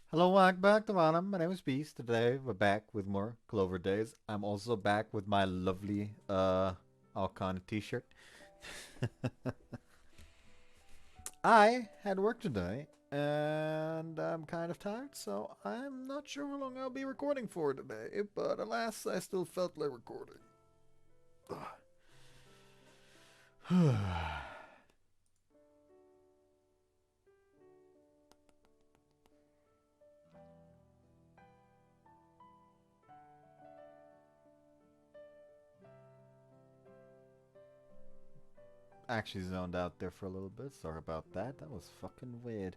Hello, welcome back to Bottom. My name is Beast. Today we're back with more Clover days. I'm also back with my lovely Alcon t-shirt. I had work today and I'm kind of tired, so I'm not sure how long I'll be recording for today, but alas, I still felt like recording. Actually zoned out there for a little bit. Sorry about that. That was fucking weird.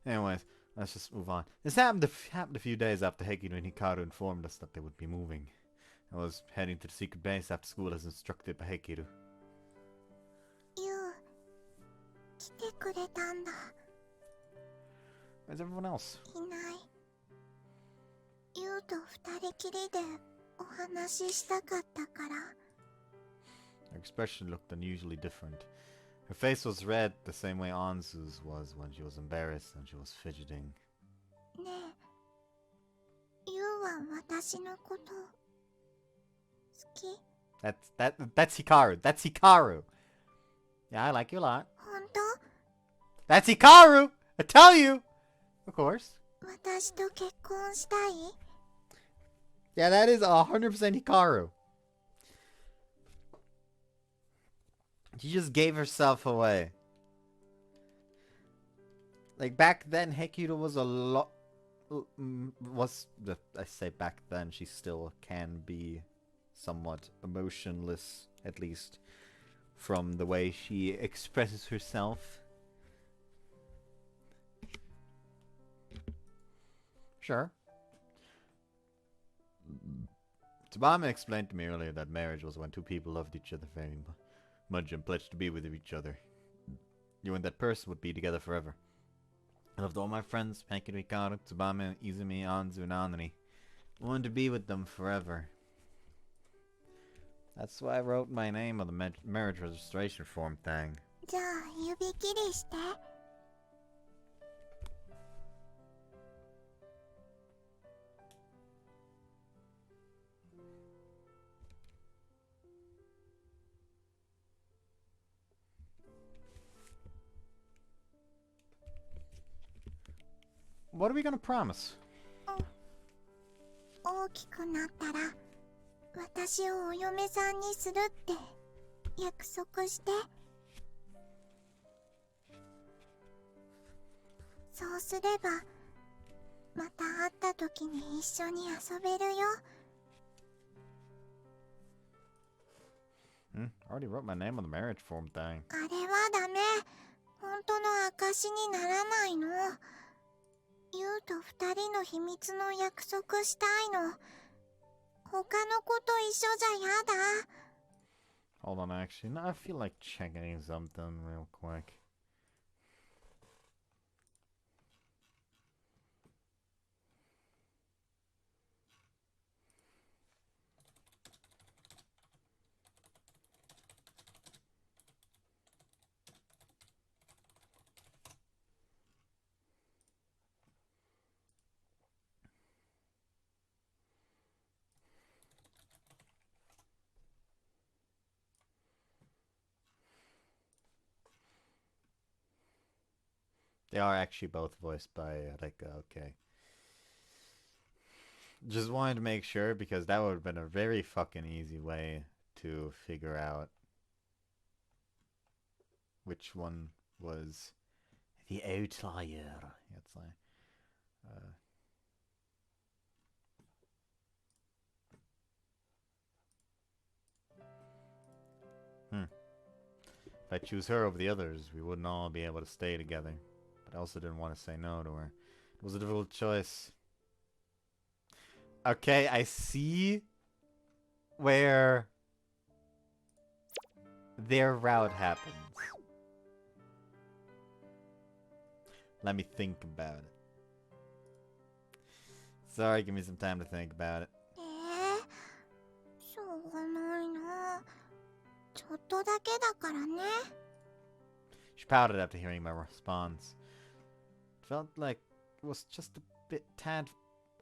Anyways, let's just move on. This happened a few days after Heikino and Hikaru informed us that they would be moving. I was heading to the secret base after school as instructed by Hekiru. ユウ、来てくれたんだ。Where's everyone else? いない。ユウと二人きりでお話ししたかったから。Her expression looked unusually different. Her face was red the same way Anzu's was when she was embarrassed and she was fidgeting. ねえ、ユウは私のこと好き？ That's Hikaru. That's Hikaru. Yeah, I like you a lot. 本当？ That's Hikaru! I tell you! Of course. 私と結婚したい？ Yeah, that is 100% Hikaru. She just gave herself away. Like, back then, Hekiru was a lot... I say back then, she still can be somewhat emotionless, at least from the way she expresses herself. Sure. Tsubame explained to me earlier that marriage was when two people loved each other very much and pledged to be with each other. You and that person would be together forever. I loved all my friends, Hekiru, Hikaru, Tsubame, Izumi, Anzu, and Anri. I wanted to be with them forever. That's why I wrote my name on the marriage registration form thing. じゃあ指切りして。What are we gonna promise? 大きくなったら私をお嫁さんにするって約束して。そうすればまた会った時に一緒に遊べるよ。I already wrote my name on the marriage form thing. あれはダメ。本当の証にならないの。ユウと二人の秘密の約束したいの。他の子と一緒じゃやだ。Hold on, actually. No, I feel like checking something real quick. They are actually both voiced by Reka, okay. Just wanted to make sure because that would have been a very fucking easy way to figure out which one was the outlier. It's like, if I choose her over the others, we wouldn't all be able to stay together. But I also didn't want to say no to her. It was a difficult choice. Okay, I see where their route happens. Let me think about it. Sorry, give me some time to think about it. しょうがないな。ちょっとだけだからね。She pouted after hearing my response. It felt like was just a tad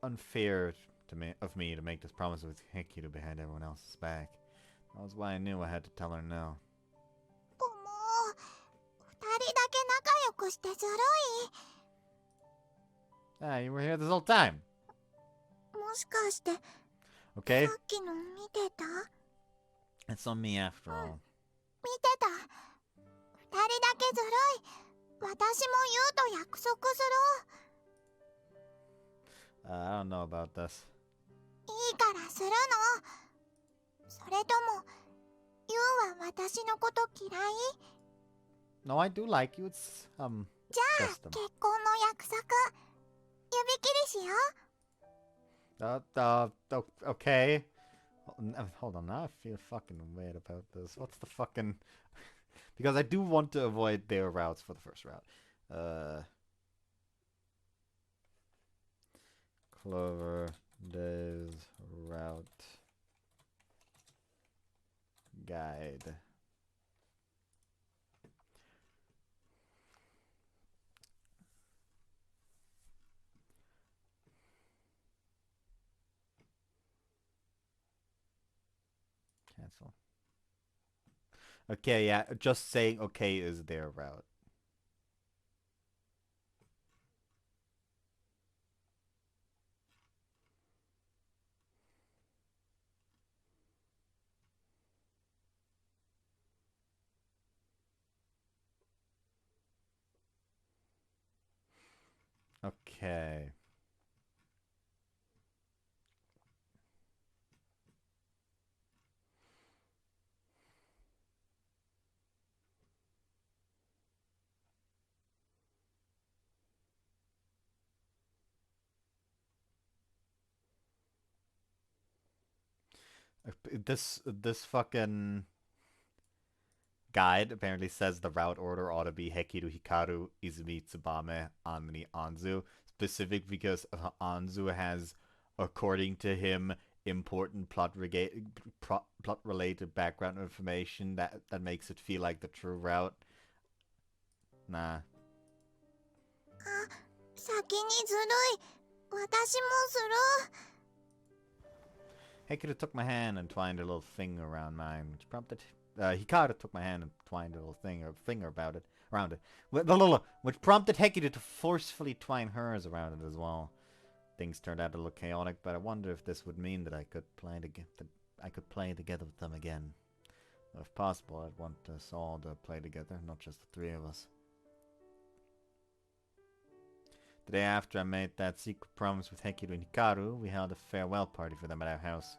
unfair of me to make this promise with Hekiru behind everyone else's back. That was why I knew I had to tell her no. もう、二人だけ仲良くしてずるい。Ah, you were here this whole time. もしかして、Okay? さっきの見てた？ It's on me after all. 見てた。二人だけずるい。私もユウと約束する。I don't know about this. いいからするの。それとも、ユウは私のこと嫌い？ No, I do like you. It's, じゃあ、 custom. 結婚の約束、指切りしよう。Okay. Hold on, now I feel fucking weird about this. What's the fucking... Because I do want to avoid their routes for the first route. Clover, Dave's route guide. Cancel. Okay, yeah, just saying okay is their route. Okay. This fucking guide apparently says the route order ought to be Hekiru, Hikaru, Izumi, Tsubame, Amini, Anzu. Specific because Anzu has, according to him, important plot-related background information that makes it feel like the true route. Nah. あ、先にずるい。私もする。Hekiru took my hand and twined a little finger around mine, which prompted... Hikaru took my hand and twined a little finger around it, which prompted Hekiru to forcefully twine hers around it as well. Things turned out to look chaotic, but I wonder if this would mean that I could play together with them again. If possible, I'd want us all to play together, not just the three of us. The day after I made that secret promise with Hekiru and Hikaru, we held a farewell party for them at our house.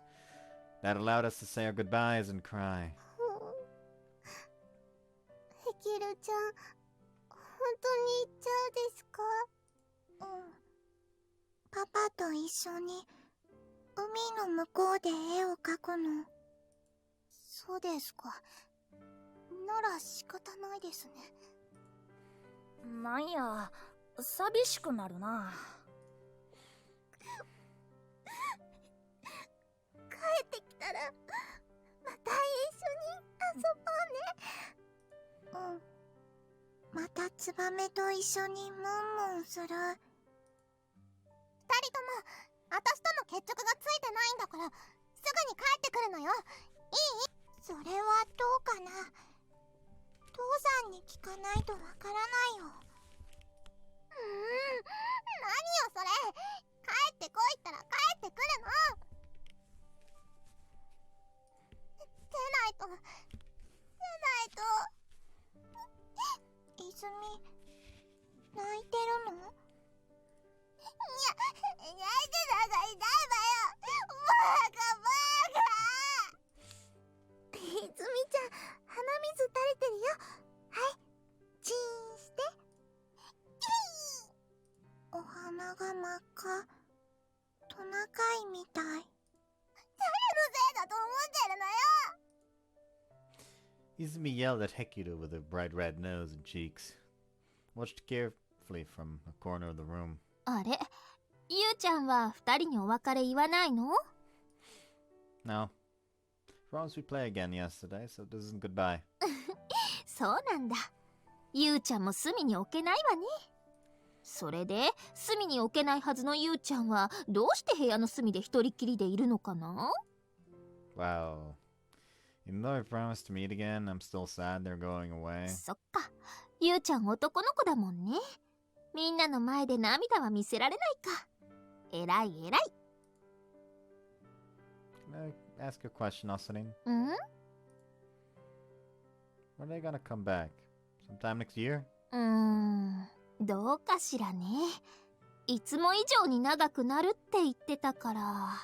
That allowed us to say our goodbyes and cry. ヘキルちゃん、本当に行っちゃうですか？うん。パパと一緒に海の向こうで絵を描くの。そうですか。なら仕方ないですね。なんや、寂しくなるな。帰ってきたらまた一緒に遊ぼうね。うん。またツバメと一緒にムンムンする。二人とも私との決着がついてないんだからすぐに帰ってくるのよ。いい？それはどうかな。父さんに聞かないとわからないよ。何よそれ。帰ってこいったら帰ってくるの。出ないと。泉、泣いてるの？いや、泣いてなんかいないわよ。バカ。泉ちゃん、鼻水垂れてるよ。はい、チーンして。お花が真っ赤。トナカイみたい。誰のせいだと思ってるのよ。Izumi yelled at Hekiru with her bright red nose and cheeks. Watched carefully from a corner of the room. あれ、ゆうちゃんは二人にお別れ言わないの？ No. Promised we'd play again yesterday, so this isn't goodbye. そうなんだ。ゆうちゃんも隅に置けないわね。それで隅に置けないはずのゆうちゃんはどうして部屋の隅で一人きりでいるのかな？ Wow. Even though I promised to meet again, I'm still sad they're going away. そっか、ゆうちゃん男の子だもんね。みんなの前で涙は見せられないか。えらいえらい。Can I ask a question, Asarin? うん？ When are they gonna come back? Sometime next year? どうかしらね。いつも以上に長くなるって言ってたから。も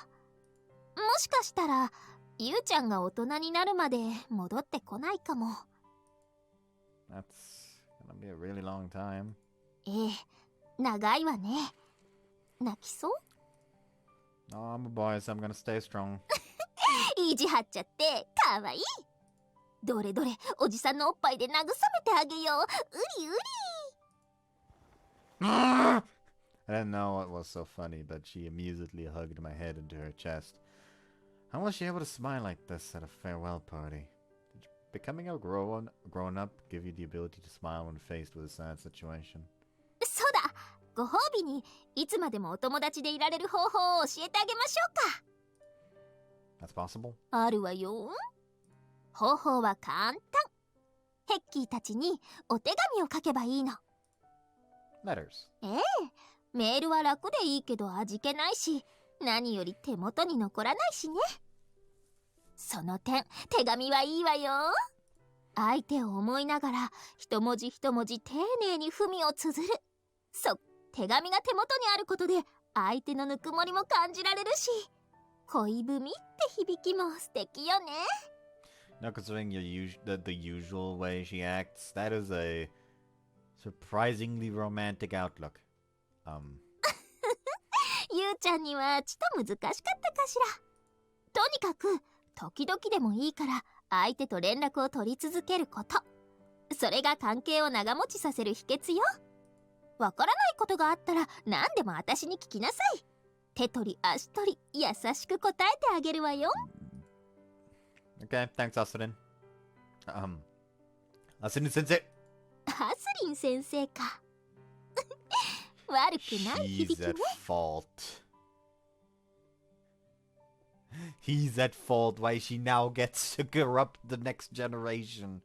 しかしたらゆうちゃんが大人になるまで戻ってこないかも。That's gonna be a really long time. ええ、長いわね。泣きそう？ Oh, I'm a boy, so I'm gonna stay strong. 意地張っちゃってかわいい。どれどれ、おじさんのおっぱいで慰めてあげよう。うりうり。I didn't know what was so funny, but she immediately hugged my head into her chest. How was she able to smile like this at a farewell party? Did becoming a grown up give you the ability to smile when faced with a sad situation? そうだ、ご褒美にいつまでもお友達でいられる方法を教えてあげましょうか。 That's possible? あるわよ。方法は簡単。ヘッキーたちにお手紙を書けばいいの。Letters. メールは楽でいいけど味気ないし、何より手元に残らないしね。その点、手紙はいいわよ。相手を思いながら一文字一文字丁寧に文を綴る。手紙が手元にあることで相手のぬくもりも感じられるし、恋文って響きも素敵よね。Now, considering the usual way she acts, that is a surprisingly romantic outlook. ゆうちゃんにはちと難しかったかしら。とにかく時々でもいいから相手と連絡を取り続けること。それが関係を長持ちさせる秘訣よ。わからないことがあったら何でも私に聞きなさい。手取り足取り優しく答えてあげるわよ。Okay, thanks, Asarin. Asarin sensei. アスリン先生か。悪くない響 He's きね。 at fault. He's at fault why she now gets to corrupt the next generation.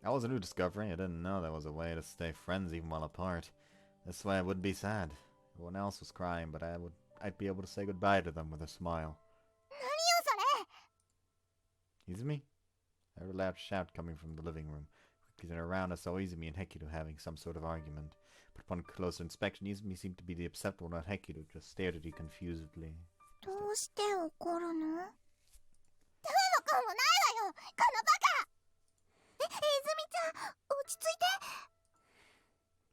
That was a new discovery. I didn't know there was a way to stay friends even while apart. This way I wouldn't be sad. Everyone else was crying, but I'd be able to say goodbye to them with a smile. 何よそれ。 Izumi? I heard a loud shout coming from the living room. Quickly turned around, I saw Izumi and Hekiru having some sort of argument. But upon closer inspection, Izumi seemed to be the upset one, not Hekiru, just stared at you confusedly. どうして怒るの？どうもこうもないわよ、このバカ。泉ちゃん、落ち着いて。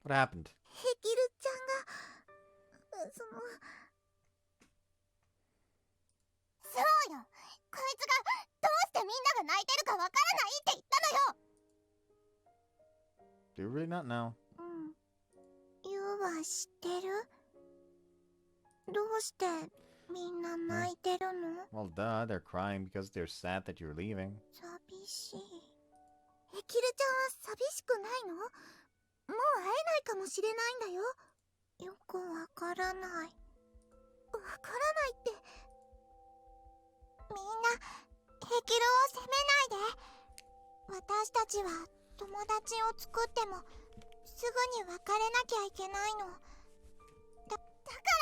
What happened? ヘキルちゃんが、そうよ、こいつがどうしてみんなが泣いてるかわからないって言ったのよ。 Do you really not know? ユウは知ってる？どうしてみんな泣いてるの？ Well, duh, they're crying because they're sad that you're leaving. 寂しい。ヘキルちゃんは寂しくないの？もう会えないかもしれないんだよ。よくわからない。わからないって。みんな、ヘキルを責めないで。私たちは友達を作っても、すぐに別れなきゃいけないの。だか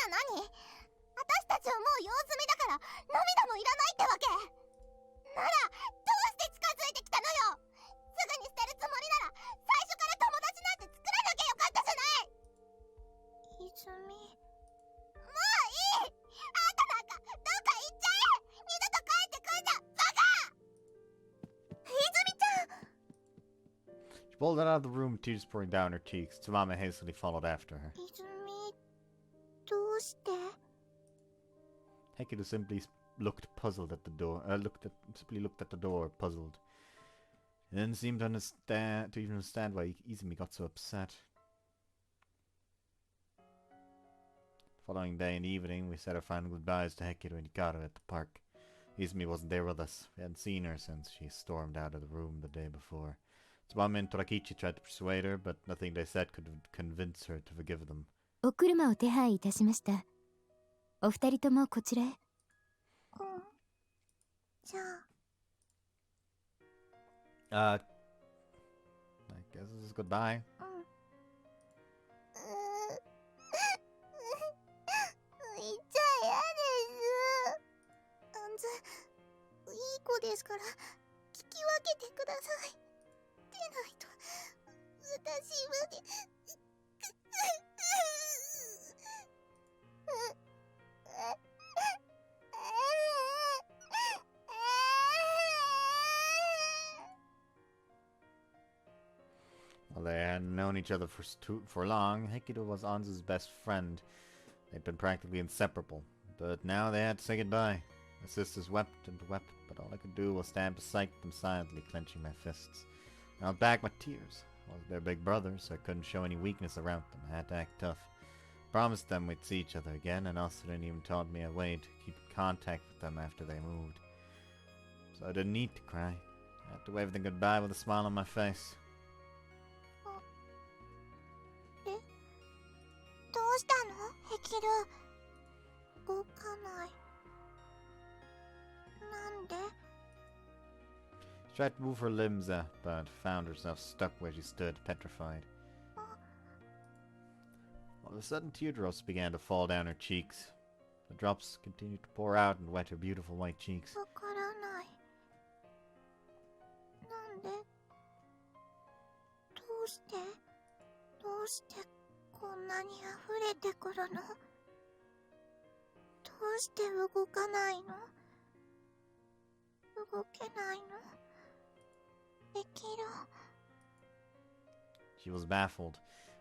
ら何？私たちはもう用済みだから涙もいらないってわけ？なら、どうして近づいてきたのよ？すぐに捨てるつもりなら、最初から友達なんて作らなきゃよかったじゃない。泉。もういい！あんたなんか、どっか行っちゃえ！二度と帰ってくんな、バカ！泉ちゃん！ She bolted out of the room, tears pouring down her cheeks. Tsumame hastily followed after her. 泉、どうして？ Hekiru simply looked puzzled at the door. Simply looked at the door, puzzled. He didn't seem to even understand why Izumi got so upset. The following day in the evening, we said our final goodbyes to Hekiru and Hikaru at the park. Izumi wasn't there with us. We hadn't seen her since she stormed out of the room the day before. Tsubame and Torakichi tried to persuade her, but nothing they said could convince her to forgive them. お車を手配いたしました。お二人ともこちらへ。うん。じゃあ。I guess this is goodbye. うん。いっちゃ嫌です。あんず、いい子ですから、聞き分けてください。でないと、私まで。Well, they hadn't known each other for long. Hekido was Anzu's best friend. They'd been practically inseparable. But now they had to say goodbye. My sisters wept and wept, but all I could do was stand beside them silently, clenching my fists. I held back my tears. I was their big brother, so I couldn't show any weakness around them. I had to act tough. Promised them we'd see each other again, and Austin even taught me a way to keep in contact with them after they moved. So I didn't need to cry. I had to wave them goodbye with a smile on my face. どうしたのヘキル。動かない。なんで She tried to move her limbs up, but found herself stuck where she stood, petrified. All of a sudden, teardrops began to fall down her cheeks. The drops continued to pour out and wet her beautiful white cheeks. わからない。なんでどうしてこんなに溢れてくるの？どうして動かないの？動けないの？できる。She was baffled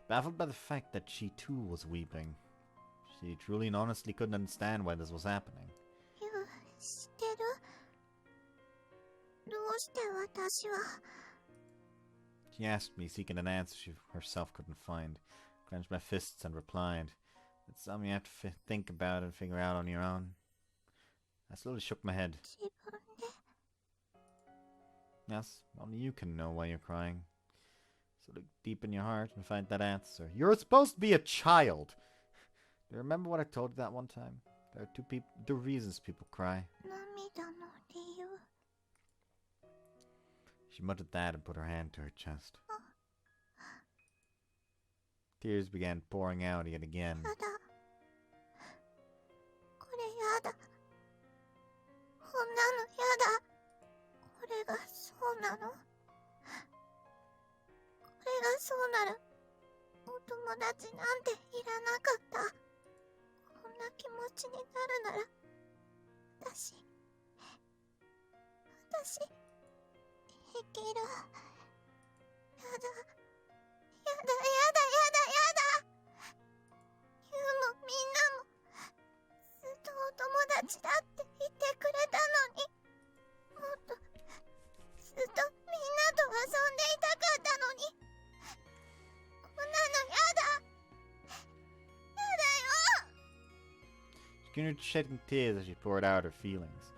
by the fact that she too was weeping. She truly and honestly couldn't understand why this was happening. 知ってる？どうして私は She asked me, seeking an answer she herself couldn't find. Clenched my fists and replied, "It's something you have to think about and figure out on your own." I slowly shook my head. 自分で Yes, only you can know why you're crying. So look deep in your heart and find that answer. You're supposed to be a child! Do you remember what I told you that one time? There are two reasons people cry. 涙の理由 She muttered that and put her hand to her chest. Tears began pouring out yet again. やだこれやだこんなのやだこれがそうなのこれがそうならお友達なんていらなかったこんな気持ちになるなら私ヘキルやだやだユウもみんなもずっとお友達だって言ってくれたのにもっとずっとみんなと遊んでいたかったのにこんなのやだよ She continued shedding tears as she poured out her feelings.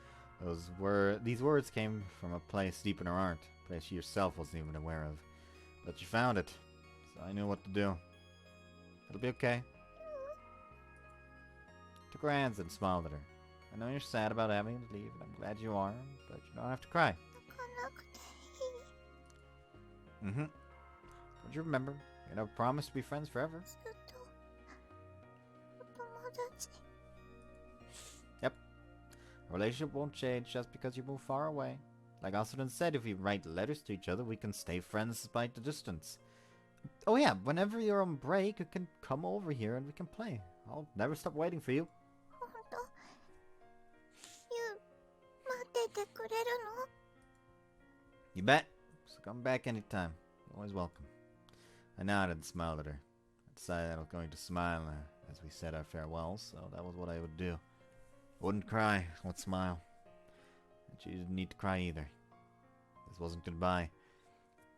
These words came from a place deep in her heart, a place she herself wasn't even aware of. But she found it, so I knew what to do. It'll be okay. Took her hands and smiled at her. I know you're sad about having to leave, and I'm glad you are, but you don't have to cry. 泣かなくていい Don't you remember? We never promised to be friends forever. ずっとお友達 Yep. Our relationship won't change just because you move far away. Like Asuden said, if we write letters to each other, we can stay friends despite the distance. Oh yeah, whenever you're on break, you can come over here and we can play. I'll never stop waiting for you. ほんとユウ待っててくれるの You bet. So come back anytime. You're always welcome. I nodded and smiled at her. I decided I was going to smile as we said our farewells, so that was what I would do. I wouldn't cry, I would smile. And she didn't need to cry either. This wasn't goodbye.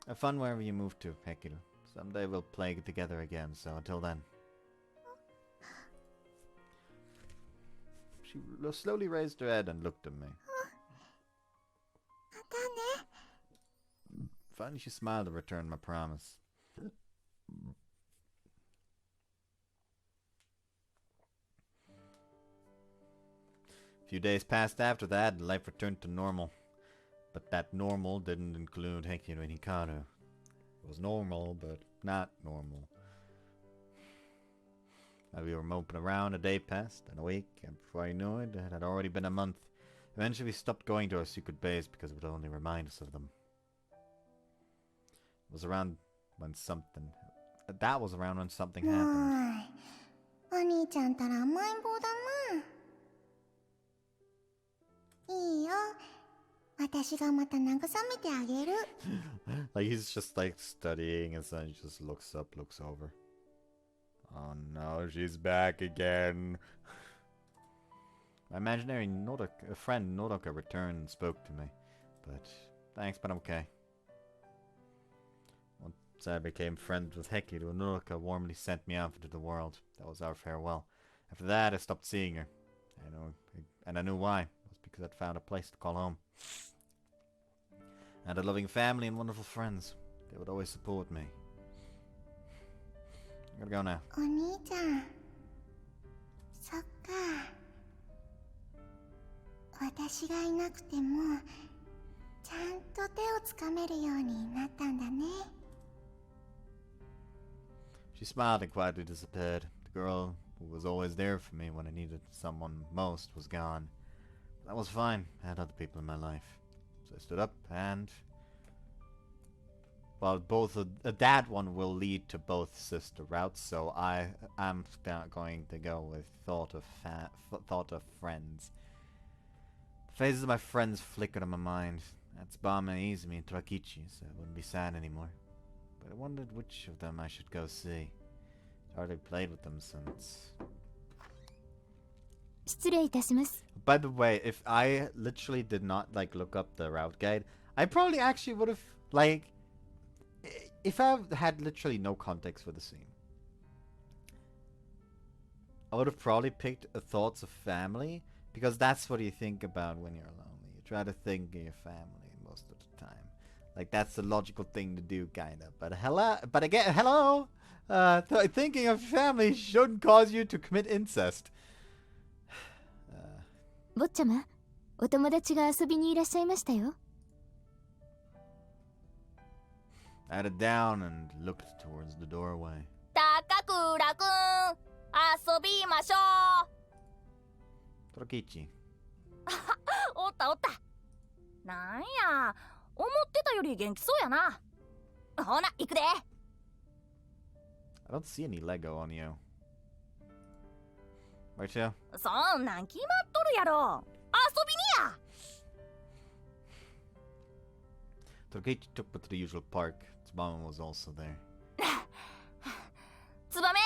Have fun wherever you move to, Hekiru. Someday we'll play together again, so until then. She slowly raised her head and looked at me. またね If Finally, she smiled and returned my promise. A few days passed after that, and life returned to normal. But that normal didn't include Hekiru and Hikaru. It was normal, but not normal. We were moping around, a day passed, and a week, and before I knew it, it had already been a month. Eventually we stopped going to our secret base because it would only remind us of them. It was around when something... That was around when something happened. お兄ちゃんたら甘えん坊だな。いいよ。私がまた慰めてあげる。Like he's just like studying and then he just looks up, looks over. Oh no, she's back again. My imaginary friend Nodoka returned and spoke to me. But thanks, but I'm okay. Once I became friends with Hekiru, Nodoka warmly sent me out into the world. That was our farewell. After that, I stopped seeing her. I knew why. It was because I'd found a place to call home. I had a loving family and wonderful friends. They would always support me. I gotta go now. お兄ちゃん。そっか。私がいなくても、ちゃんと手をつかめるようになったんだね。She smiled and quietly disappeared. The girl who was always there for me when I needed someone most was gone. That was fine. I had other people in my life. So I stood up and... Well, both that one will lead to both sister routes, so I'm going to go with thought of friends. The faces of my friends flickered in my mind. That's Bama, Izumi, and Torakichi, so I wouldn't be sad anymore. But I wondered which of them I should go see. I hardly played with them since... 失礼いたします。 By the way, if I literally did not like look up the route guide, I probably actually would have like, if I had literally no context for the scene, I would have probably picked thoughts of family, because that's what you think about when you're lonely. You try to think of your family most of the time. Like that's the logical thing to do, kinda. But again, hello. Thinking of family shouldn't cause you to commit incest. 坊ちゃま、お友達が遊びにいらっしゃいましたよ。I had it down and looked towards the doorway. 高倉くん、遊びましょう。Torakichi. おったおった。なんや、思ってたより元気そうやな。ほな、行くで。I don't see any Lego on you. Right, yeah? そんなん決まっとるやろ。遊びにや。Torakichi took me to the usual park. Tsubame was also there. ツバメ、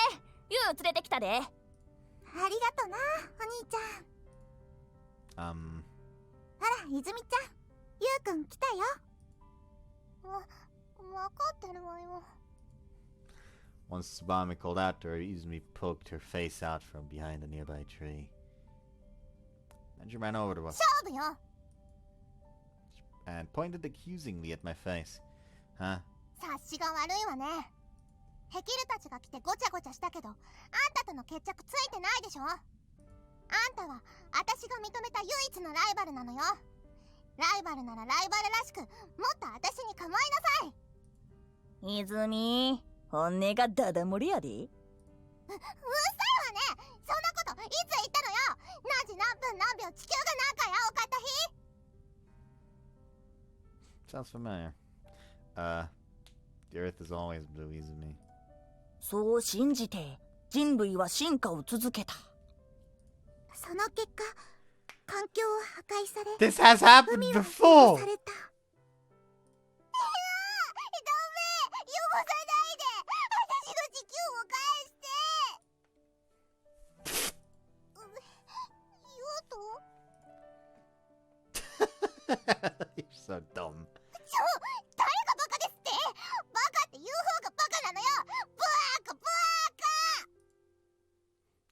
ユウ連れてきたで。ありがとな、お兄ちゃん。ほら、泉ちゃん。ゆうくん来たよ。わかってるわよ。Once Tsubame called out to her, Izumi poked her face out from behind a nearby tree. And she ran over to us 勝負よ。 and pointed accusingly at my face. Huh? 察しが悪いわね。ヘキルたちが来てごちゃごちゃしたけど、あんたとの決着ついてないでしょ。あんたは私が認めた唯一のライバルなのよ。ライバルならライバルらしく、もっと私に構いなさい。泉、本音がダダ漏れやで。うっさいわね。そんなこといつ言ったのよ。何時何分何秒地球が何回青かった日。 Sounds familiar. The earth is always blue, Izumi. そう信じて人類は進化を続けた。その結果、環境を破壊され、 This has happened 海は before! された。ダメ、汚さないで。私の地球を返して。You're so dumb. 誰がバカですって。バカって言う方がバカなのよ。バカバカ。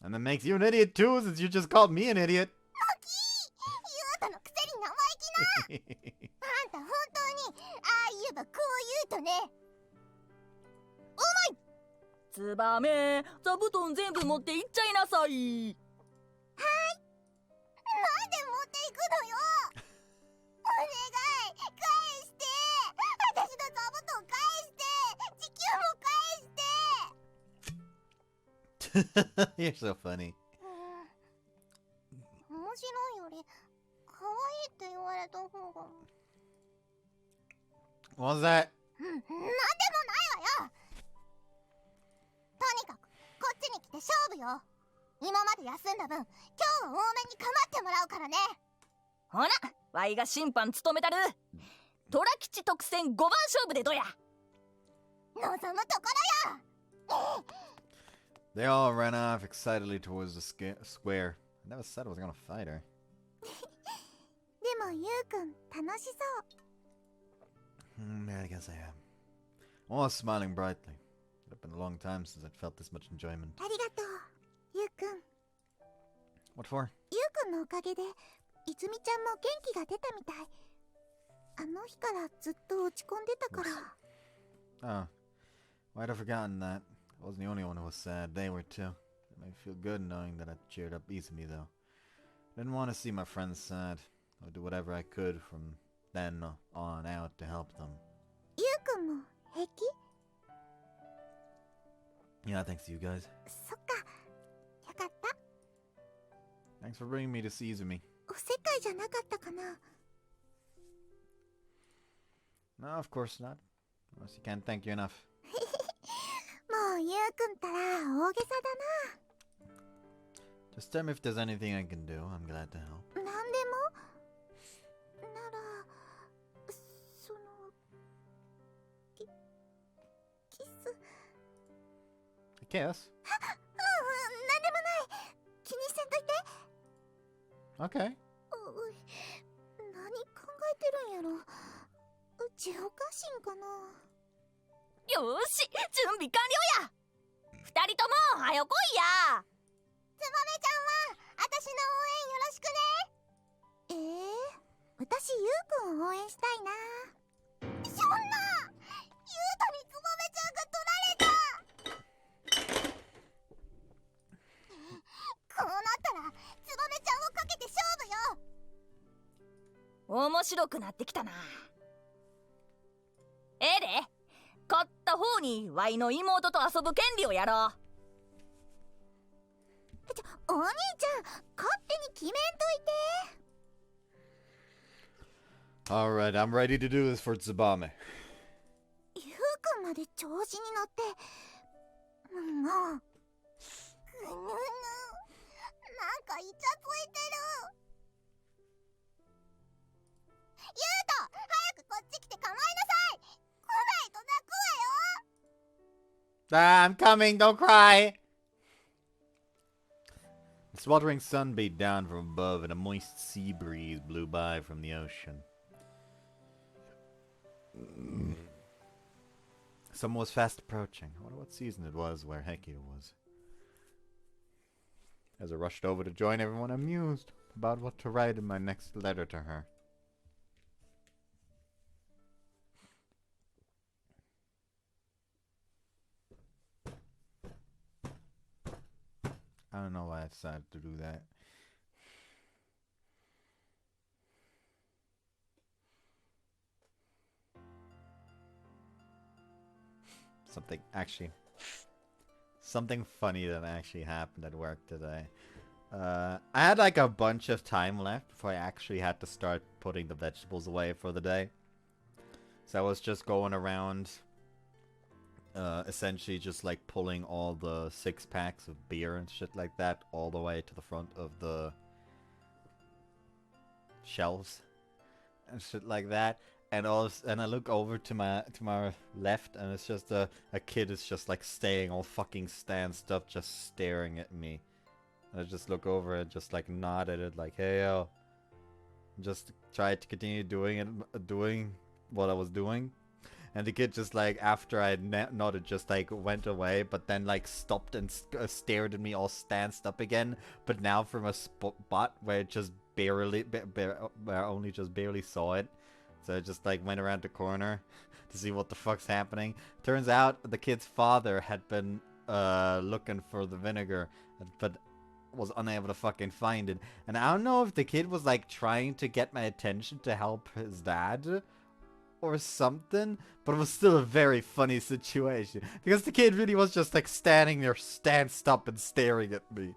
And that makes you an idiot too, since you just called me an idiot. ユートのくせに生意気な。あんた本当にああいうばこう言うとね。ツバメ、座布団全部持っていっちゃいなさい。なんで持っていくのよ。お願い、返して。私の座布団返して。地球も返して。 You're so funny. 面白いより可愛いって言われた方が。 What was that? なんでもないわよ。とにかくこっちに来て勝負よ。今まで休んだ分、今日は多めに構ってもらうからね。ほな、ワイが審判務めたる。虎吉特選5番勝負でどや。望むところよ。 They all ran off excitedly towards the square. I never said I was gonna fight her. でもゆうくん楽しそう。 Yeah, I guess I am. I was smiling brightly. It had been a long time since I'd felt this much enjoyment. ありがとうゆうくん。 What for? ゆうくんのおかげでいつみちゃんも元気が出たみたい。あの日からずっと落ち込んでたから。 Oh, why'd I forgotten that? I wasn't the only one who was sad. They were too. It made me feel good knowing that I'd cheered up Izumi, though. I didn't want to see my friends sad. I would do whatever I could from then on out to help them. ゆうくんも平気？ Yeah, thanks to you guys. そっか、よかった。 Thanks for bringing me to see Izumi. おせっかいじゃなかったかな。 No, of course not. Unless you can't thank you enough. もうゆうくんたら大げさだ Just tell me if there's anything I can do. I'm glad to help. な。なんでもなら、そのキス。A kiss? なんでもない。気にせんといて。 Okay. おい、何考えてるんやろ。うちおかしいんかな。よーし、準備完了や。二人ともはよ来いや。つばめちゃんは私の応援よろしくね。私ゆうくんを応援したいな。そんな、ゆうとにつばめちゃんが取られた。こうなったらつばめちゃんをかけて勝負よ。面白くなってきたな。ええで、勝った方にワイの妹と遊ぶ権利をやろう。お兄ちゃん、勝手に決めんといて。 Alright, I'm ready to do this for Tsubame. ゆうくんまで調子に乗って。もう。ぐぬぬ。なんかイチャついてる。ゆうと、早くこっち来て構いなさい。来ないと泣くわよ。 Ah, I'm coming, don't cry! The sweltering sun beat down from above and a moist sea breeze blew by from the ocean. Summer was fast approaching. I wonder what season it was where Hekia was. As I rushed over to join everyone, I mused about what to write in my next letter to her. I don't know why I decided to do that. Something funny that actually happened at work today. I had like a bunch of time left before I actually had to start putting the vegetables away for the day. So I was just going around essentially just like pulling all the 6-packs of beer and shit like that all the way to the front of the shelves and shit like that. And I look over to my left, and it's just a kid is just like staying all fucking stanced up, just staring at me. And I just look over and just like nod at it, like, hey yo. Just tried to continue doing what I was doing. And the kid just like, after I nodded, just like went away, but then like stopped and stared at me all stanced up again. But now from a spot where it just barely, where I only just barely saw it. So I just like went around the corner to see what the fuck's happening. Turns out the kid's father had been looking for the vinegar, but was unable to fucking find it. And I don't know if the kid was like trying to get my attention to help his dad or something, but it was still a very funny situation because the kid really was just like standing there, stanced up and staring at me.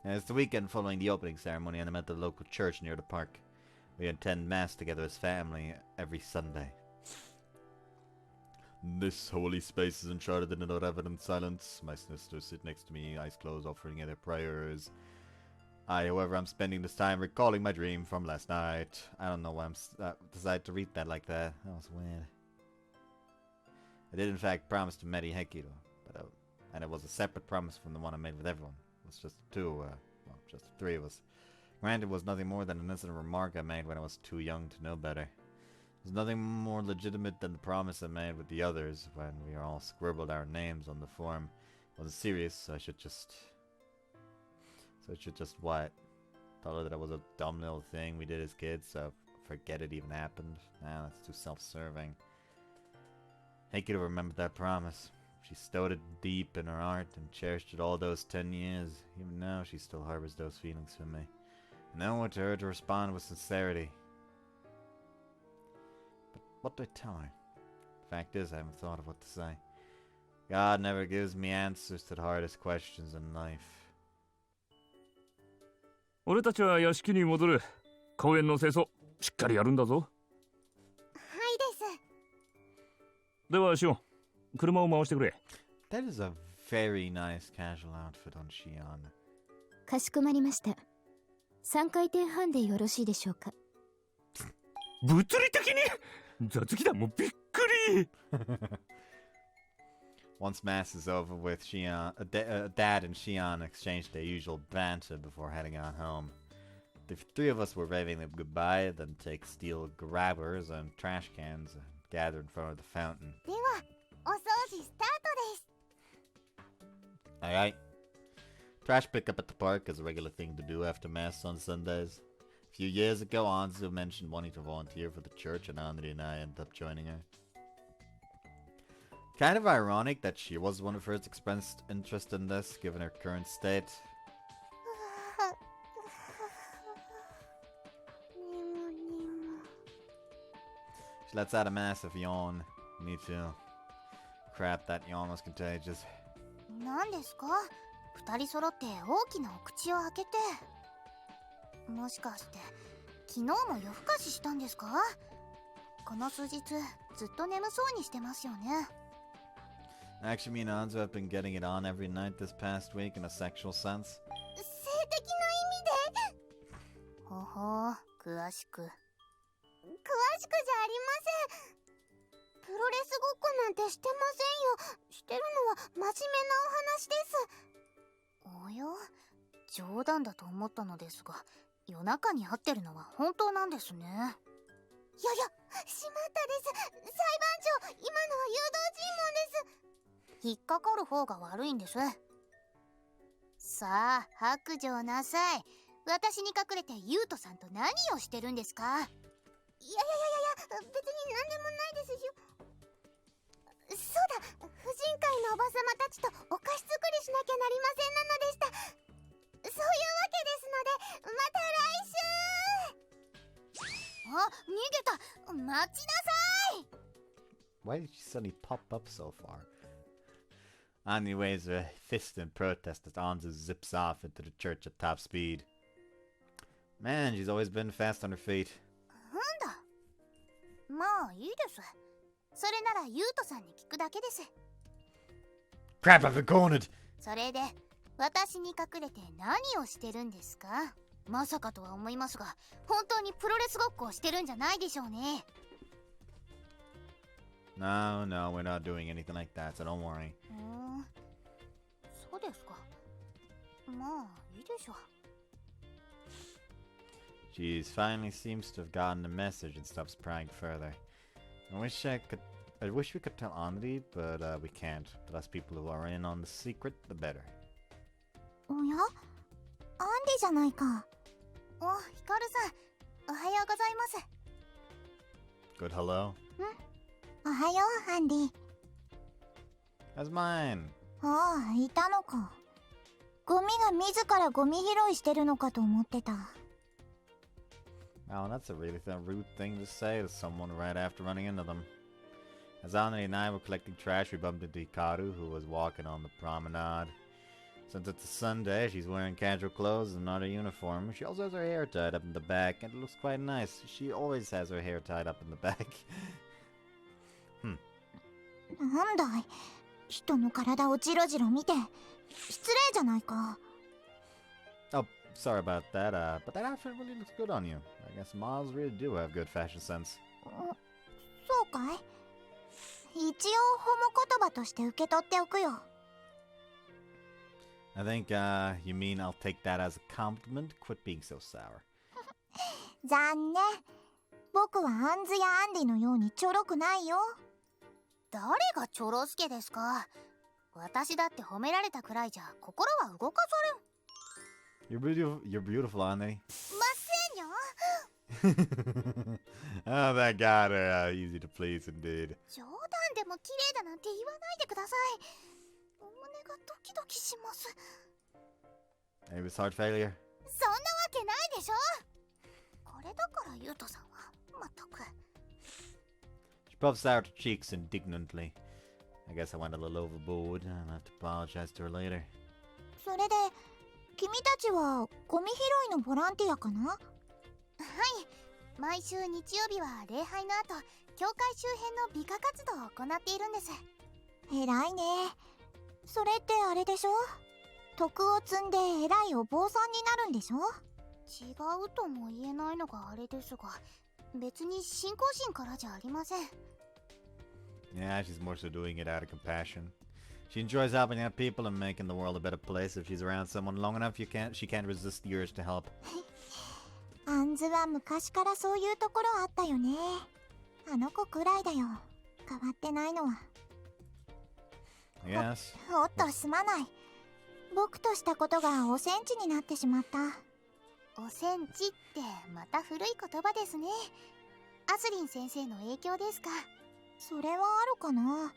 And it's the weekend following the opening ceremony, and I'm at the local church near the park. We attend mass together as family every Sunday. This holy space is enshrouded in an reverent silence. My sisters sit next to me, eyes closed, offering their prayers. However, I'm spending this time recalling my dream from last night. I don't know why I'm decided to read that like that. That was weird. I did in fact promise to marry Hekido, but and it was a separate promise from the one I made with everyone. It was just just the three of us. Granted, it was nothing more than an innocent remark I made when I was too young to know better. There's nothing more legitimate than the promise I made with the others when we all scribbled our names on the form. It wasn't serious, so I should just what? Tell her that it was a dumb little thing we did as kids, so forget it even happened. Nah, that's too self-serving. Heikito remembered that promise. She stowed it deep in her heart and cherished it all those 10 years. Even now, she still harbors those feelings for me. And I want her to respond with sincerity. But what do I tell her? Fact is, I haven't thought of what to say. God never gives me answers to the hardest questions in life. 俺たちは屋敷に戻る。公園の清掃しっかりやるんだぞ。はいです。ではシオン、車を回してくれ。That is a very nice casual outfit on Shion. かしこまりました。3回転半でよろしいでしょうか。物理的に雑技団もびっくり。Once mass is over with, Dad and Shion exchanged their usual banter before heading on home. The three of us were waving them goodbye, then take steel grabbers and trash cans and gather in front of the fountain. では、お掃除スタートです。 Alright. Trash pickup at the park is a regular thing to do after mass on Sundays. A few years ago, Anzu mentioned wanting to volunteer for the church, and Andri and I ended up joining her. Kind of ironic that she was the one who first expressed interest in this, given her current state. She lets out a massive yawn. Me too. Crap, that yawn was contagious. 何ですか？二人揃って大きなお口を開けて。もしかして昨日も夜更かししたんですか？この数日ずっと眠そうにしてますよね。Actually, me and Anzu have been getting it on every night this past week in a sexual sense. 性的な意味で？ほほう、詳しく。詳しくじゃありません。プロレスごっこなんてしてませんよ。してるのは真面目なお話です。おや？冗談だと思ったのですが、夜中に会ってるのは本当なんですね。いやいや、しまったです。裁判長、今のは誘導尋問です。引っかかる方が悪いんです。さあ、白状なさい。私に隠れてユウトさんと何をしてるんですか？いやいやいやいや、別に何でもないですよ。そうだ、婦人会のおばさまたちとお菓子作りしなきゃなりませんなのでした。そういうわけですので、また来週。あ、逃げた。待ちなさい。 Why did she suddenly pop up so far? Annie waves her fist in protest as Anzu zips off into the church at top speed. Man, she's always been fast on her feet. なんだ。まあいいです。それならユウトさんに聞くだけです。 Crap, I've been cornered! それで、私に隠れて何をしてるんですか？まさかとは思いますが、本当にプロレスごっこをしてるんじゃないでしょうね。No, we're not doing anything like that, so don't worry. そうですか。まあいいでしょう。 Jeez, finally seems to have gotten the message and stops prying further. I wish we could tell Andri, but we can't. The less people who are in on the secret, the better. おや？アンディじゃないか。お、ヒカルさん、おはようございます。 Good hello. おはよう、アンディ。 That's mine. ああ、いたのか。ゴミが自らゴミ拾いしてるのかと思ってた。 Oh, that's a really rude thing to say to someone right after running into them. As Anna and I were collecting trash, we bumped into Hikaru, who was walking on the promenade. Since it's a Sunday, she's wearing casual clothes and not a uniform. She also has her hair tied up in the back, and it looks quite nice. She always has her hair tied up in the back. なんだい、人の体をジロジロ見て失礼じゃないか。 Oh, sorry about that, but that outfit really looks good on you. I guess models really do have good fashion sense. そうかい。一応褒め言葉として受け取っておくよ。 I think, you mean I'll take that as a compliment? Quit being so sour. 残念。僕はアンズやアンディのようにちょろくないよ。誰がチョロスケですか。私だって褒められたくらいじゃ心は動かされん。 You're beautiful, aren't they? ませんよ。 Oh, that got her easy to please indeed. 冗談でも綺麗だなんて言わないでください。お胸がドキドキします。 Maybe it's heart failure? そんなわけないでしょ。これだからユウトさんはまったく。 She puffs out her cheeks indignantly. I guess I went a little overboard. I'll have to apologize to her later. それで君たちはゴミ拾いのボランティアかな。はい、毎週日曜日は礼拝の後、教会周辺の美化活動を行っているんです。偉いね。それってあれでしょ。徳を積んで偉いお坊さんになるんでしょ。違うとも言えないのがあれですが、別に信仰心からじゃありません。 Yeah, she's more so doing it out of compassion. She enjoys helping out people and making the world a better place. If she's around someone long enough, she can't resist the urge to help. アンズは昔からそういうところあったよね。あの子くらいだよ。変わってないのは。 Yes. おっとすまない。僕としたことがおセンチになってしまった。おセンチってまた古い言葉ですね。アスリン先生の影響ですか。それはあるかな。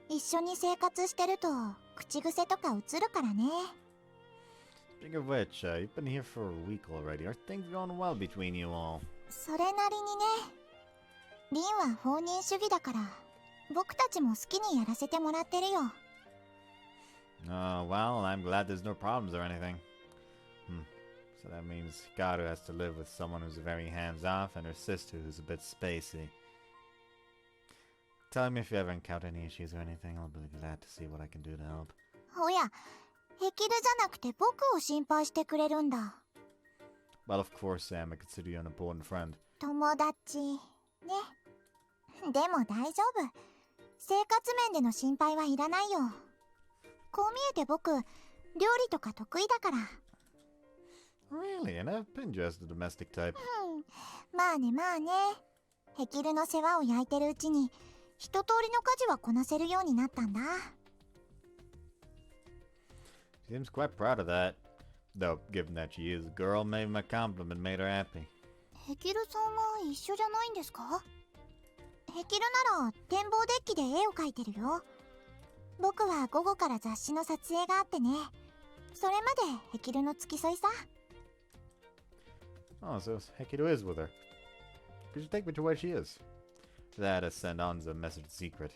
一緒に生活してると口癖とか映るからね。 Speaking of which, you've been here for a week already. Are things going well between you all? それなりにね。リンは放任主義だから僕たちも好きにやらせてもらってるよ。 Well, I'm glad there's no problems or anything. So that means Hikaru has to live with someone who's very hands-off and her sister who's a bit spacey. Tell me if you ever encounter any issues or anything. I'll be glad to see what I can do to help. おや、ヘキルじゃなくて僕を心配してくれるんだ。 Well, of course, Sam, I consider you an important friend. 友達ね。でも大丈夫。生活面での心配はいらないよ。こう見えて僕、料理とか得意だから。 Really? And I've been just the domestic type. まあねまあね。ヘキルの世話を焼いてるうちに一通りの家事はこなせるようになったんだ。 She seems quite proud of that. Though, given that she is a girl, maybe my compliment made her happy. ヘキルさんは一緒じゃないんですか。ヘキルなら展望デッキで絵を描いてるよ。僕は午後から雑誌の撮影があってね。それまでヘキルの付き添いさ。 Oh, so Hekiru is with her. Could you take me to where she is? For that, I send Anza a message in secret.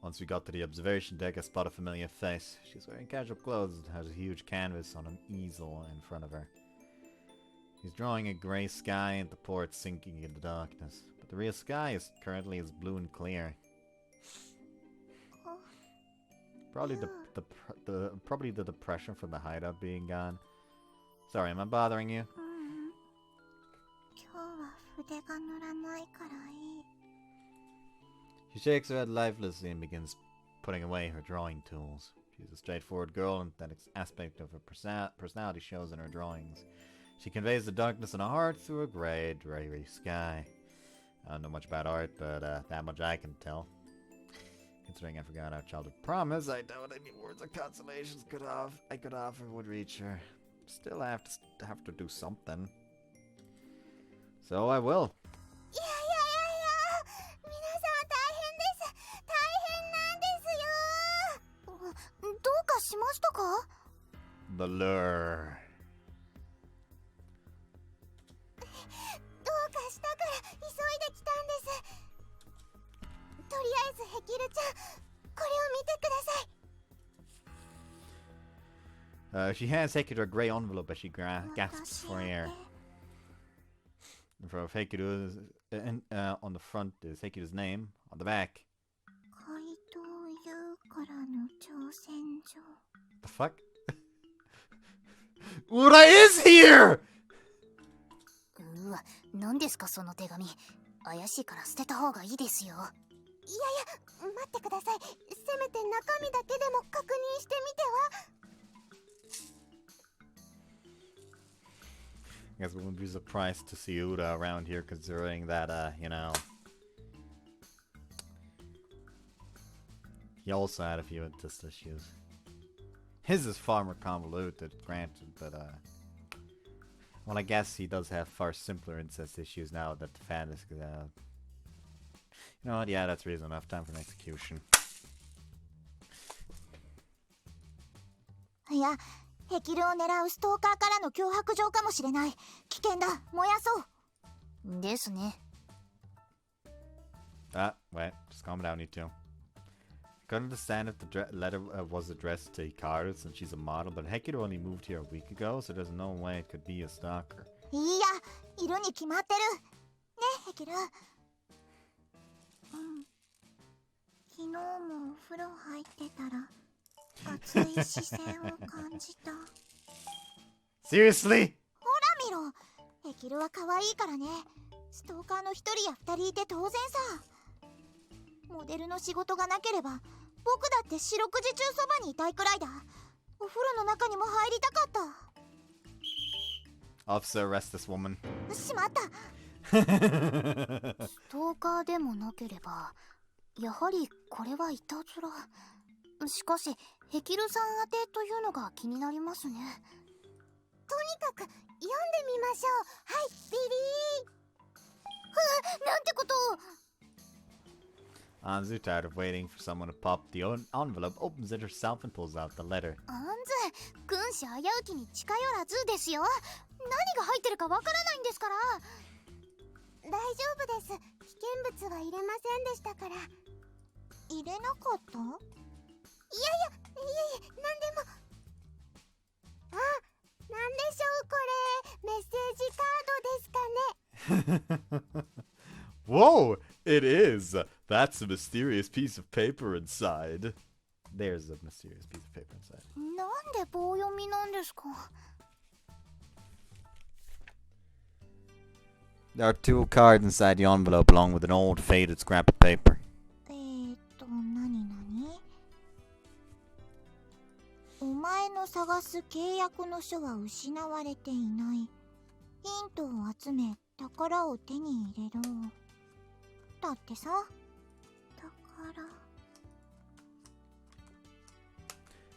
Once we got to the observation deck, I spot a familiar face. She's wearing casual clothes and has a huge canvas on an easel in front of her. She's drawing a grey sky and the port sinking in the darkness. But the real sky is currently as blue and clear. Probably probably the depression from the hideout being gone. Sorry, am I bothering you? 今日は筆が乗らないからいい。 She shakes her head lifelessly and begins putting away her drawing tools. She's a straightforward girl, and that aspect of her personality shows in her drawings. She conveys the darkness in a heart through a grey, dreary sky. I don't know much about art, but that much I can tell. Considering I forgot our childhood promise, I doubt any words of consolations I could offer would reach her. Still have to do something. So I will. いやいやいやいや、皆さん大変です。大変なんですよ。どうかしましたか？ The lure. どうかしたから急いできたんです。とりあえずヘキルちゃん、これを見てください。She hands Hekiru a grey envelope as she gasps for air. In front of Hekiru, on the front is Hekiru's name. On the back, 怪盗 U からの挑戦状。 the fuck? Ura is here! うわ、何ですかその手紙。怪しいから捨てた方がいいですよ。いやいや、待ってください。せめて中身だけでも確認してみては。 I guess we wouldn't be surprised to see Uda around here, considering that, you know, he also had a few incest issues. His is far more convoluted, granted, but, well, I guess he does have far simpler incest issues now that the fan is, you know what, yeah, that's reason enough. Time for an execution. いや、ヘキルを狙うストーカーからの脅迫状かもしれない。危険だ、燃やそう。ですね。Wait, just calm down, you two. I couldn't understand if the letter was addressed to Hikaru since she's a model, but Hekiru only moved here a week ago, so there's no way it could be a stalker. いや、いるに決まってる。ね、ヘキル。昨日もお風呂入ってたら熱い視線を感じた。 Seriously? ほら見ろ、ヘキルは可愛いからね。ストーカーの一人や二人いて当然さ。モデルの仕事がなければ僕だって四六時中そばにいたいくらいだ。お風呂の中にも入りたかった。 Officer, arrest this woman. しまった。ストーカーでもなければ、やはりこれはいたずら。しかしヘキルさん宛てというのが気になりますね。とにかく読んでみましょう。はい、ビリー。なんてことを。 Anzu, tired of waiting for someone to pop the envelope, opens it herself and pulls out the letter. あんず、軍師危うきに近寄らずですよ。何が入ってるかわからないんですから。大丈夫です。危険物は入れませんでしたから。入れなかった？いやいや、いえいえ、なんでも。あ、なんでしょうこれ。メッセージカードですかね。 Whoa! It is! That's a mysterious piece of paper inside. There's a mysterious piece of paper inside. なんで棒読みなんですか？ There are two cards inside the envelope along with an old faded scrap of paper. 何お前の探す契約の書は失われていない。ヒントを集め、宝を手に入れろ。だってさ、宝。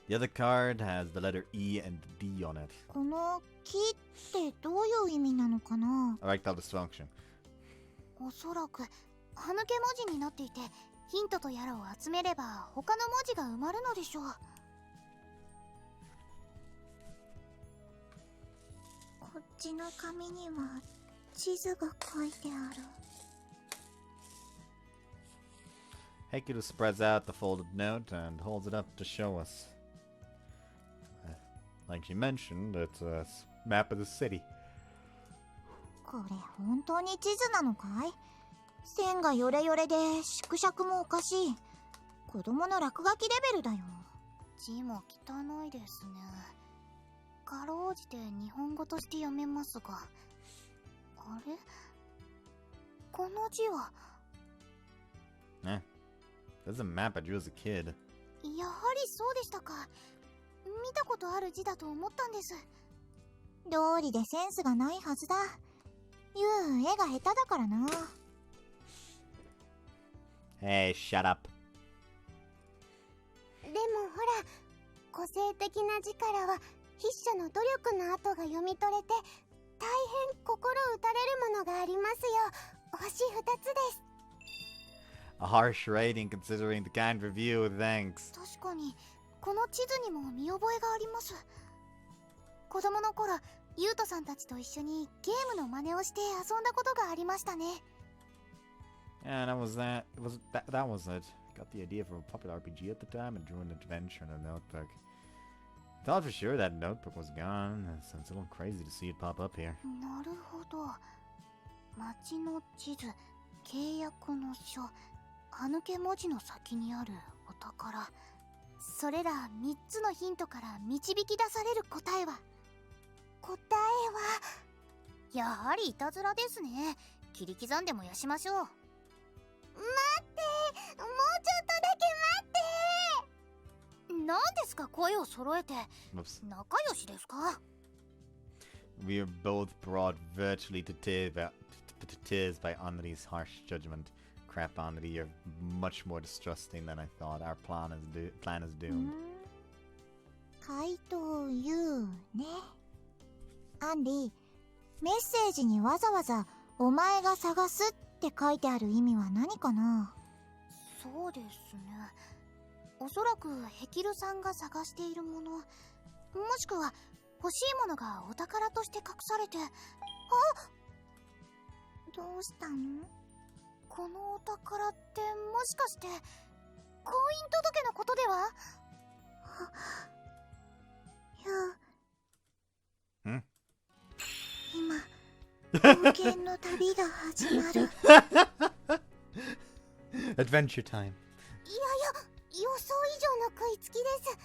The other card has the letter E and D on it. この木ってどういう意味なのかな？ Erectile dysfunction. おそらく歯抜け文字になっていて、ヒントとやらを集めれば他の文字が埋まるのでしょう。こっちの紙には地図が書いてある。 Hekiru spreads out the folded note and holds it up to show us. Like she mentioned, it's a map of the city. これ本当に地図なのかい？線がヨレヨレで縮尺もおかしい。子供の落書きレベルだよ。字も汚いですね。かろうじて日本語として読めますが、あれ？この字は Eh? That's a map I drew as a kid. やはりそうでしたか。見たことある字だと思ったんです。道理でセンスがないはずだ。ゆう絵が下手だからな。 Hey, shut up. でもほら、個性的な字からは筆者の努力の跡が読み取れて、大変心打たれるものがありますよ。星2つです。A harsh rating considering the kind review, thanks. 確かにこの地図にも見覚えがあります。子供の頃、ユウトさんたちと一緒にゲームの真似をして遊んだことがありましたね。Yeah, that was it. Got the idea for a popular RPG at the time and drew an adventure in a notebook. Thought for sure that notebook was gone, so it's a little crazy to see it pop up here. なるほど。街の地図、契約の書、歯抜け文字の先にあるお宝。それら3つのヒントから導き出される答えは、やはりいたずらですね。切り刻んで燃やしましょう。待って、もうちょっとだけ待って。何ですか、声を揃えて。 Whoops. 仲良しですか？ We are both brought virtually to tears by Anri's harsh judgment. Crap, Anri, you're much more distrusting than I thought. Our plan is doomed. 回答言うね。アンリ、メッセージにわざわざお前が探すって書いてある意味は何かな？そうですね。おそらくヘキルさんが探しているもの、もしくは欲しいものがお宝として隠されて。どうしたの？このお宝ってもしかして婚姻届のことでは？ん？今、冒険の旅が始まる。Adventure time. いやいや、予想以上の食いつきです。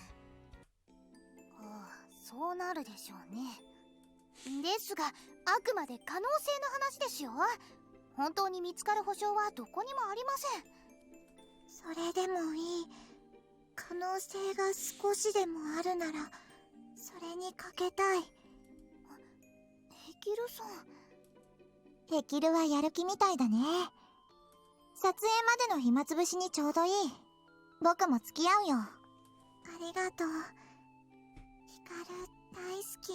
そうなるでしょうね。ですが、あくまで可能性の話ですよ。本当に見つかる保証はどこにもありません。それでもいい。可能性が少しでもあるなら、それにかけたい。ヘキルさん。ヘキルはやる気みたいだね。撮影までの暇つぶしにちょうどいい。僕も付き合うよ。ありがとう。ヒカル大好き。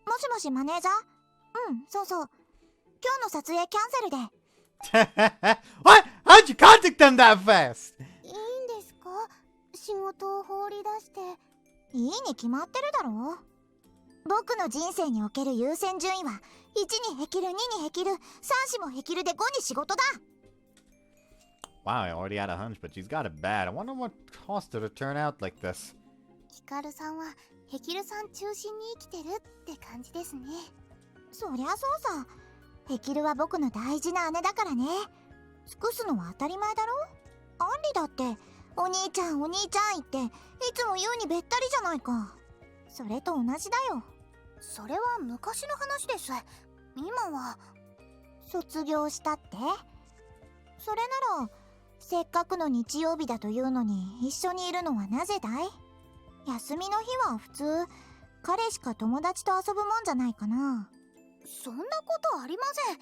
もしもしマネージャー？うん、そうそう。今日の撮影キャンセルで。What? How'd you contact them that fast? いいんですか？仕事を放り出して。いいに決まってるだろ。僕の人生における優先順位は1にヘキル、2にヘキル、3子もヘキルで5に仕事だ。Wow, I already had a hunch, but she's got it bad. I wonder what caused her to turn out like this. ヒカルさんはヘキルさん中心に生きてるって感じですね。そりゃそうさ。ヘキルは僕の大事な姉だからね。尽くすのは当たり前だろ。アンリだってお兄ちゃんお兄ちゃん言っていつも言うにべったりじゃないか。それと同じだよ。それは昔の話です。今は。卒業したって？それならせっかくの日曜日だというのに一緒にいるのはなぜだい？休みの日は普通彼しか友達と遊ぶもんじゃないかな。そんなことありません。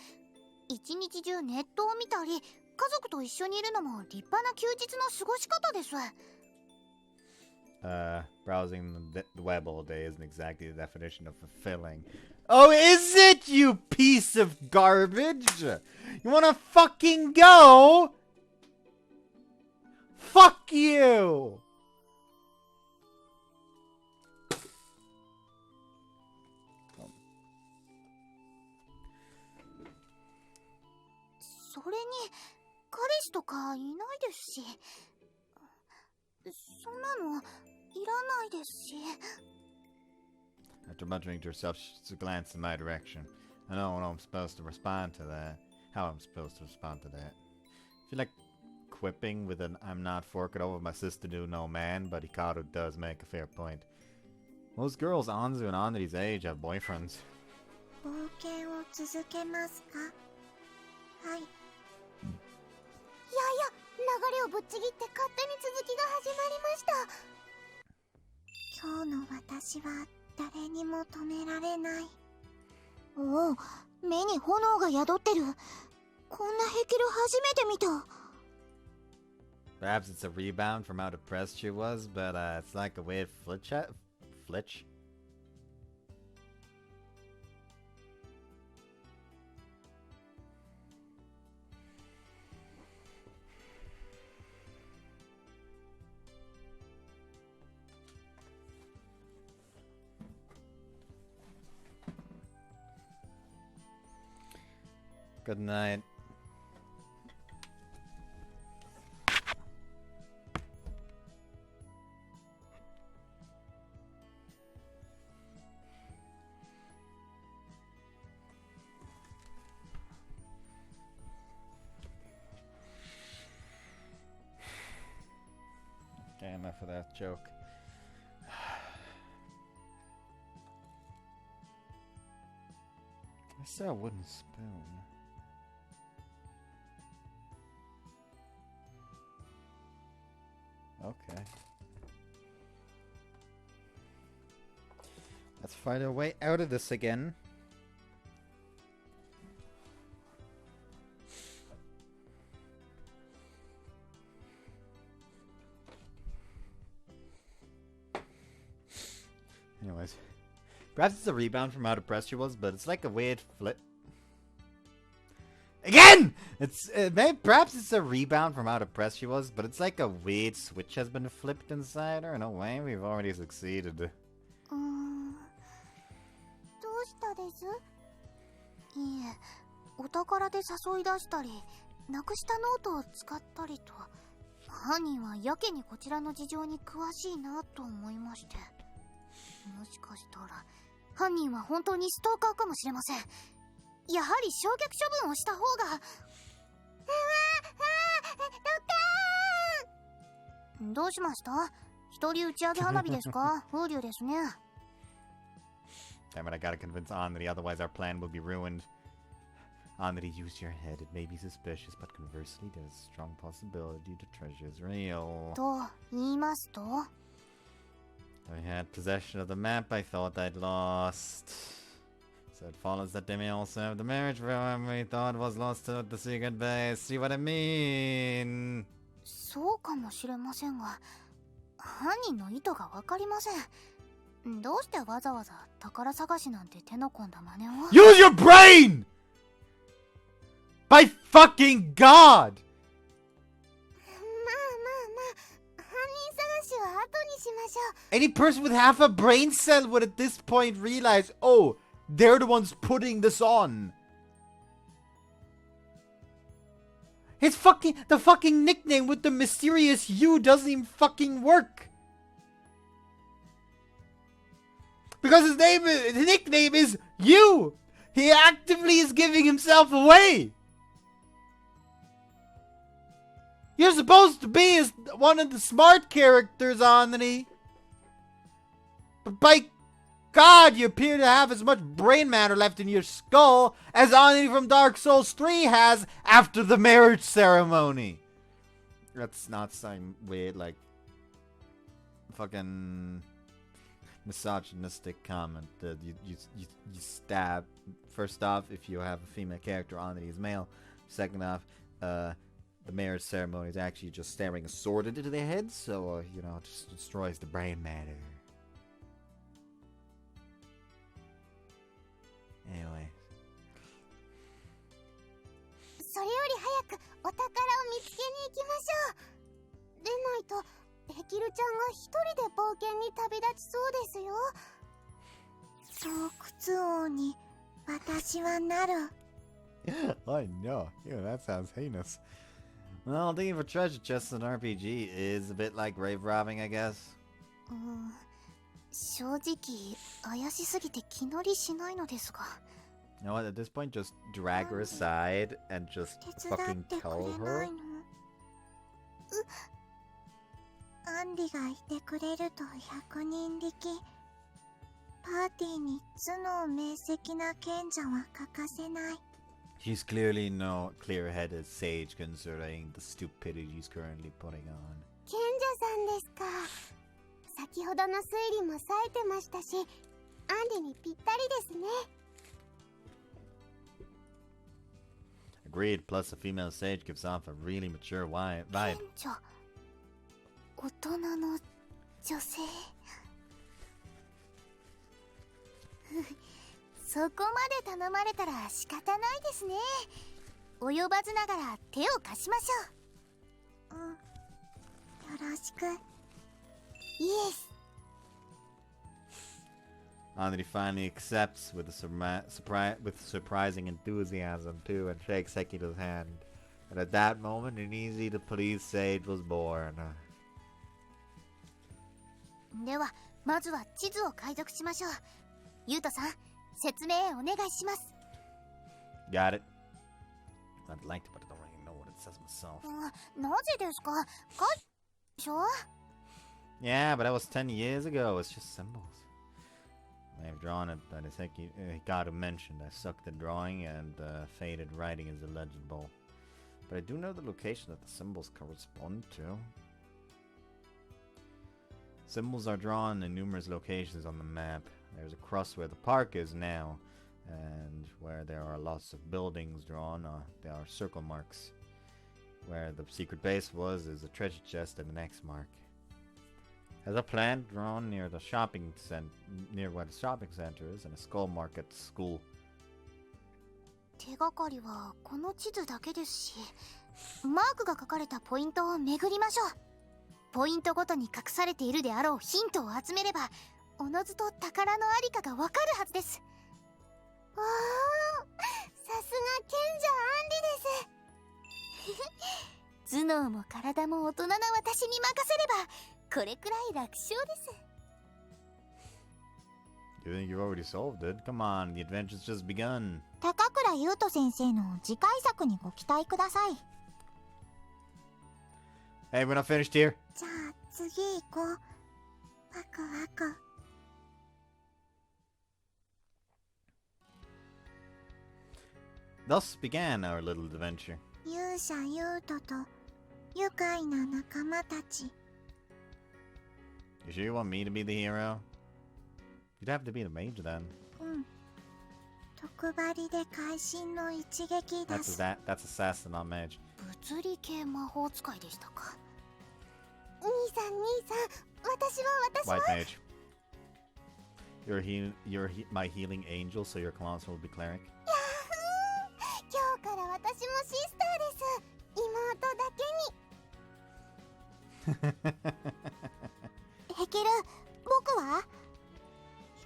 一日中ネットを見たり家族と一緒にいるのも立派な休日の過ごし方です。Browsing the web all day isn't exactly the definition of fulfilling. Oh, is it, you piece of garbage? You wanna fucking go? Fuck you! それに彼氏とかいないですし、そんなのいらないですし。 After muttering to herself, she glanced in my direction. I don't know how I'm supposed to respond to that. I feel like quipping with an I'm not forking over my sister to no man, but Hikaru does make a fair point. Most girls Anzu and Anri's age have boyfriends. 冒険を続けますか？はい。いやいや、流れをぶっちぎって勝手に続きが始まりました。今日の私は誰にも止められない。おお、目に炎が宿ってる。こんなヘキル初めて見た。Perhaps it's a rebound from how depressed she was, but it's like a weird flitch? Good night. Okay, enough of that joke. I saw a wooden spoon. Okay. Let's find our way out of this again. Anyways. Perhaps it's a rebound from how depressed she was, but it's like a weird flip. Again! It's maybe perhaps it's a rebound from how depressed she was, but it's like a weird switch has been flipped inside her. No way, we've already succeeded. どうしたです？いえ、お宝で誘い出したり、なくしたノートを使ったりと、犯人はやけにこちらの事情に詳しいなと思いまして。もしかしたら犯人は本当にストーカーかもしれません。やはり焼却処分をした方が。どうしました？一人打ち上げ花火ですか？風流ですね。Damn it, I gotta convince Anri, otherwise our plan will be ruined. Anri, use your head. It may be suspicious, but conversely, there's a strong possibility the treasure is real. と言いますと？ I had possession of the map I thought I'd lost. So it follows that they may also have the marriage room we thought was lost at the secret base. See what I mean? そうかもしれませんが、犯人の意図がわかりません。どうしてわざわざ宝探しなんて手の込んだ真似を？ Use your brain! By fucking God! Any person with half a brain cell would at this point realize, oh, they're the ones putting this on. The fucking nickname with the mysterious U doesn't even fucking work. Because his nickname is U. He actively is giving himself away. You're supposed to be one of the smart characters, Anri. But by God, you appear to have as much brain matter left in your skull as Anri from Dark Souls 3 has after the marriage ceremony. That's not some weird, like, fucking misogynistic comment that you stab. First off, if you have a female character, Anri is male. Second off, the marriage ceremony is actually just staring a sword into their head, so, you know, it just destroys the brain matter. Anyway. それより早くお宝を見つけに行きましょう。でないと、ヘキルちゃんが一人で冒険に旅立ちそうですよ。洞窟王に私はなる。I know. Yeah, that sounds heinous. Well, digging for treasure chests in RPG is a bit like grave robbing, I guess. 正直怪しすぎて気乗りしないのですが。You know what? At this point, just drag her aside and just 手伝 fucking ってく tell れな her. いの？アンリがいてくれると100人力。パーティーに頭脳明晰な賢者は欠かせない。 She's clearly no clear-headed sage considering the stupidity she's currently putting on. 賢者さんですか。先ほどの推理も冴えてましたし、アンリにぴったりですね。Agreed, plus a female sage gives off a really mature vibe. 賢者、大人の女性。そこまで頼まれたら仕方ないですね。及ばずながら手を貸しましょう。よろしく。イエス。Anri finally accepts with surprising enthusiasm too, and shakes Hekito's hand. And at that moment, an easy to please sage was born. ではまずは地図を解読しましょう。ユウトさん、説明お願いします。Got it? I'd like to, but I don't really know what it says myself. なぜですか？書いでしょ？ Yeah, but that was 10 years ago. It's just symbols. I have drawn it, but as Hikaru mentioned, I sucked at drawing, and faded writing is illegible. But I do know the location that the symbols correspond to. Symbols are drawn in numerous locations on the map. There's a cross where the park is now, and where there are lots of buildings drawn, there are circle marks. Where the secret base was is a treasure chest and an X mark. There's a plant drawn near the shopping near where the shopping center is, and a skull mark at the school. 手がかりはこの地図だけですし、マークが書かれたポイントを巡りましょう。ポイントごとに隠されているであろうヒントを集めれば、おのずと宝のありかがわかるはずです。おー、さすが賢者アンリです。頭脳も体も大人な私に任せれば、これくらい楽勝です。 You think you've already solved it? Come on, the adventure's just begun. 高倉優斗先生の次回作にご期待ください。 Hey, we're not finished here. じゃあ次行こう。ワクワク。Thus began our little adventure. 勇者優斗と愉快な仲間たち。 You sure you want me to be the hero? You'd have to be the mage then. うん。特張りで会心の一撃だし。That's assassin, not mage. 物理系魔法使いでしたか。兄さん、私は。 White mage. You're my healing angel, so your class will be cleric. 今日から私もシスターです。妹だけに。ヘキル、僕は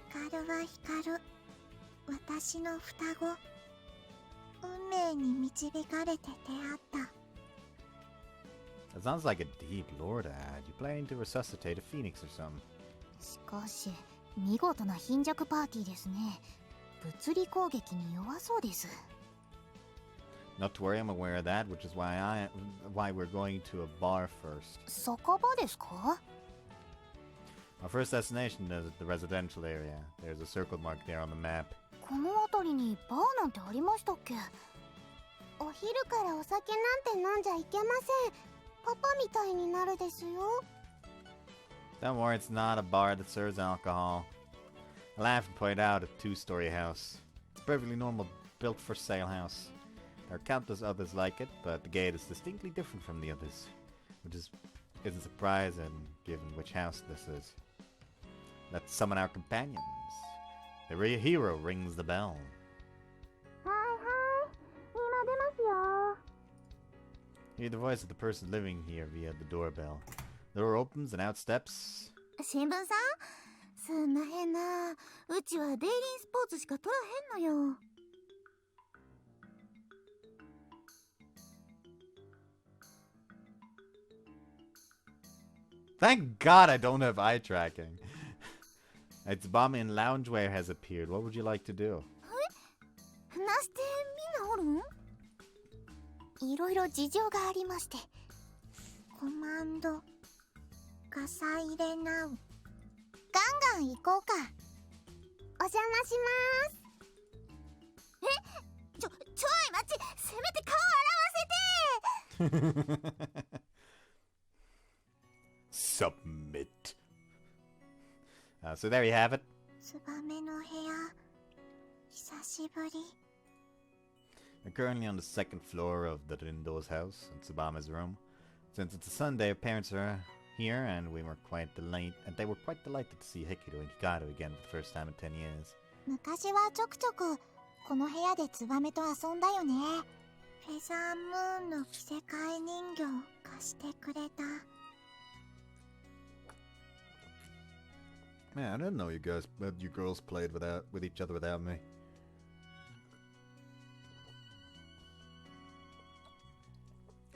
光は光。私の双子。運命に導かれて出会った。That sounds like a deep lore to add. You planning to resuscitate a phoenix or something? しかし、見事な貧弱パーティーですね。物理攻撃に弱そうです。Not to worry, I'm aware of that, which is why we're going to a bar first. 酒場ですか？ Our first destination is the residential area. There's a circle mark there on the map. この辺りにバーなんてありましたっけ？お昼からお酒なんて飲んじゃいけません。パパみたいになるですよ。Don't worry, it's not a bar that serves alcohol. I laugh and point out a two-story house. It's a perfectly normal built-for-sale house. There are countless others like it, but the gate is distinctly different from the others, which isn't surprising given which house this is. Let's summon our companions. The hero rings the bell. はいはい、今出ますよ。 Hear the voice of the person living here via the doorbell. The door opens and out steps. 新聞さん、すんまへんな。うちはデイリースポーツしか撮らへんのよ。Thank God I don't have eye tracking. It's Bomb in loungewear has appeared. What would you like to do? なしてみんなおるん？いろいろ事情がありまして。コマンド。ガサ入れなう。ガンガン行こうか。お邪魔します。ちょい待ち、せめて顔洗わせて。Submit. So there you have it. ツバメの部屋。久しぶり。We're currently on the second floor of the Rindo's house, in Tsubama's room. Since it's a Sunday, our parents are here, and they were quite delighted to see Hikaru and Hikaru again for the first time in 10 years. 昔はちょくちょくこの部屋でツバメと遊んだよね。フェザームーンの着せ替え人形貸してくれた。Man, I didn't know you girls played with each other without me.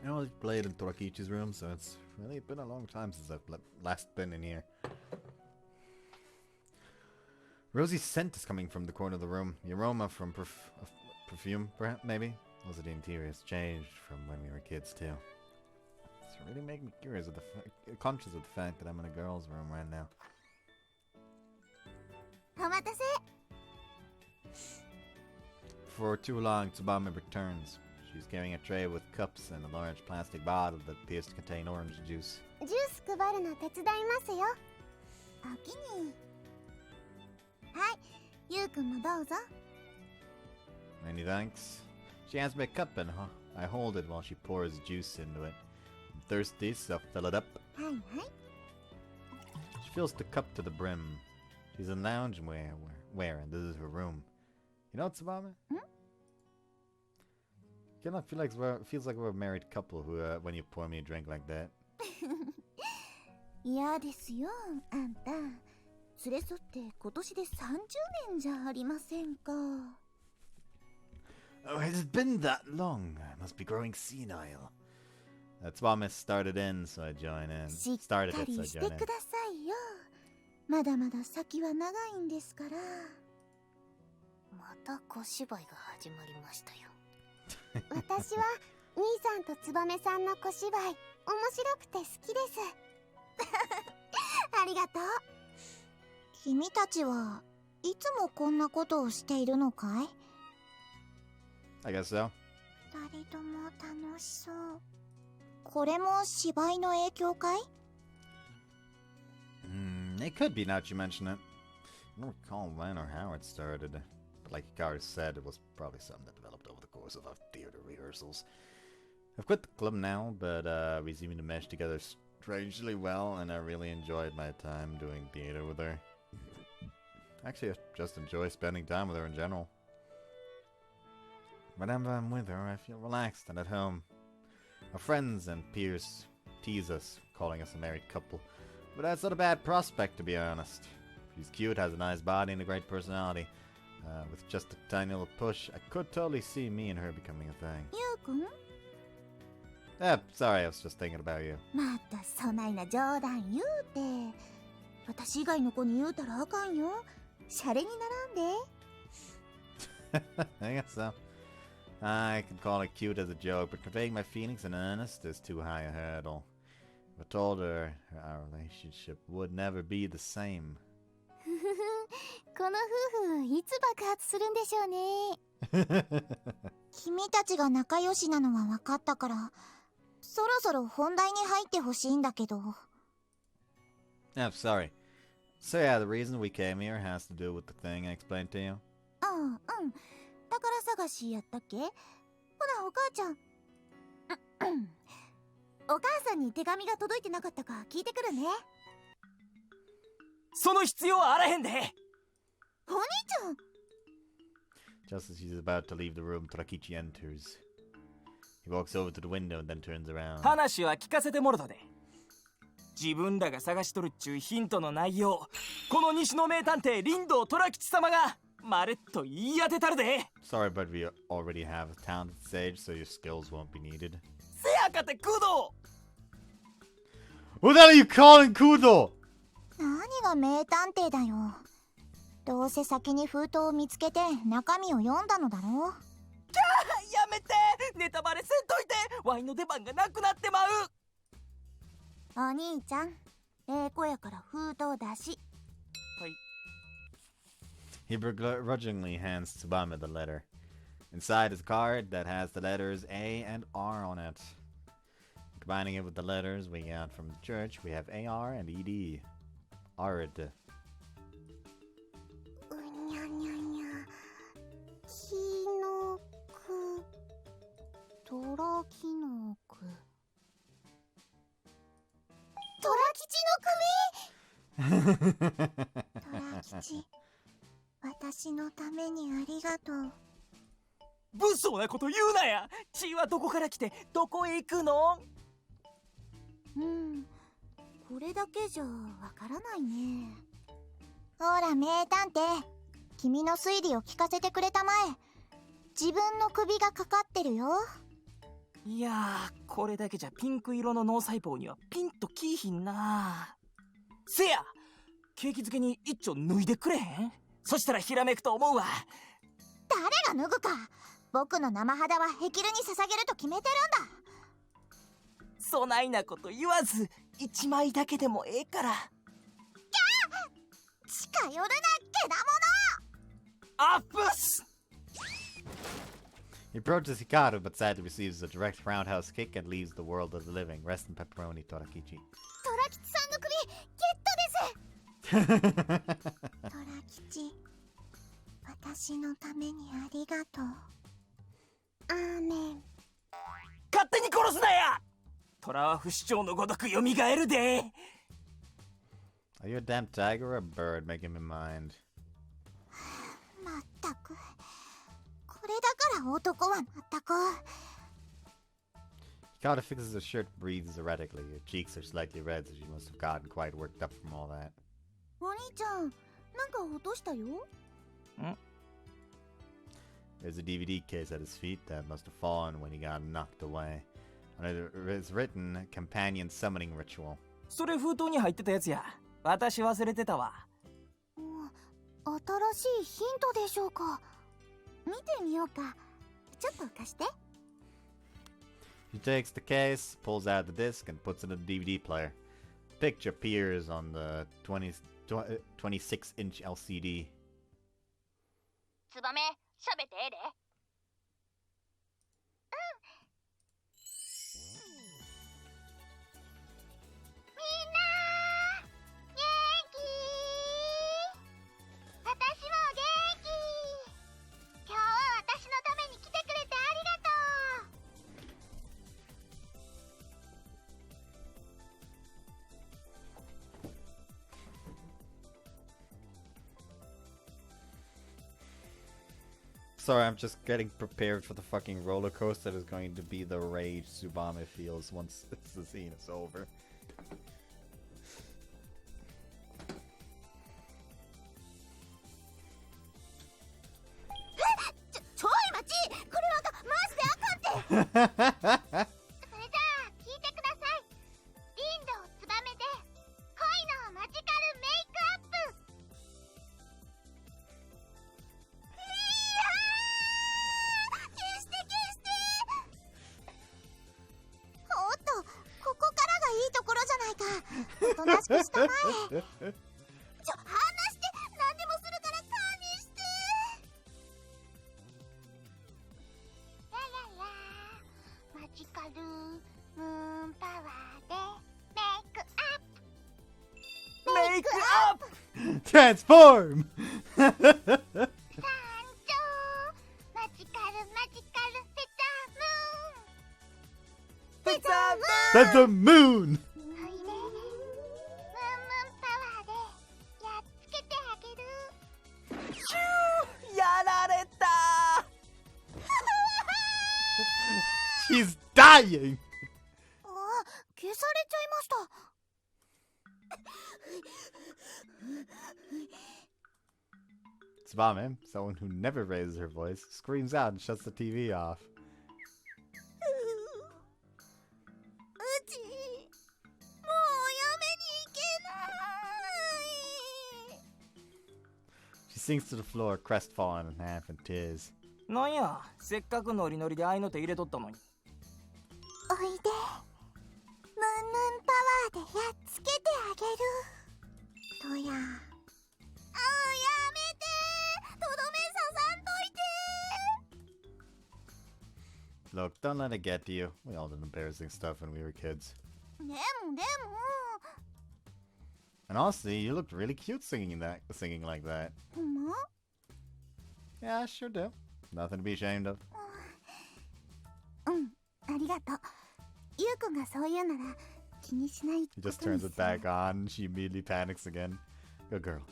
I always played in Torakichi's room, so it's really been a long time since I've last been in here. Rosie's scent is coming from the corner of the room. The aroma from perfume, perhaps, maybe? Also, the interior has changed from when we were kids, too. It's really making me curious of conscious of the fact that I'm in a girl's room right now. お待たせ。 For too long, Tsubame returns. She's carrying a tray with cups and a large plastic bottle that appears to contain orange juice. ジュース配るの手伝いますよ。おきに。はい、ゆうくんもどうぞ。 Many thanks. She hands me a cup and I hold it while she pours juice into it. I'm thirsty, so I'll fill it up. はいはい。 She fills the cup to the brim. She's in loungewear, and this is her room. You know, Tsubame? Feels like we're a married couple who, when you pour me a drink like that. 嫌ですよ、あんた。連れ添って今年で30年じゃありませんか。 Oh, has it been that long? I must be growing senile. Tsubame started in, so I join in. しっ Started か it, so り I して join く in. ださいよ。まだまだ先は長いんですから。また小芝居が始まりましたよ。私は兄さんと燕さんの小芝居面白くて好きです。ありがとう。君たちはいつもこんなことをしているのかい？ I guess so. 二人とも楽しそう。これも芝居の影響かい？ It could be now that you mention it. I don't recall when or how it started. But like Hikaru said, it was probably something that developed over the course of our theater rehearsals. I've quit the club now, but we seem to mesh together strangely well, and I really enjoyed my time doing theater with her. Actually, I just enjoy spending time with her in general. Whenever I'm with her, I feel relaxed and at home. Our friends and peers tease us, calling us a married couple. But that's not a bad prospect, to be honest. She's cute, has a nice body, and a great personality. With just a tiny little push, I could totally see me and her becoming a thing. ゆうくん？ Sorry, I was just thinking about you. またそないな冗談言うて。私以外の子に言うたらあかんよ。シャレにならんで。 I guess so. I can call it cute as a joke, but conveying my feelings in earnest is too high a hurdle. I told her our relationship would never be the same. この夫婦いつ爆発するんでしょうね。君たちが仲良しなのは分かったから、そろそろ本題に入ってほしいんだけど。I'm sorry. So yeah, the reason we came here has to do with the thing I explained to you. うん。宝探しやったっけ？ほなお母ちゃん。お母さんに手紙が届いてなかったか聞いてくるね。その必要はあらへんで。お兄ちゃん。 Just as she's about to leave the room, Torakichi enters. He walks over to the window and then turns around. 話は聞かせてもろたで。自分らが探しとるっちゅうヒントの内容、この西の名探偵林道虎吉様がまるっと言い当てたるで。 Sorry, but we already have a talented sage, so your skills won't be needed. せやかて工藤。 What the hell are you calling Kudo? 何が名探偵だよ。どうせ先に封筒を見つけて中身を読んだのだろう。やめて、ネタバレせんといて。ワインの出番がなくなってまう。お兄ちゃん、ええ子やから封筒出し。はい。 He begrudgingly hands Tsubame the letter. Inside is a card that has the letters A and R on it. Combining it with the letters we got from the church, we have AR and ED. Ard. うにゃにゃにゃ。きのく。トラキノク。トラ吉の首。トラ吉、私のためにありがとう。物騒なこと言うなや。血はどこから来てどこへ行くの？これだけじゃわからないね。ほら名探偵、君の推理を聞かせてくれたまえ。自分の首がかかってるよ。いやー、これだけじゃピンク色の脳細胞にはピンときいひんな。せや、景気づけに一丁脱いでくれへん？そしたらひらめくと思うわ。誰が脱ぐか。僕の生肌はヘキルに捧げると決めてるんだ。そないなこと言わず、一枚だけでもええから。近寄るな、けだアップス。 He approaches Hikaru, but sadly receives a direct roundhouse kick and leaves the world of the living. Rest in pepperoni, Torakichi. トラ吉さんの首、ゲットです。トラ吉、私のためにありがとう。アーメン。勝手に殺すなや。虎は不死鳥のごとく蘇るで。Are you a damn tiger or a bird? Making me mind. まったく。これだから男はまったく。Hikaru fixes her shirt, breathes erratically. Her cheeks are slightly red, so she must have gotten quite worked up from all that. お兄ちゃん、なんか落としたよ。There's a DVD case at his feet that must have fallen when he got knocked away. On it is written, Companion Summoning Ritual. それ封筒に入ってたやつや。私忘れてたわ。新しいヒントでしょうか。見てみようか。ちょっと貸して。He takes the case, pulls out the disc, and puts it in the DVD player. The picture appears on the 26-inch LCD. ツバメ、しゃべってええで。Sorry, I'm just getting prepared for the fucking roller coaster that is going to be the rage Tsubame feels once the scene is over. Transform! That's the moon! やられた。 She's dying! 消されちゃいました。Tsubame, someone who never raises her voice, screams out and shuts the TV off. うち、もうやめに行けない。 She sinks to the floor, crestfallen and half in tears. なんや、せっかくノリノリで愛の手入れとったのに。おいで。ムンムンパワーでやっつけてあげる。とや。Look, don't let it get to you. We all did embarrassing stuff when we were kids. でも。And honestly, you looked really cute singing like that. ほんま？ Yeah, I sure do. Nothing to be ashamed of. ありがとう。ゆうこがそう言うなら気にしない He just turns it back on. She immediately panics again. Good girl.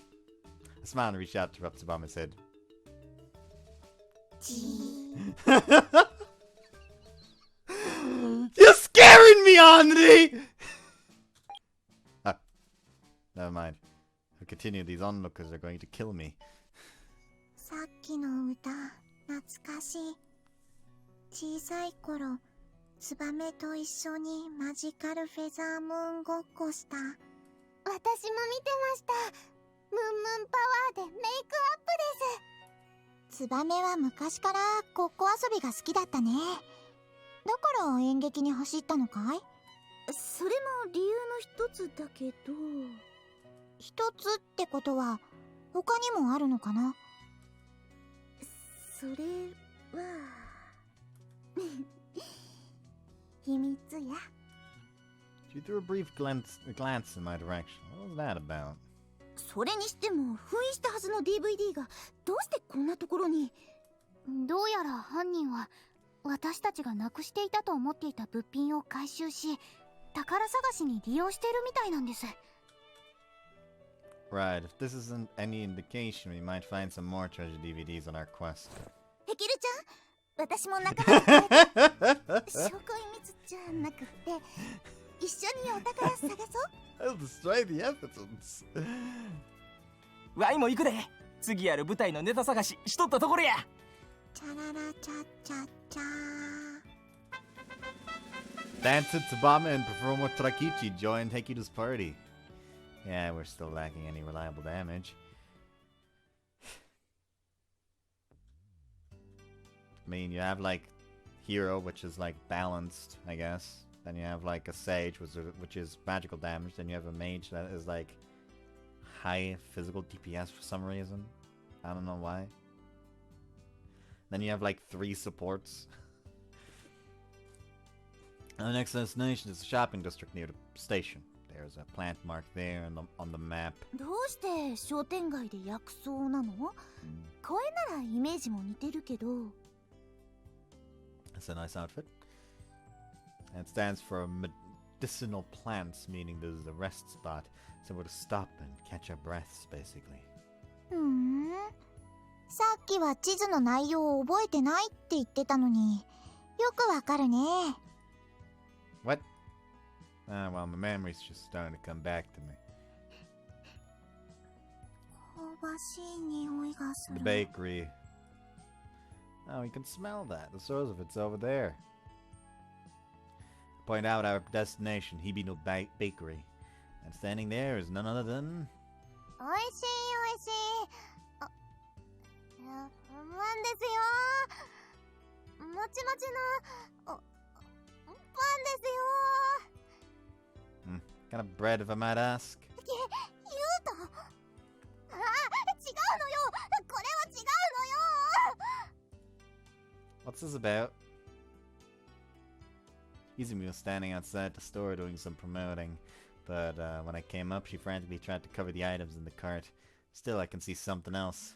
A smile reached out to rub Tsubame's head. You're scaring me, Anri! Ah, never mind. continue, these onlookers are going to kill me. さっきの歌、懐かしい。小さい頃、ツバメと一緒にマジカルフェザームーンごっこした。私も見てました。ムンムンパワーでメイクアップです。ツバメは昔からごっこ遊びが好きだったね。だから演劇に走ったのかい？それも理由の一つだけど。一つってことは他にもあるのかな？それは秘密や。 She threw a brief glance in my direction. What was that about? それにしても封印したはずの DVD がどうしてこんなところに。どうやら犯人は私たちがなくしていたと思っていた物品を回収し、宝探しに利用しているみたいなんです。 Right, if this isn't any indication, we might find some more treasure DVDs on our quest. ヘキルちゃん、私も仲間に加えて証拠隠密じゃなくて一緒にお宝探そう。 I'll destroy the evidence. ワイも行くで。次やる舞台のネタ探ししとったところや。チャララチャチャチャ。 Dance at Tsubame and performer Trakichi joined Hekiru's party. Yeah, we're still lacking any reliable damage. I mean, you have like hero, which is like balanced, I guess. Then you have like a sage, which is magical damage. Then you have a mage that is like high physical DPS for some reason. I don't know why. Then you have like 3 supports. And the next destination is a shopping district near the station. There's a plant mark there on the map. どうして商店街で薬草なの？声ならイメージも似てるけど。 That's a nice outfit. And it stands for medicinal plants, meaning this is a rest spot, somewhere to stop and catch our breaths, basically. さっきは地図の内容を覚えてないって言ってたのに、よくわかるね。 What? Well, my memory's just starting to come back to me. 香ばしい匂いがす The る。 bakery. Oh, you can smell that. The source of it's over there. Point out our destination, Hibino Bakery. And standing there is none other than... おいしいおいしい。あ、いや、なんですよ。もちもちのパンですよ。 kind of bread, if I might ask. ユウト。あ、違うのよ。これは違うのよ。 What's this about? Izumi was standing outside the store doing some promoting, but when I came up, she frantically tried to cover the items in the cart. Still, I can see something else.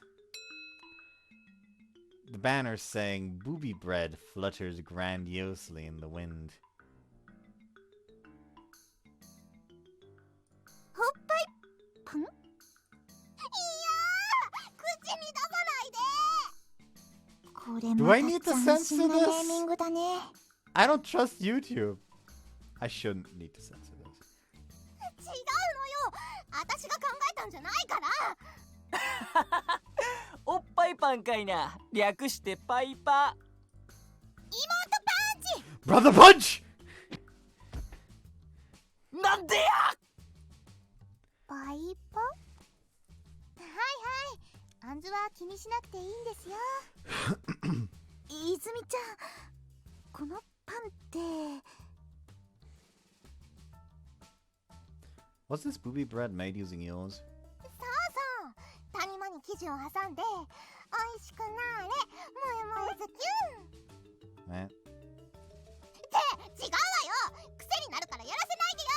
The banner saying "Booby Bread" flutters grandiosely in the wind. ほっぱいパン？いやー、口に出さないで。これ Do も I need to たく censor 斬新なネーミ this? ングだね。 I don't trust YouTube. I shouldn't need to censor this. 違うのよ。私が考えたんじゃないから。おっぱいパンかいな。略してパイパ。妹パンチ。 Brother Punch! なんでや。パイパ？はいはい。あんずは気にしなくていいんですよ。泉ちゃん、このパンって。 Was this booby bread made using yours? そうそう。谷間に生地を挟んで、おいしくなーれ、もえもえズキュン。 Eh? って違うわよ。癖になるからやらせないでよ。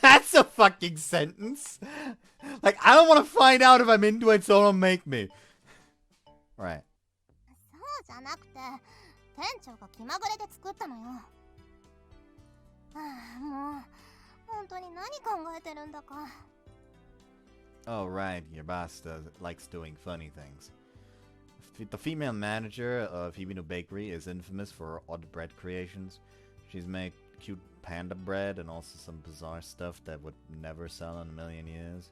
That's a fucking sentence. Like, I don't want to find out if I'm into it, so don't make me. Right. そうじゃなくて、店長が気まぐれで作ったのよ。はあ、もう本当に何考えてるんだか。 Oh, right. Your boss likes doing funny things. the female manager of Hibino Bakery is infamous for her odd bread creations. She's made cute panda bread and also some bizarre stuff that would never sell in a million years.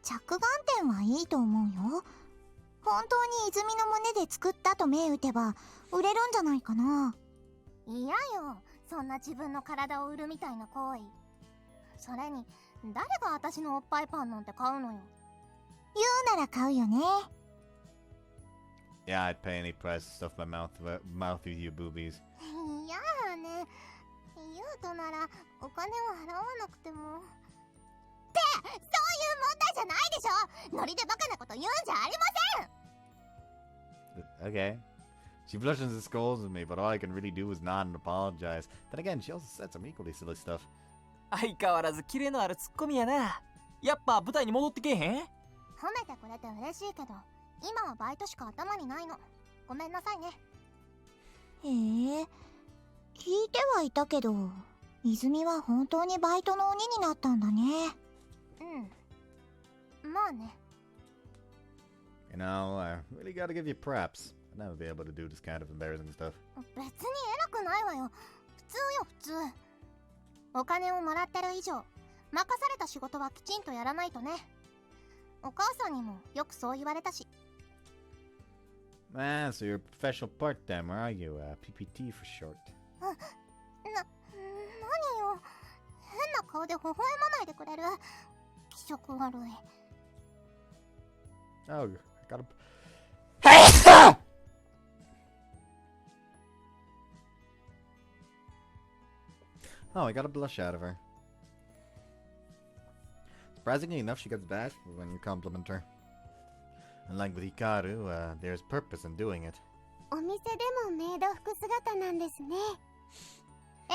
着眼点はいいと思うよ。本当に泉の胸で作ったと銘打てば売れるんじゃないかな。嫌よ、そんな自分の体を売るみたいな行為。それに誰が私のおっぱいパンなんて買うのよ。言うなら買うよね。Yeah, I'd pay any price to stuff my mouth with you boobies. いやね、言うとならお金を払わなくても。ってそういう問題じゃないでしょ。ノリでバカなこと言うんじゃありません。 Okay. She blushes and scolds at me, but all I can really do is nod and apologize. Then again, she also said some equally silly stuff. 相変わらずキレのあるツッコミやな。やっぱ舞台に戻ってけえへん？褒めてくれて嬉しいけど、今はバイトしか頭にないの。ごめんなさいね。へえ、聞いてはいたけど、泉は本当にバイトの鬼になったんだね。うん。まあね。You know, I really gotta give you props. I'd never be able to do this kind of embarrassing stuff. 別に偉くないわよ。普通よ、普通。お金をもらってる以上、任された仕事はきちんとやらないとね。お母さんにもよくそう言われたし。Ah, so you're a professional part-timer, are you? PPT for short. 何よ。変な顔で微笑まないでくれる。気色悪い。Oh, I gotta... Oh, I got a blush out of her. Surprisingly enough, she gets bashful when you compliment her. Unlike with Hikaru, there's purpose in doing it. お店でもメイド服姿なんですね。え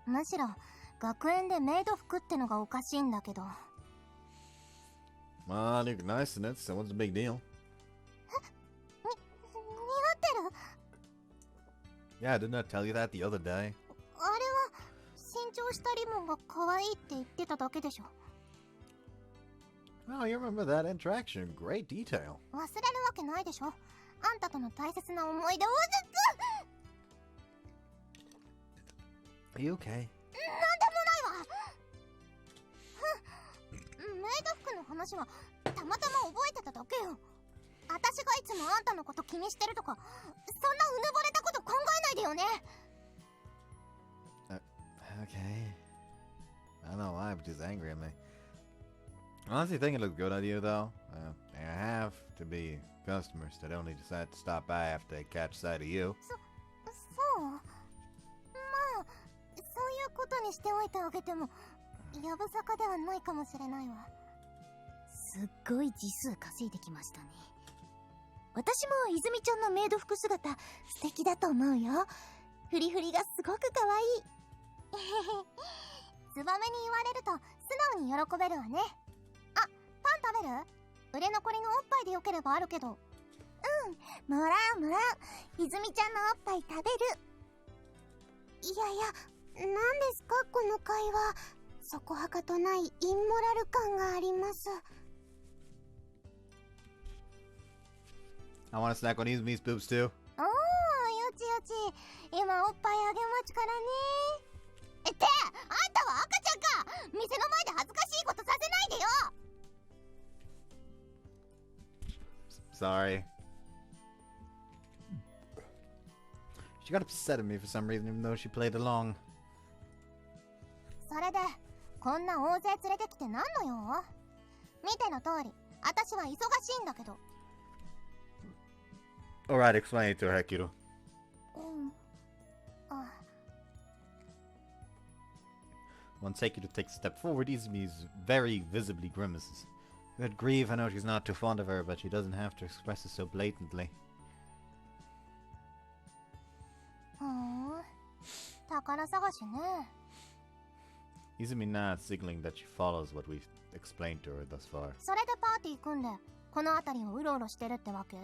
え。むしろ学園でメイド服ってのがおかしいんだけど。Well, you look nice in it, so what's the big deal? 似合ってる。 Yeah, didn't I tell you that the other day? あれは新調したリボンが可愛いって言ってただけでしょ。 Oh, you remember that interaction. Great detail. 忘れるわけないでしょ。あんたとの大切な思い出を。 Are you okay? なんでもないわ。メイド服の話はたまたま覚えてただけよ。私がいつもあんたのこと気にしてるとか、そんなうぬぼれたこと考えないでよね。Okay. I don't know why, but she's angry at me. I honestly think it looks good on you, though. There have to be customers that only decide to stop by after they catch sight of you. そう。まあ、そういうことにしておいてあげても、やぶさかではないかもしれないわ。すっごい字数稼いできましたね。私も泉ちゃんのメイド服姿素敵だと思うよ。フリフリがすごく可愛い。ツバメに言われると素直に喜べるわね。あ、パン食べる？売れ残りのおっぱいでよければあるけど。もらうもらう。泉ちゃんのおっぱい食べる。いやいや、何ですかこの会話。そこはかとないインモラル感があります。 I want to snack on Izumi's boobs, too. おー、よちよち。今おっぱいあげ待ちからね。って、あんたは赤ちゃんか。店の前で恥ずかしいことさせないでよ。 Sorry. She got upset at me for some reason, even though she played along. それで、こんな大勢連れてきてなんの用？見ての通り、私は忙しいんだけど。 Alright, explain it to her, Hekiru. あ、 Once Hekiru takes a step forward, Izumi's very visibly grimaces. Good grief, I know she's not too fond of her, but she doesn't have to express it so blatantly. 宝探しね。 Izumi nods, signaling that she follows what we've explained to her thus far. それでパーティー組んで、この辺りをうろうろしてるってわけ？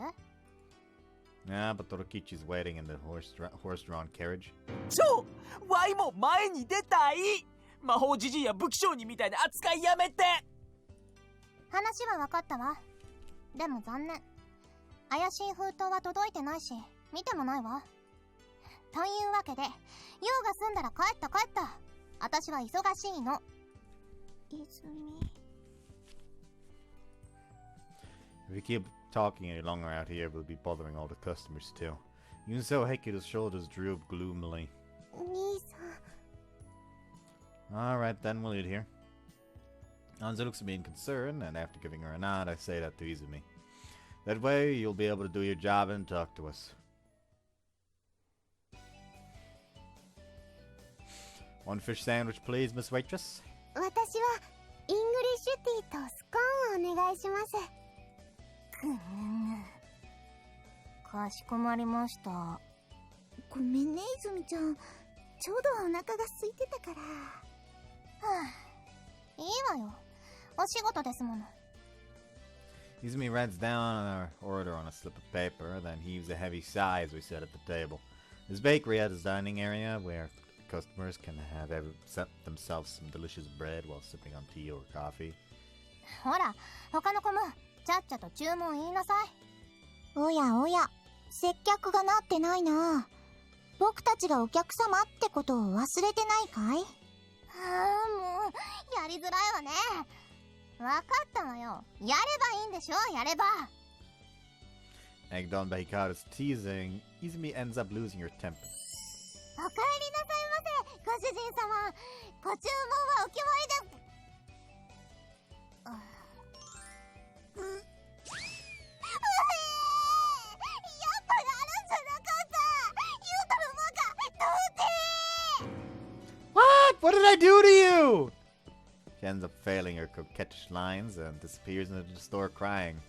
Yeah, but Torokichi's waiting in the horse-drawn carriage. そう、ワイも前に出たい。魔法じじいや武器商人みたいな扱いやめて。話は分かったわ。でも残念。怪しい封筒は届いてないし、見てもないわ。というわけで、用が済んだら帰った。私は忙しいの。泉。 If we keep talking any longer out here, we'll be bothering all the customers too. Even so, Heiku's shoulders droop gloomily. 兄さん。 Alright then, we'll eat here. Hanzo looks at me in concern, and after giving her a nod, I say that to Izumi. That way, you'll be able to do your job and talk to us. One fish sandwich, please, Miss Waitress. 私はイングリッシュティーとスコーンお願いします。かしこまりました。ごめんね泉ちゃん、ちょうどお腹が空いてたから。いいわよ、お仕事ですもの。Izumi writes down our order on a slip of paper, then heaves a heavy sigh as we sit at the table. His bakery has a dining area where customers can have set themselves some delicious bread while sipping on tea or coffee. ほら、他の子もちゃっちゃと注文言いなさい。おやおや、接客がなってないな。僕たちがお客様ってことを忘れてないかい？もうやりづらいわね。わかったのよ。やればいいんでしょ、やれば。Egged on by Hikaru's teasing, Izumi ends up losing her temper. おかえりなさいませ、ご主人様。ご注文はお決まりです。What did I do to you? She ends up failing her coquettish lines and disappears into the store crying.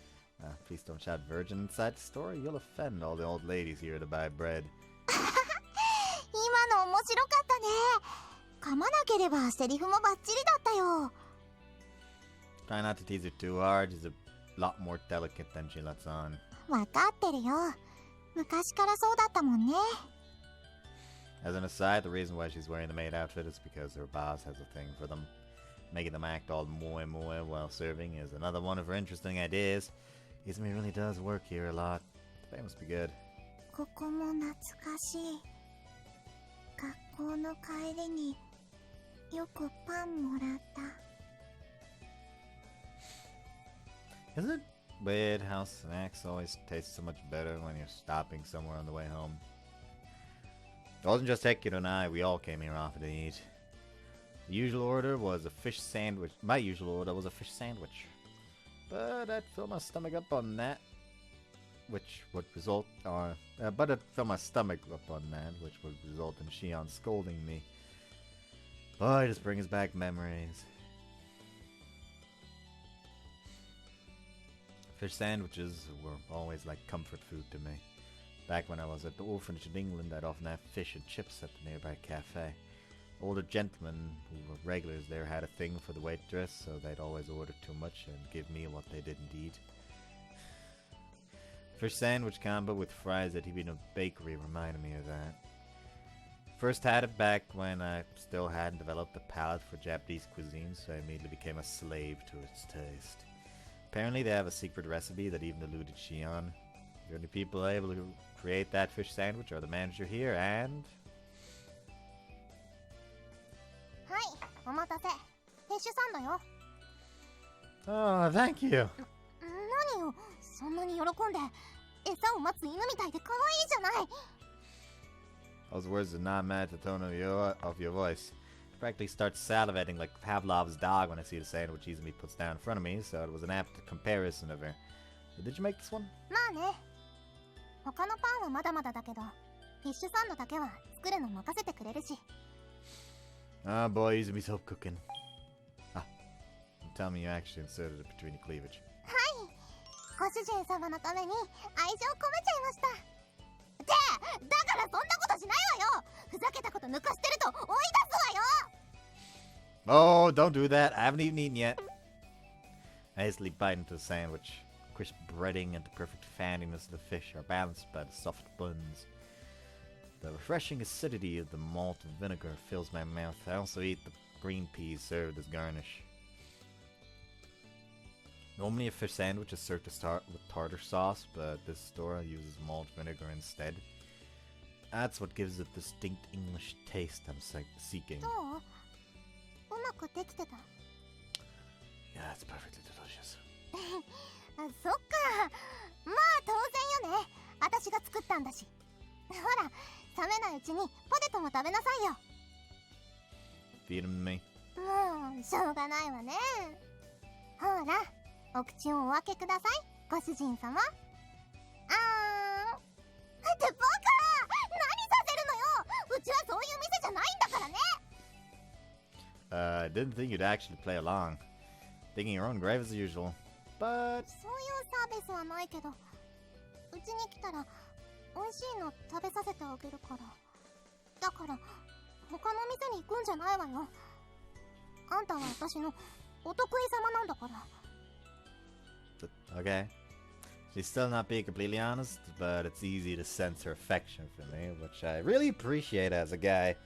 Please don't shout virgin inside the store. You'll offend all the old ladies here to buy bread. 今の面白かったね。噛まなければセリフもバッチリだったよ。Try not to tease her too hard. She's a lot more delicate than she lets on. わかってるよ。昔からそうだったもんね。As an aside, the reason why she's wearing the maid outfit is because her boss has a thing for them. Making them act all moe moe while serving is another one of her interesting ideas. Izumi really does work here a lot. The pay must be good. ここも懐かしい。学校の帰りによくパンもらった。Isn't it weird how snacks always taste so much better when you're stopping somewhere on the way home? It wasn't just Hekiru and I, we all came here often to eat. The usual order was a fish sandwich. My usual order was a fish sandwich. But I'd fill my stomach up on that, which would result in Shion scolding me. Boy, this brings back memories. Fish sandwiches were always like comfort food to me. Back when I was at the orphanage in England, I'd often have fish and chips at the nearby cafe. Older gentlemen who were regulars there had a thing for the waitress, so they'd always order too much and give me what they didn't eat. Fish sandwich combo with fries at Hibino Bakery reminded me of that. First had it back when I still hadn't developed a palate for Japanese cuisine, so I immediately became a slave to its taste. Apparently they have a secret recipe that even eluded Shion. The only people able to create that fish sandwich are the manager here and... はい、お待たせ。フィッシュサンドよ。Oh, thank you. 何よ、そんなに喜んで。餌を待つ犬みたいで可愛いじゃない。Those words did not match the tone of your voice. I practically start salivating like Pavlov's dog when I see the sandwich Izumi puts down in front of me, so it was an apt comparison of her. Did you make this one? まあね。他のパンはまだまだだけど、フィッシュサンドだけは作るの任せてくれるし。Ah, boy, Izumi's hope cooking. Ah, tell me you actually inserted it between your cleavage. はい、ご主人様のために愛情込めちゃいました。ってだからそんなことしないわよ。ふざけたこと抜かしてると追い出すわよ。 Oh, don't do that. I haven't even eaten yet. I hastily bite into the sandwich. Crisp breading and the perfect fanniness of the fish are balanced by the soft buns. The refreshing acidity of the malt and vinegar fills my mouth. I also eat the green peas served as garnish. Normally a fish sandwich is served with tartar sauce, but this store uses malt vinegar instead. That's what gives it distinct English taste I'm seeking. どう？うまくできてた？ Yeah, it's perfectly delicious. あ、そっか。まあ当然よね。私が作ったんだし。ほら、冷めないうちにポテトも食べなさいよ。 Feed him to me. もうしょうがないわね。ほら、お口をお開けください、ご主人様。ってバカ！何させるのよ。うちはそういう店じゃないんだからね。I didn't think you'd actually play along. Digging your own grave as usual. But そういうサービスはないけど、うちに来たら美味しいの食べさせてあげるから。だから他の店に行くんじゃないわよ。あんたは私のお得意様なんだから。okay. She's still not being completely honest, but it's easy to sense her affection for me, which I really appreciate as a guy.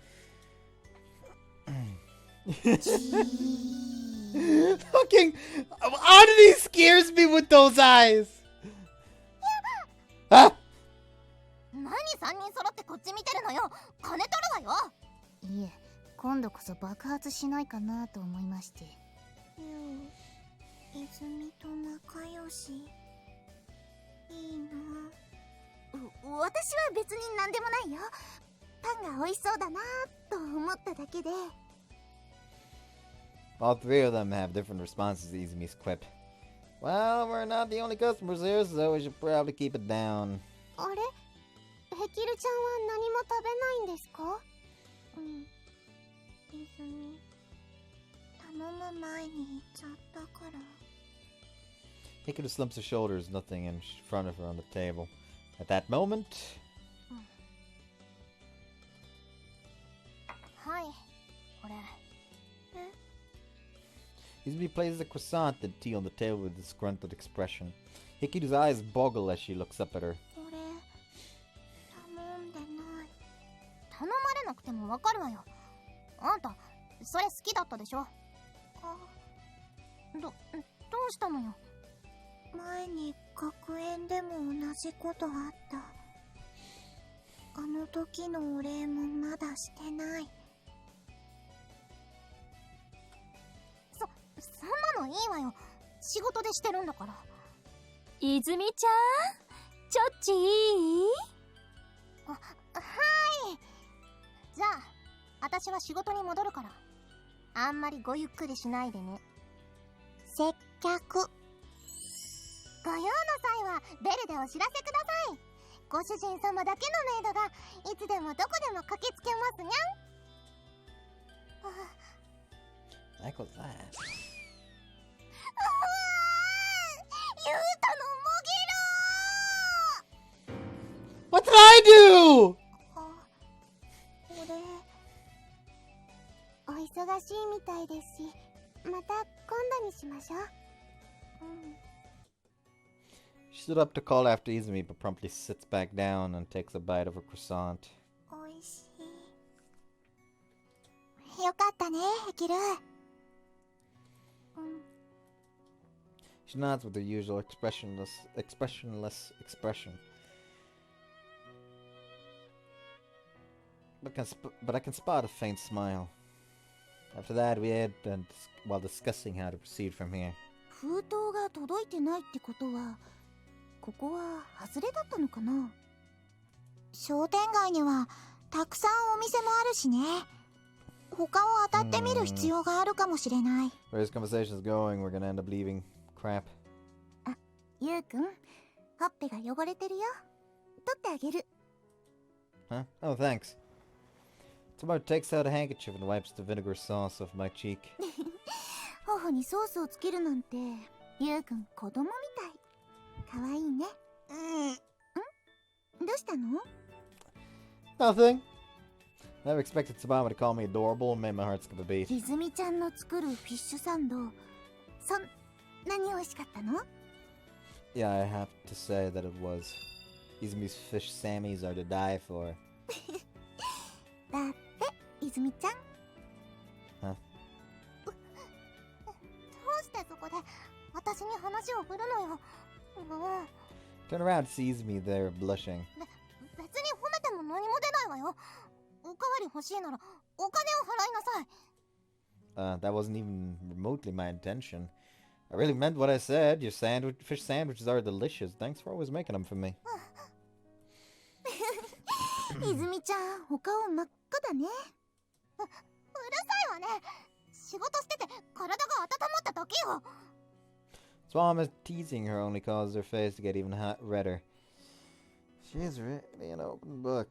Fucking Oddity scares me with those eyes. Ah! 何3人揃ってこっち見てるのよ。金取るわよ。いえ、今度こそ爆発しないかなと思いまして。泉と仲良し。いいな。私は別に何でもないよ。パンが美味しそうだなと思っただけで。All three of them have different responses to Izumi's quip. Well, we're not the only customers here, so we should probably keep it down. あれ？ヘキルちゃんは何も食べないんですか？泉、頼む前に言っちゃったから。Hikaru slumps her shoulders, nothing in front of her on the table. At that moment, はい、これ。Izumi places a croissant and tea on the table with a disgruntled expression. Hikaru's eyes boggle as she looks up at her. これ、頼んでない。頼まれなくてもわかるわよ。あんた、それ好きだったでしょ。どうしたのよ。前に学園でも同じことあった。あの時のお礼もまだしてない。そんなのいいわよ。仕事でしてるんだから。泉ちゃん、ちょっちいい？はい。じゃあ、私は仕事に戻るから。あんまりごゆっくりしないでね。接客。ご用の際はベルでお知らせください。ご主人様だけのメイドがいつでもどこでも駆けつけますにゃん。Like what's that? ユータのもぎろー。 What did I do? これ、お忙しいみたいですし、また今度にしましょう。She stood up to call after Izumi, but promptly sits back down and takes a bite of her croissant. おいしい。よかったね、ヘキル。She nods with her usual expressionless expression. But I can spot a faint smile. After that, we ate while discussing how to proceed from here. 封筒が届いてないってことは、ここは外れだったのかな？商店街にはたくさんお店もあるしね。他を当たってみる必要があるかもしれない。Where this conversation is going, we're gonna end up leaving. Crap. あ、ゆうくん、ほっぺが汚れてるよ。取ってあげる。Huh? Oh, thanks. Tomorrow takes out a handkerchief and wipes the vinegar sauce off my cheek. 頬にソースをつけるなんて、ゆうくん子供みたい。かわいいね。どうしたの？ Nothing. Never expected Tsubama to call me adorable and made my heart skip a beat. 泉ちゃんの作るフィッシュサンド、そんなに美味しかったの？ Yeah, I have to say that it was. Izumi's fish sammies are to die for. だって泉ちゃん。どうしてそこで私に話を振るのよ。もう Turn around, sees me there, blushing. 別に褒めても何も出ないわよ。おかわり欲しいならお金を払いなさい。That wasn't even remotely my intention. I really meant what I said. Your fish sandwiches are delicious. Thanks for always making them for me. 泉ちゃん、お顔真っ赤だね。うるさいわね。仕事してて体が温まっただけよ。So I'm teasing her only caused her face to get even redder. She's really an open book.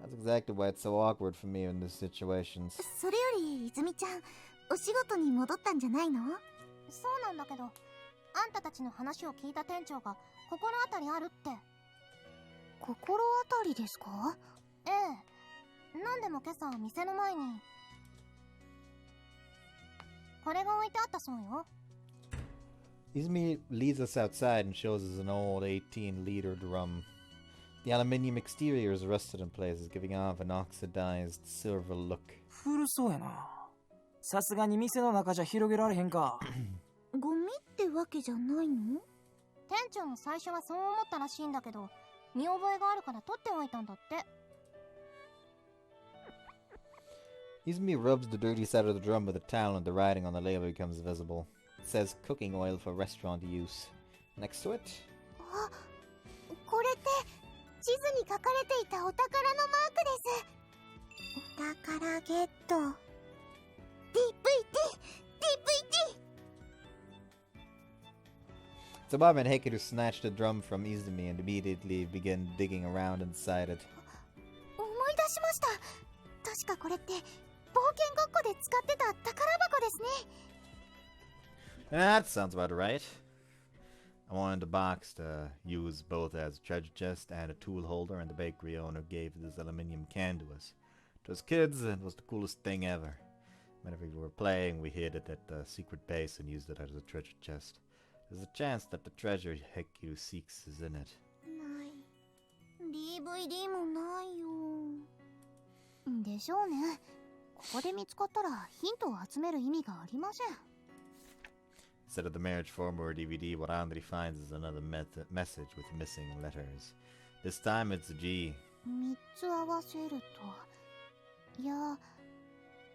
That's exactly why it's so awkward for me in these situations. それより泉ちゃん、お仕事に戻ったんじゃないの？そうなんだけど、あんたたちの話を聞いた店長が心当たりあるって。心当たりですか？ええ。なんでも今朝店の前にこれが置いてあったそうよ。Izumi leads us outside and shows us an old 18-liter drum. The aluminium exterior is rusted in places, giving off an oxidized silver look. 古そうやな。さすがに店の中じゃ広げられへんか。ゴミってわけじゃないの？店長も最初はそう思ったらしいんだけど、見覚えがあるから取っておいたんだって。Izumi rubs the dirty side of the drum with a towel and the writing on the label becomes visible. It says cooking oil for restaurant use. Next to it, あ、これって地図に書かれていたお宝のマークです。お宝ゲット。Tsubame and Hekiru snatch the drum from Izumi and immediately begin digging around inside it. 思い出しました。確かこれって冒険ごっこで使ってた宝箱ですね。That sounds about right. I wanted the box to use both as a treasure chest and a tool holder, and the bakery owner gave this aluminium can to us. To us kids, it was the coolest thing ever. Whenever we were playing, we hid it at the secret base and used it as a treasure chest. There's a chance that the treasure Hekiru seeks is in it. ない。DVD もないよ。でしょうね。ここで見つかったらヒントを集める意味がありません。Instead of the marriage form or DVD, what Andri finds is another message with missing letters. This time it's a G. 3つ合わせると、や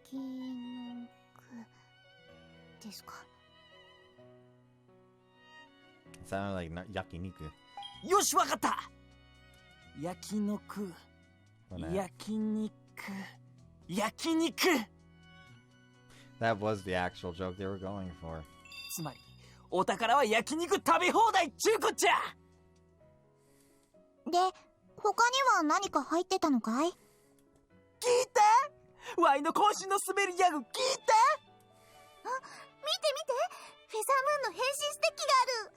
きのくですか。It sounded like yakiniku. よし、わかった。焼肉、 Well, now, 焼肉、焼肉。 that was the actual joke they were going for. つまり、お宝は焼肉食べ放題っちゅうこっちゃ。で、他には何か入ってたのかい？聞いた？ワイの渾身の滑りギャグ聞いた？あ、見て見て、フェザームーンの変身ステッキがある。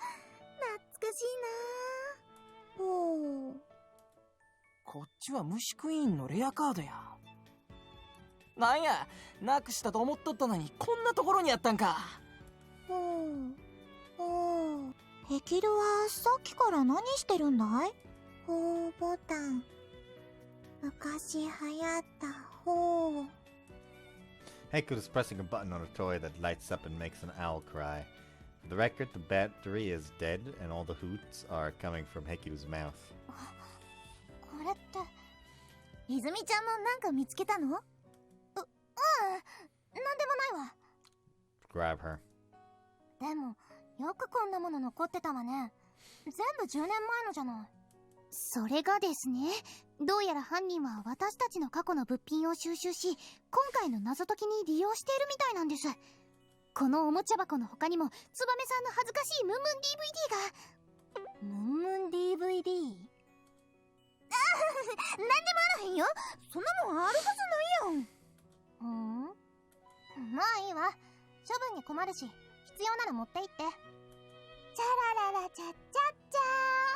懐かしいな。ほう。こっちは虫クイーンのレアカードや。なんや、なくしたと思っとったのにこんなところにあったんか。ほう。ほう。ヘキルはさっきから何してるんだい？ほうボタン。昔流行ったほう。Heku is pressing a button on a toy that lights up and makes an owl cry. For the record, the battery is dead and all the hoots are coming from Heku's mouth. これって。泉ちゃんもなんか見つけたの？なんでもないわ。Grab her. でも、よくこんなもの残ってたわね。全部10年前のじゃない。それがですね、どうやら犯人は私たちの過去の物品を収集し、今回の謎解きに利用しているみたいなんです。このおもちゃ箱の他にも、ツバメさんの恥ずかしいムンムン DVD が。ムンムン DVD？ なんでもあらへんよ。そんなもんあるはずないやん。まあいいわ。処分に困るし、必要なら持って行って。チャラララチャッチャッチャ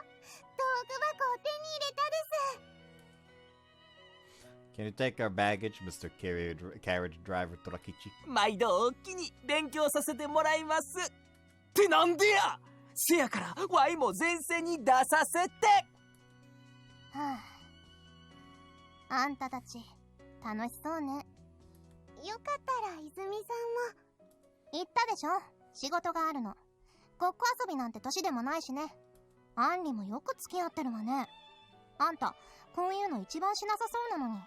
ー。トーク箱を手に入れたです。 Can you take our baggage, Mr. Carriage Driver Torakichi? 毎度おっきに勉強させてもらいます。ってなんでや。せやからワイも前線に出させて。はあ、あんたたち楽しそうね。よかったら泉さんも。言ったでしょ、仕事があるの。ごっこ遊びなんて年でもないしね。アンリもよく付き合ってるわね。あんたこういうの一番しなさそうなのに。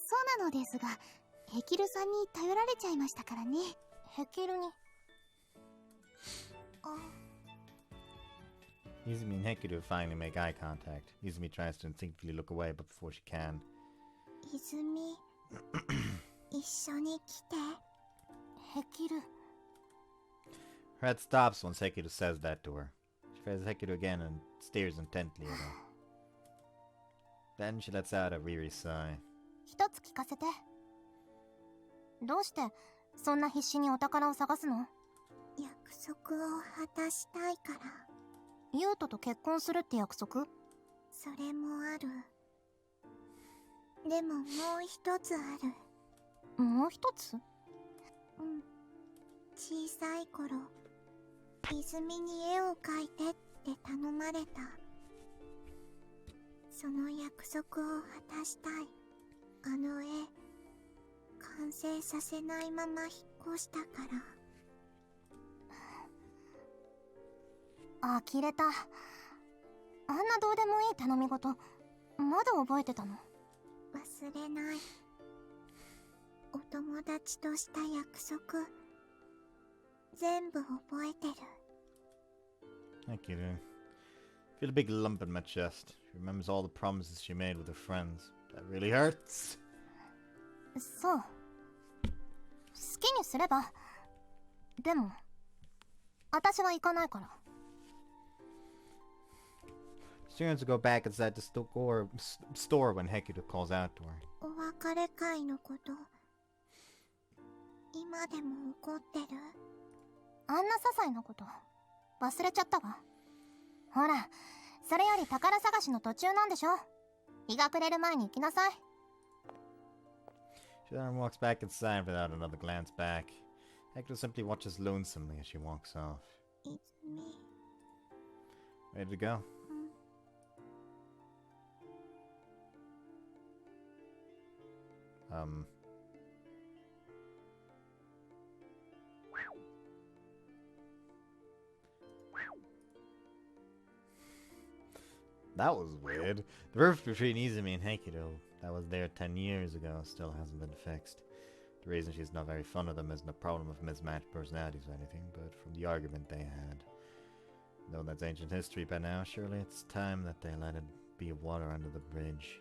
そうなのですが、ヘキルさんに頼られちゃいましたからね。ヘキルに。Izumi and Hekiru finally make eye contact. Izumi tries to instinctively look away, but before she can, 泉一緒に来て。ヘキル。 her head stops once Hekiru says that to her. She faces Hekiru again and stares intently at her. Then she lets out a weary sigh. 一つ聞かせて。どうしてそんな必死にお宝を探すの？約束を果たしたいから。ユウトと結婚するって約束？それもある。でももう一つある。もう一つ？うん。小さい頃、泉に絵を描いてって頼まれた。その約束を果たしたい。あの絵、完成させないまま引っ越したから。呆れた。あんなどうでもいい頼み事、まだ覚えてたの？忘れない。お友達とした約束、全部覚えてる。Hekiru. I feel a big lump in my chest. She remembers all the promises she made with her friends. That really hurts. そう。好きにすれば。でも、私は行かないから。She turns to go back inside the store when Hekiru calls out to her. お別れ会のこと、今でも怒ってる？あんな些細なこと、忘れちゃったわ。ほら、それより宝探しの途中なんでしょ？日が暮れる前に行きなさい。She then walks back inside without another glance back. Hekiru simply watches lonesomely as she walks off. 泉。 Ready to go? That was weird. The rift between Izumi and Hekiru that was there 10 years ago still hasn't been fixed. The reason she's not very fond of them isn't a problem of mismatched personalities or anything, but from the argument they had. Though that's ancient history by now, surely it's time that they let it be water under the bridge.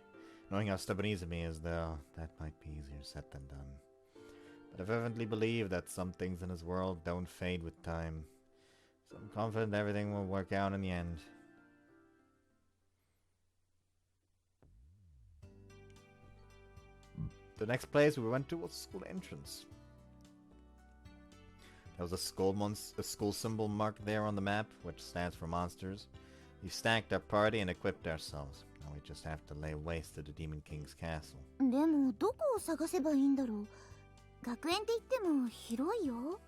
Knowing how stubborn Izumi is, though, that might be easier said than done. But I fervently believe that some things in this world don't fade with time, so I'm confident everything will work out in the end. The next place we went to was school entrance. There was a school symbol marked there on the map, which stands for monsters. We stacked our party and equipped ourselves. Now we just have to lay waste to the Demon King's castle. でもどこを探せばいいんだろう。学園って言っても広いよ。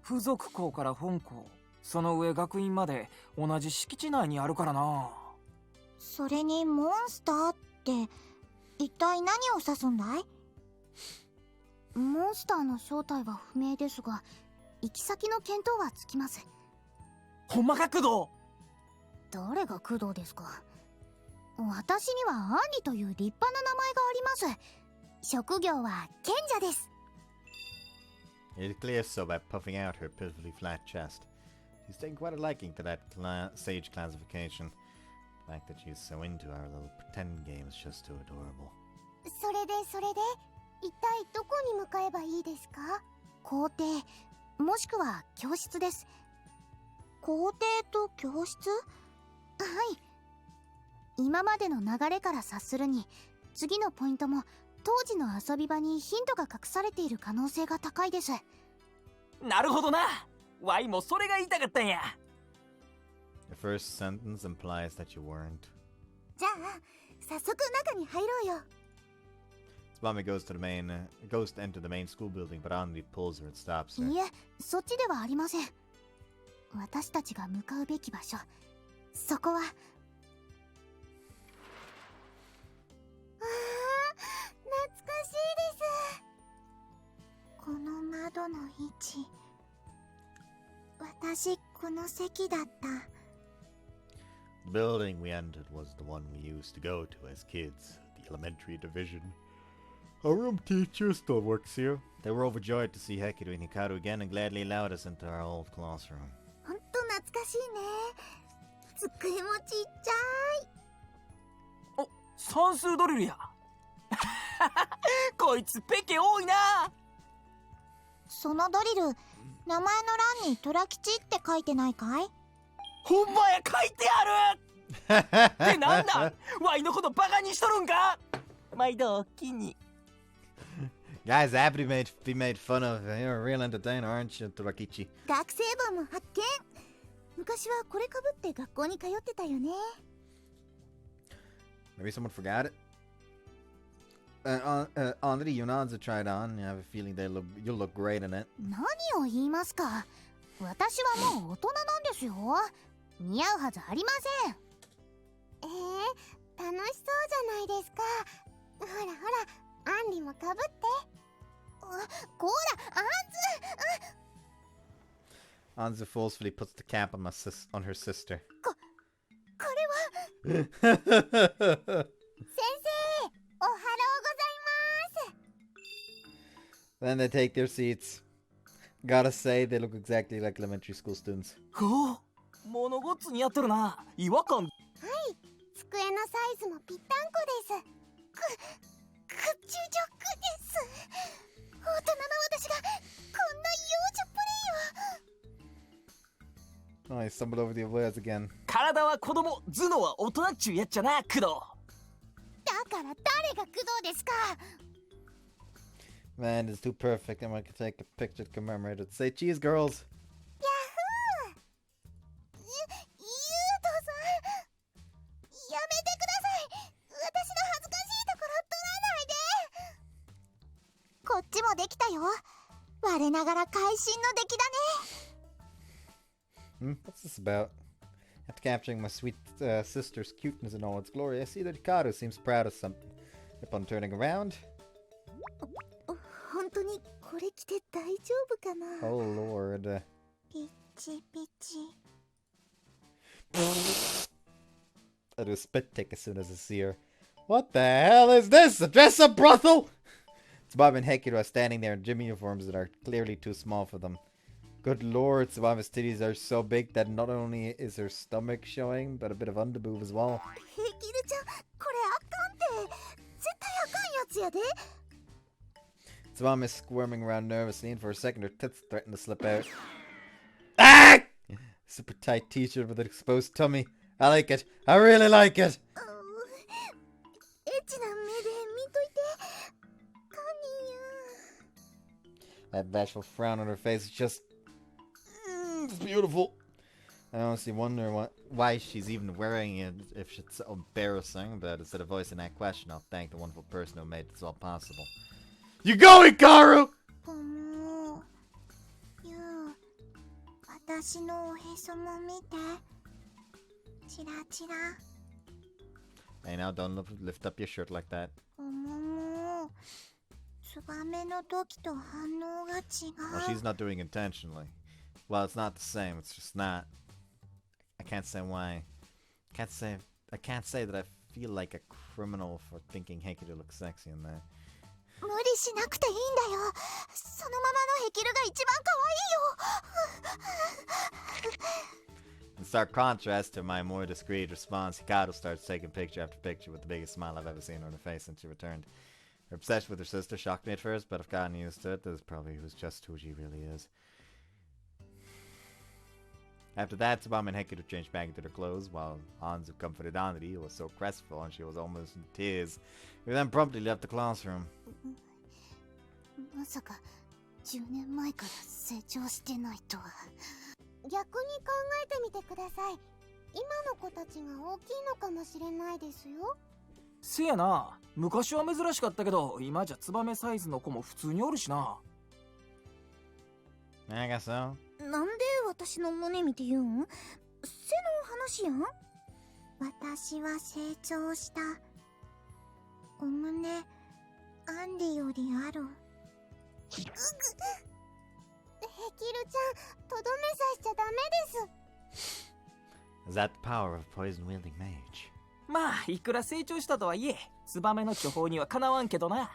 付属校から本校、その上学院まで同じ敷地内にあるからな。それにモンスターって一体何を指すんだい？モンスターの正体は不明ですが、行き先の見当はつきます。ほんまか、工藤？誰が工藤ですか？私にはアンリという立派な名前があります。職業は賢者です。 It clears so by puffing out her pitifully flat chest. She's taken quite a liking to that sage classification. The fact that she's so into our little pretend game is just too adorable. それで一体どこに向かえばいいですか？校庭、もしくは教室です。校庭と教室？はい。今までの流れから察するに、次のポイントも当時の遊び場にヒントが隠されている可能性が高いです。なるほどな。ワイもそれが言いたかったんや。The first sentence implies that you weren't. じゃあ、早速中に入ろうよ。Tsubame goes to enter the main school building, but Anri pulls her and stops her. いえ、そっちではありません。私たちが向かうべき場所、そこは。懐かしいです。この窓の位置、私私この席だった。 The building we entered was the one we used to go to as kids, the elementary division. Our room teacher still works here. They were overjoyed to see Hekiru and Hikaru again and gladly allowed us into our old classroom. ほんと懐かしいね。机もちっちゃい。算数ドリルや。こいつペケ多いな。そのドリル、名前の欄にトラ吉って書いてないかい？ほんまや書いてある。ってなんだ。ワイのことバカにしとるんか。毎度お気に。Guys, happy to be made fun of. You're a real entertainer, aren't you, Torakichi? 学生帽も発見。昔はこれかぶって学校に通ってたよね。Maybe someone forgot it? On the Yunanza tried on. I have a feeling you'll look great in it. 何を言いますか。私はもう大人なんですよ。似合うはずありません。楽しそうじゃないですか。ほらほら、アンリもかぶって。こら、Anzu forcefully puts the cap on on her sister. これは。先生、おはろうございます。 Then they take their seats. Gotta say, they look exactly like elementary school students. おお、物ごっつにやっとるな。違和感。机のサイズもぴったんこです。屈辱です。大人の私がこんな幼女プレイを。 Oh, I stumbled over the words again. 体は子供、頭脳は大人っちゅうやっちゃな、工藤。だから誰が工藤ですか。 Man, it's too perfect. I'm gonna take a picture to commemorate it. Say cheese, girls. ヤッホー。ゆうとさん、やめてください。私の恥ずかしいところ取らないで。こっちもできたよ。我ながら会心の出来だね。 What's this about? After capturing my sweet sister's cuteness in all its glory, I see that Hikaru seems proud of something. Upon turning around, 本当にこれ着て大丈夫かな。 oh lord. ピチピチ。 I do a spit take as soon as I see her. What the hell is this? A dress-up brothel? Tsubame and Hekiru are standing there in gym uniforms that are clearly too small for them. Good lord, Tsubame's titties are so big that not only is her stomach showing, but a bit of underboob as well. ヘキルちゃん、これあかんって。絶対あかんやつやで。 Tsubame is squirming around nervously, and for a second her tits threaten to slip out. Ah! Super tight t-shirt with an exposed tummy. I like it. I really like it. エッチな目で見といて。カニや。 That bashful frown on her face is just... it's beautiful. I honestly wonder why she's even wearing it if it's so embarrassing, but instead of voicing that question, I'll thank the wonderful person who made this all possible. You go, Hikaru! もう、ゆう、私のおへそも見て。チラチラ。 Hey, now don't lift up your shirt like that. もう、ツバメの時と反応が違 Well, う。 she's not doing it intentionally. Well, it's not the same. It's just not. I can't say why. I can't say that I feel like a criminal for thinking Hekiru looks sexy in that. 無理しなくていいんだよ。そのままのヘキルが一番可愛いよ。 In stark contrast to my more discreet response, Hikaru starts taking picture after picture with the biggest smile I've ever seen on her face since she returned. Her obsession with her sister shocked me at first, but I've gotten used to it. This probably was just who she really is. After that, Tsubame and Hekiru changed back into their clothes, while Anzu comforted Anri, who was so crestfallen she was almost in tears. We then promptly left the classroom. まさか10年前から成長してないとは。逆に考えてみてください。今の子たちが大きいのかもしれないですよ。せやな、昔は珍しかったけど、今じゃツバメサイズの子も普通におるしな。I guess so. なんで私の胸見て言うん？背の話やん。私は成長した。お胸、アンリよりある。ヘキルちゃん、とどめさしちゃダメです。 Is that the power of a poison-wielding mage? まあいくら成長したとはいえツバメの巨峰にはかなわんけどな。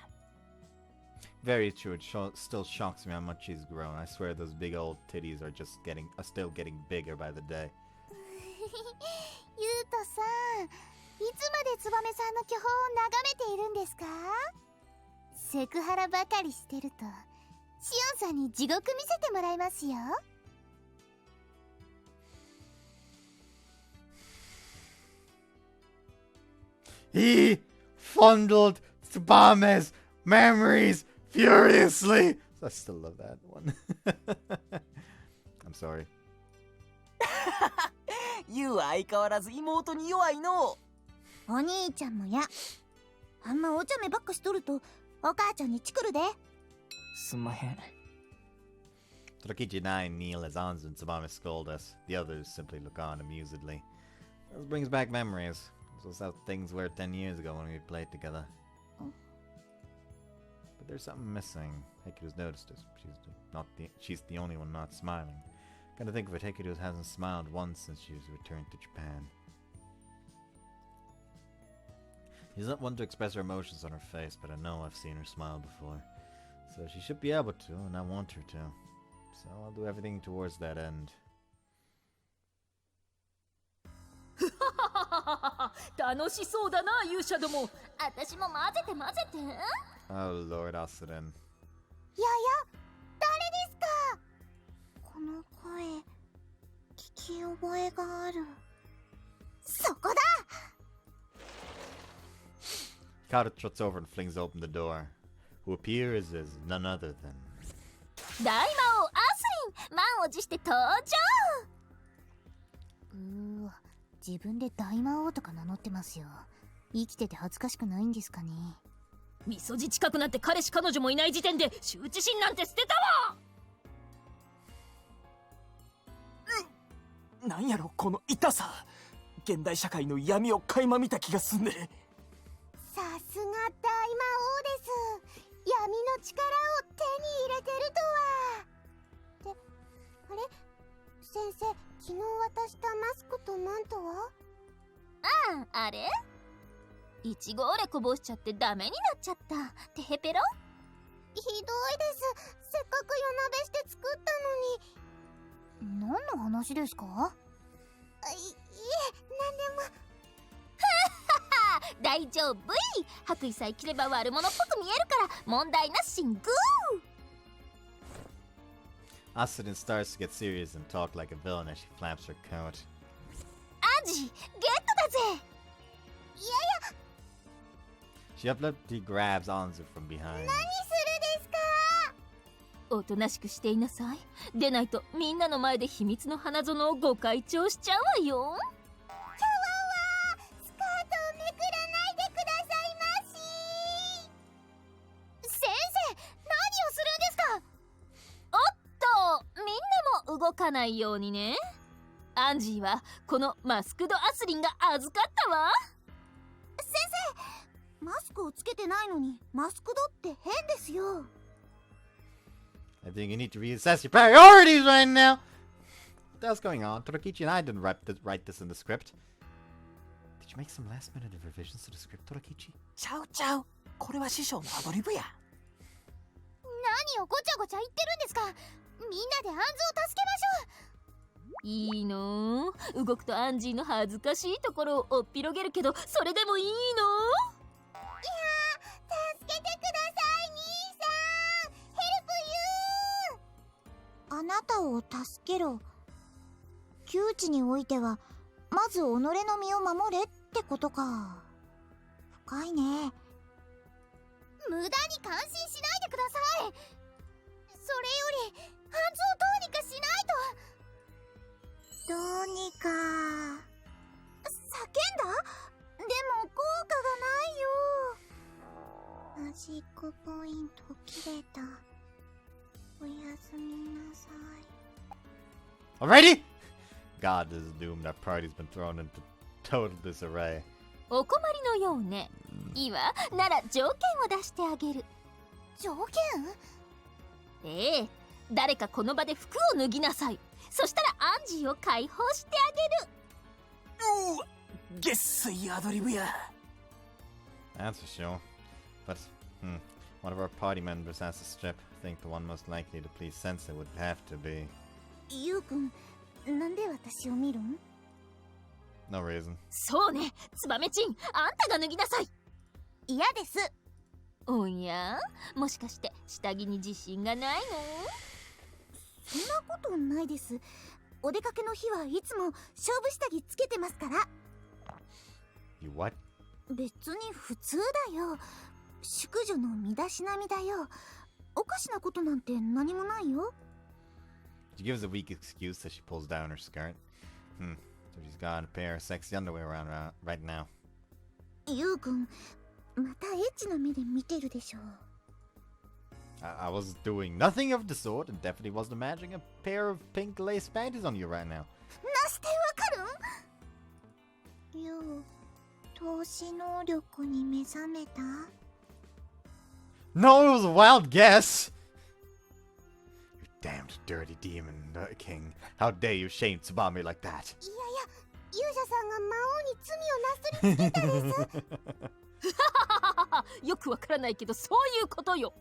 Very true. It still shocks me how much she's grown. I swear those big old titties are still getting bigger by the day. ゆうとさん、いつまでツバメさんの巨峰を眺めているんですか？セクハラばかりしてるとシオンさんに地獄見せてもらいますよ。He fondled Tsubame's memories furiously. I still love that one. I'm sorry. ユウは相変わらず妹に弱いの。お兄ちゃんもや。あんまお茶目ばっかしとるとお母ちゃんにチクるで。すんまへん。 Torakichi and I kneel as Anzu and Tsubame scold us. The others simply look on amusedly. This brings back memories. This was how things were 10 years ago when we played together. But there's something missing. Hekiru's noticed it. She's the only one not smiling. Kinda think of it, Hekiru hasn't smiled once since she's returned to Japan. She's not one to express her emotions on her face, but I know I've seen her smile before. So she should be able to, and I want her to. So I'll do everything towards that end. 楽しそうだな勇者ども。私も混ぜて混ぜて。 Oh Lord, Asuden. やや、誰ですか？この声聞き覚えがある。そこだ。 Hikaru trots over and flings open the door. Who appears as none other than... 大魔王アスリン、満を持して登場。自分で大魔王とか名乗ってますよ。生きてて恥ずかしくないんですかね。みそじ近くなって彼氏彼女もいない時点で羞恥心なんて捨てたわ。なんやろこの痛さ。現代社会の闇を垣間見た気がすんね。さすが大魔王です。闇の力を手に入れてるとは。ってあれ、先生、昨日渡したマスクとマントは？あれいちごオレこぼしちゃってダメになっちゃった。てへペロ。ひどいです。せっかく夜なべして作ったのに。何の話ですか？いえ、何でも。大丈夫い。白衣さえ着れば悪者っぽく見えるから問題なしんグー。 Asuden starts to get serious and talk like a villain as she flaps her coat. アンジゲットだぜ。 She abruptly grabs Anzu from behind. 何するですか？おとなしくしていなさい。でないとみんなの前で秘密の花園をご開帳しちゃうわよ。スカートをめくらないでくださいまし。先生、何をするんですか？おっと、みんなも動かないようにね。アンジーはこのマスクドアスリンが預かったわ。先生、マスクをつけてないのにマスクドって変ですよ。 I think you need to reassess your priorities right now. What the hell's going on? Torakichi and I didn't write this in the script. Did you make some last-minute revisions to the script, Torakichi? ちゃうちゃう。これは師匠のアドリブや。何をごちゃごちゃ言ってるんですか？みんなでアンズを助けましょう。いいの？動くとアンジーの恥ずかしいところをおっぴろげるけど、それでもいいの？助けてください、兄さん。ヘルプユー。あなたを助けろ。窮地においてはまず己の身を守れってことか。深いね。無駄に感心しないでください。それよりハンズをどうにかしないと。どうにか。叫んだ？でも効果がないよ。マジックポイント切れた。おやすみなさい。 Alrighty? God, this is doomed. Our party's been thrown into total disarray. お困りのようね。いいわ。なら条件を出してあげる。条件？ええ、誰かこの場で服を脱ぎなさい。そしたらアンジーを解放してあげる。うわ、げっすいアドリブや。 That's for sure. But, one of our party members has to strip. I think the one most likely to please Sensei would have to be. ゆうくん、なんで私を見るん？ No reason. そうね、ツバメチン、あんたが脱ぎなさい。嫌です。おや、もしかして下着に自信がないの？そんなことないです。お出かけの日はいつも勝負下着つけてますから。 You what? 別に普通だよ。淑女の身だしなみだよ。おかしなことなんて何もないよ。 She gives a weak excuse as she pulls down her skirt. So she's got a pair of sexy underwear around right now. ゆうくん、またエッチな目で見てるでしょ。I was doing nothing of the sort and definitely wasn't imagining a pair of pink lace panties on you right now. なしてわかるん？ゆう、透視能力に目覚めた？ No, it was a wild guess! You damned dirty demon, King. How dare you shame Tsubame like that? いやいや、勇者さんが魔王に罪をなすりつけたです。よくわからないけどそういうことよ。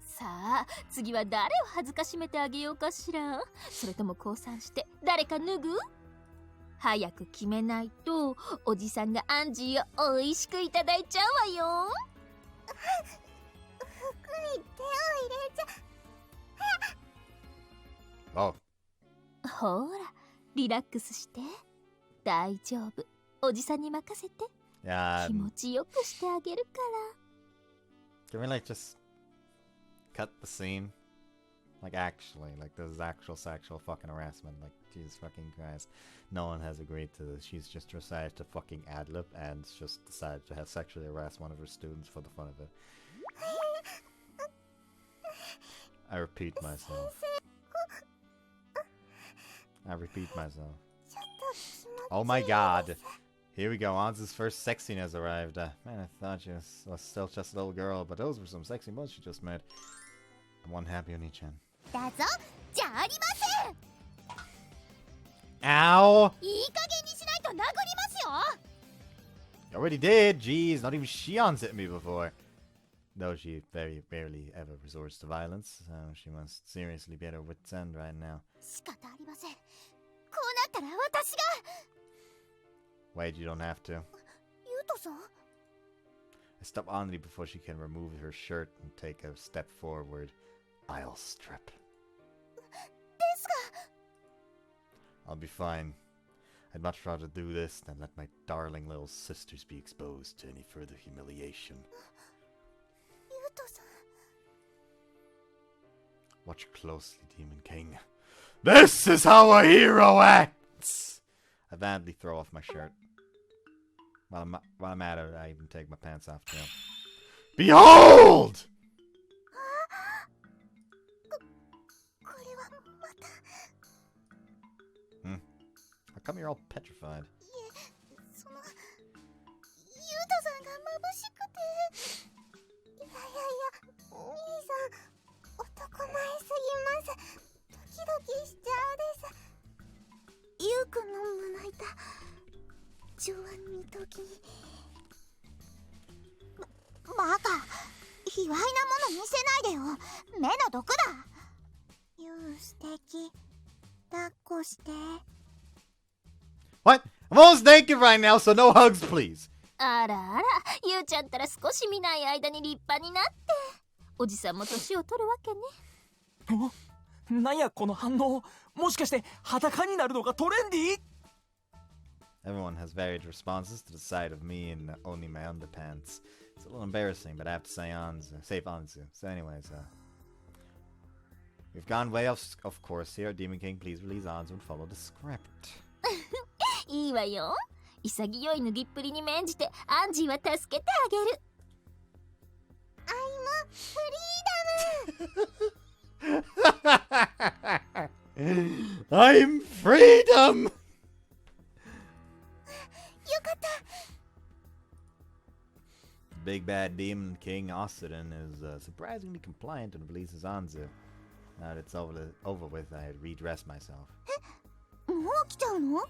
さあ、次は誰を恥ずかしめてあげようかしら。それとも降参して誰か脱ぐ？早く決めないとおじさんがアンジーをおいしくいただいちゃうわよ。服に手を入れちゃ。Oh, ほら、リラックスして。大丈夫。おじさんに任せて。 yeah. 気持ちよくしてあげるか Can we like just cut the scene? Like actually, like this is actual sexual fucking harassment. Like Jesus fucking Christ, no one has agreed to this. She's just decided to fucking ad-lib and just decided to have sexually harass one of her students for the fun of it. I repeat myself. I repeat myself. Oh my god. Here we go. Anzu's first sexiness arrived. Man, I thought she was still just a little girl, but those were some sexy moves she just made. One happy Oni-chan. だぞ、じゃありません。 Ow! いい加減にしないと殴りますよ。 You already did! Jeez, not even Shion's hit me before. Though she very rarely ever resorts to violence, so she must seriously be at her wit's end right now. 仕方ありません。こうなったら私が。 Wait, you don't have to. ゆうとさん、 I stop Anri before she can remove her shirt and take a step forward. I'll strip. ですが。 I'll be fine. I'd much rather do this than let my darling little sisters be exposed to any further humiliation. ゆうとさん。 Watch closely, Demon King. This is how a hero acts! I badly throw off my shirt. While I'm at it, I even take my pants off too. Behold! これはまた。 How come you're all petrified? その、ゆうとさんが眩しくて。いやいやいや、兄さん、男前すぎます。ドキドキしちゃうです。ゆうくんの胸板、上腕二頭筋。バカ、卑猥なもの見せないでよ。目の毒だ。ゆう素敵。抱っこして。 What? I'm almost naked right now, so no hugs, please. ら。あらあら、ゆうちゃんったら少し見ない間に立派になって。おじさんも年を取るわけね。なんやこの反応。もしかして裸になるのがトレンディー？ Everyone has varied responses to the sight of me in only my underpants. It's a little embarrassing, but I have to say save Anzu. So anyways, we've gone way off course here. Demon King, please release Anzu and follow the script. いいわよ。潔い脱ぎっぷりに免じてアンジーは助けてあげる。I'm freedom! よかった。 Big bad demon king Osuden is surprisingly compliant and releases Anzu. Now that it's over with, I redress myself. もう来ちゃうの？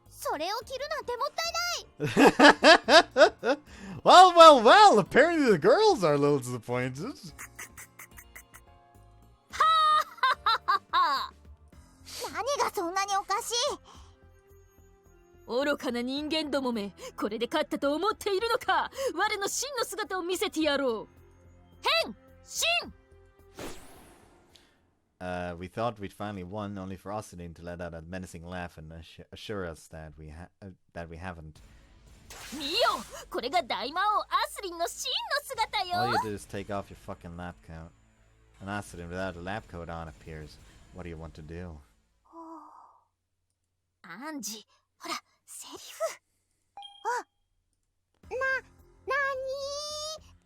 それを着るなんてもったいない。 Well, apparently the girls are a little disappointed. 何がそんなにおかしい？愚かな人間どもめ、これで勝ったと思っているのか。我の真の姿を見せてやろう。変身。We thought we'd finally won, only for Austin to let out a menacing laugh and assure us that we haven't. 見よ、これが大魔王アスリンの真の姿 All よ。 you do is take off your fucking lab coat. An Austin without a lab coat on appears. What do you want to do? アンジ、ほら、セリフ。なに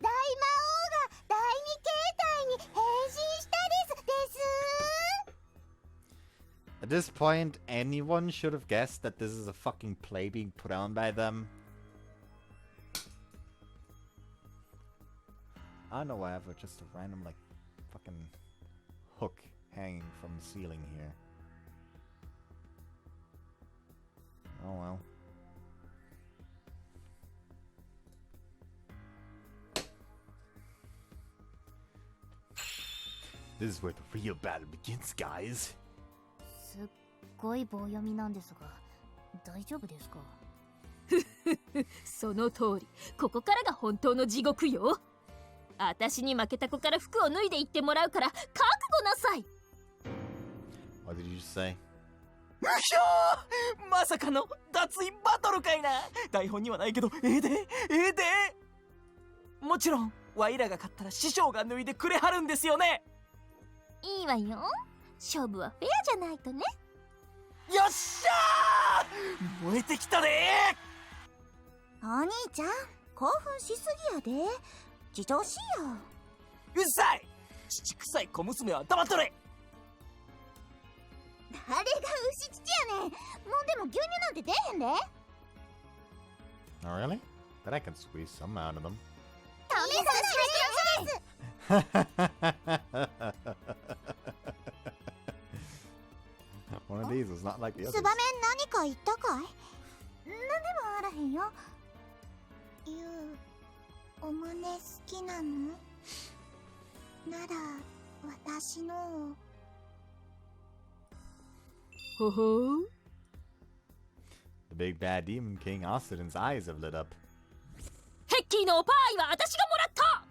大魔王が第二形態に変身したです。 At this point, anyone should have guessed that this is a fucking play being put on by them. I don't know why I have just a random, like, fucking hook hanging from the ceiling here. Oh well. This is where the real battle begins, guys. すっごい棒読みなんですが、大丈夫ですか？その通り、ここからが本当の地獄よ。私に負けた子から服を脱いでいってもらうから覚悟なさい。 What did you say? うひょー、まさかの脱衣バトルかいな。台本にはないけど、ええでもちろんワイらが勝ったら師匠が脱いでくれはるんですよね。いいわよ。勝負はフェアじゃないとね。よっしゃー、燃えてきたでお兄ちゃん、興奮しすぎやで。自重しいよ。うっさい、父臭い小娘は黙っとれ。誰が牛乳やねん。もうでも牛乳なんて出へんで。 Oh, really? But I can squeeze some out of them. 試さないで。 One of these is not like the ツ others. バメ何か言ったかい？なんでもあらへんよ。ゆう、お胸好きなの？なら私のを。ほほう。 The big bad demon king Austin's eyes have lit up. ヘッキーのパイは私がもらった。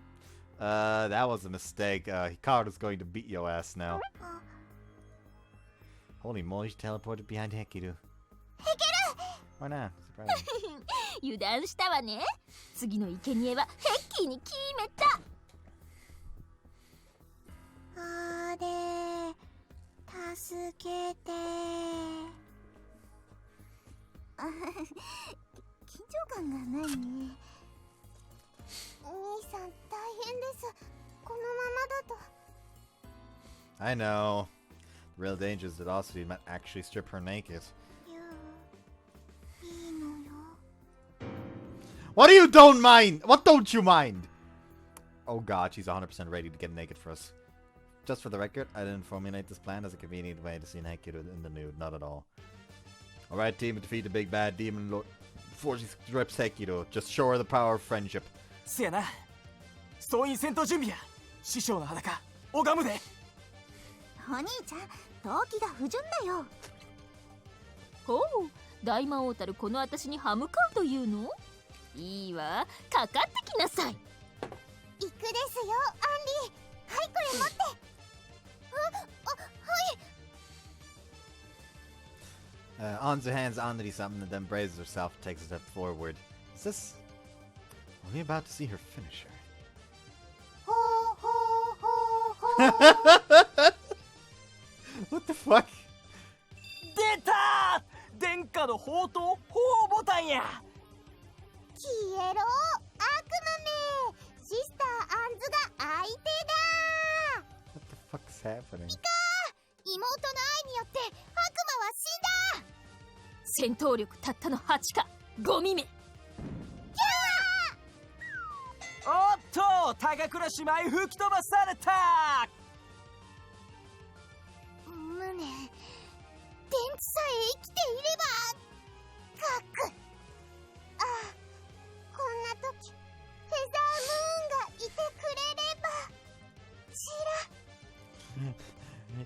That was a mistake. Hikaru's going to beat your ass now. Holy moly, she teleported behind Hekiru. Why not? Surprising. 油断したわね。次の生贄はヘッキーに決めた。あれ、助けて。緊張感がないね。兄さん大変です。このままだと。 I know. The real danger is that Austin might actually strip her naked. ゆう、いいのよ。 What do you don't mind? What don't you mind? Oh god, she's 100% ready to get naked for us. Just for the record, I didn't formulate this plan as a convenient way to see Hekiru in the nude, not at all. Alright team, defeat the big bad demon lord before she strips Hekiru. Just show her the power of friendship. せやな、総員戦闘準備や。師匠の裸拝むで。お兄ちゃん、動機が不純だよ。ほう、大魔王たるこの私に歯向かうというの？いいわ、かかってきなさい。行くですよ、アンリ。はい、これ持って。On her hands onto something and then braces herself and takes a step forward. Is this... Are we about to see her finisher? ほうほうほうほう。What the fuck? 出たー、殿下の宝刀鳳ボタンや。消えろ、悪魔め。シスターアンズが相手だ。 What the fuck's happening? 妹の愛によって悪魔は死んだ。戦闘力たったの8か、ゴミめ。おっと、高倉姉妹吹き飛ばされた。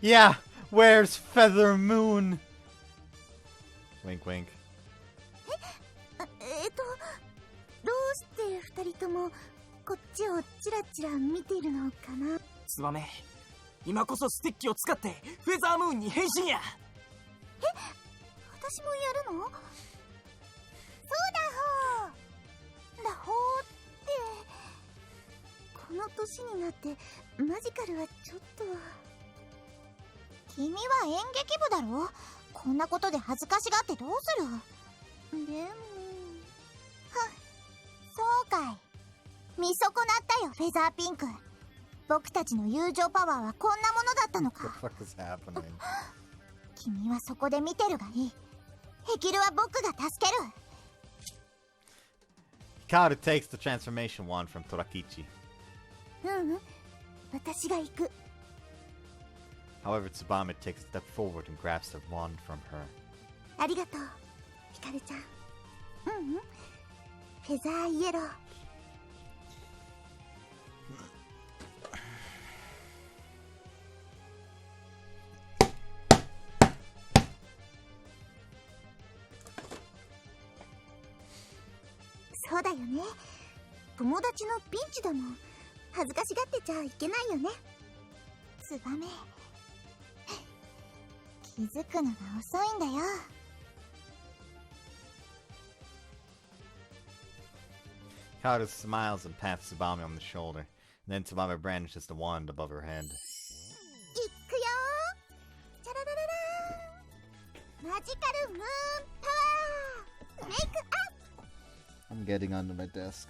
Yeah, where's Feather Moon? Wink, wink. どうして二人ともこっちをチラチラ見てるのかな。ツバメ、今こそステッキを使ってフェザームーンに変身や。私もやるの？そうだほー。だほーって。この年になってマジカルはちょっと。君は演劇部だろ。こんなことで恥ずかしがってどうする。でもそうかい。見損なったよ、フェザーピンク。僕たちの友情パワーはこんなものだったの What the か。 fuck is happening? 君はそこで見てるがいい。ヘキルは僕が助ける。 Hikaru takes the transformation wand from Torakichi. 私が行く。 However, Tsubame takes a step forward and grabs the wand from her. ありがとう、ヒカルちゃん。フェザーイエロー。そうだよね。友達のピンチだもん。恥ずかしがってちゃいけないよね。ツバメ、気づくのが遅いんだよ。Hikaru smiles and pats Tsubame on the shoulder. Then Tsubame brandishes the wand above her head. いくよー。チャララララーン。マジカルムーンパワー。メイクアップ。 I'm getting under my desk.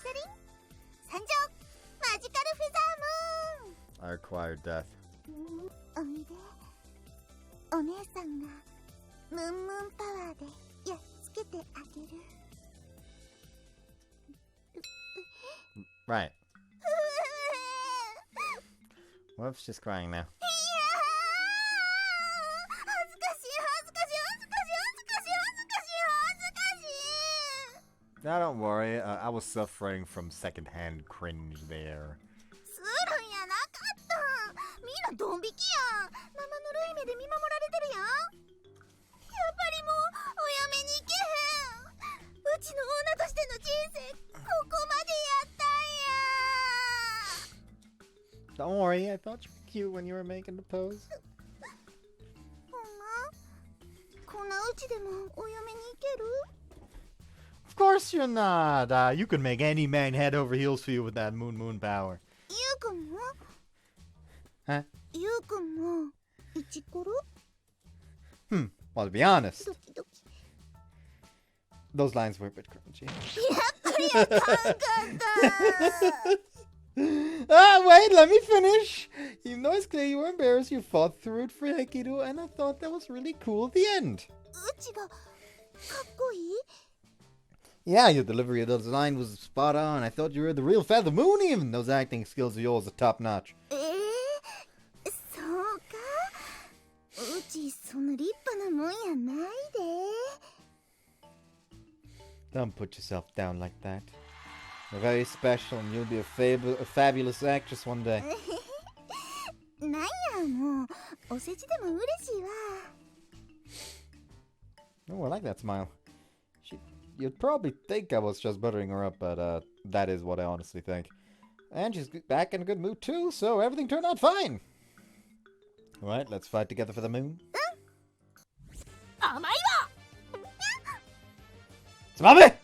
セリン参上。マジカルフェザームーン。 I acquired death. おいで。お姉さんがムーンムーンパワーでやっつけてあげる。Right. Whoops, she's crying now. 恥ずかしい恥ずかしい恥ずかしい恥ずかしい恥ずかしい恥ずかしい。 Now don't worry, I was suffering from secondhand cringe there. するんやなかった。みんなドン引きやん。生ぬるい目で見守られてるやん。やっぱりもうお嫁に行けへん。うちの女としての人生ここまでやったんや。 Don't worry, I thought you were cute when you were making the pose. ほんま？こんなうちでもお嫁に行ける？ Of course you're not! You could make any man head over heels for you with that moon power. ゆうくんも？ Huh? ゆうくんもイチコロ？ Well, to be honest, ドキドキ。 those lines were a bit cringy. やっぱりあかんかった。Wait, let me finish! Even though it's clear you were embarrassed, you fought through it for Hekiru, and I thought that was really cool at the end. うちがかっこいい？ Yeah, your delivery of those lines was spot on. I thought you were the real Feather Moon even. Those acting skills of yours are top notch. そうか。うちそんな立派なもんやないで。 Don't put yourself down like that. You're very special and you'll be a fabulous actress one day. なんやもうお世辞でも嬉しいわ。 Oh, I like that smile. You'd probably think I was just buttering her up, but that is what I honestly think. And she's back in a good mood too, so everything turned out fine. Alright, let's fight together for the moon. 甘いわ。 Tsubame!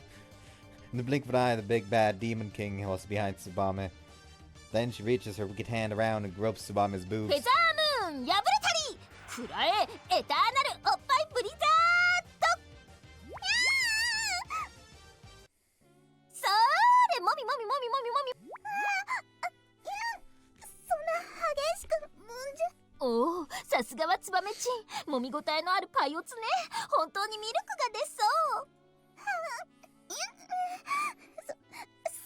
In the blink of an eye, the big bad demon king was behind Tsubame. Then she reaches her wicked hand around and gropes Tsubame's フ boobs. ェザームーン破れたりくらえエターナルおっぱいブリザード。それもみもみもみもみもみ。そんな激しくもんじゃ。おお、さすがはツバメチン。もみごたえのあるパイオツね。本当にミルクが出そう。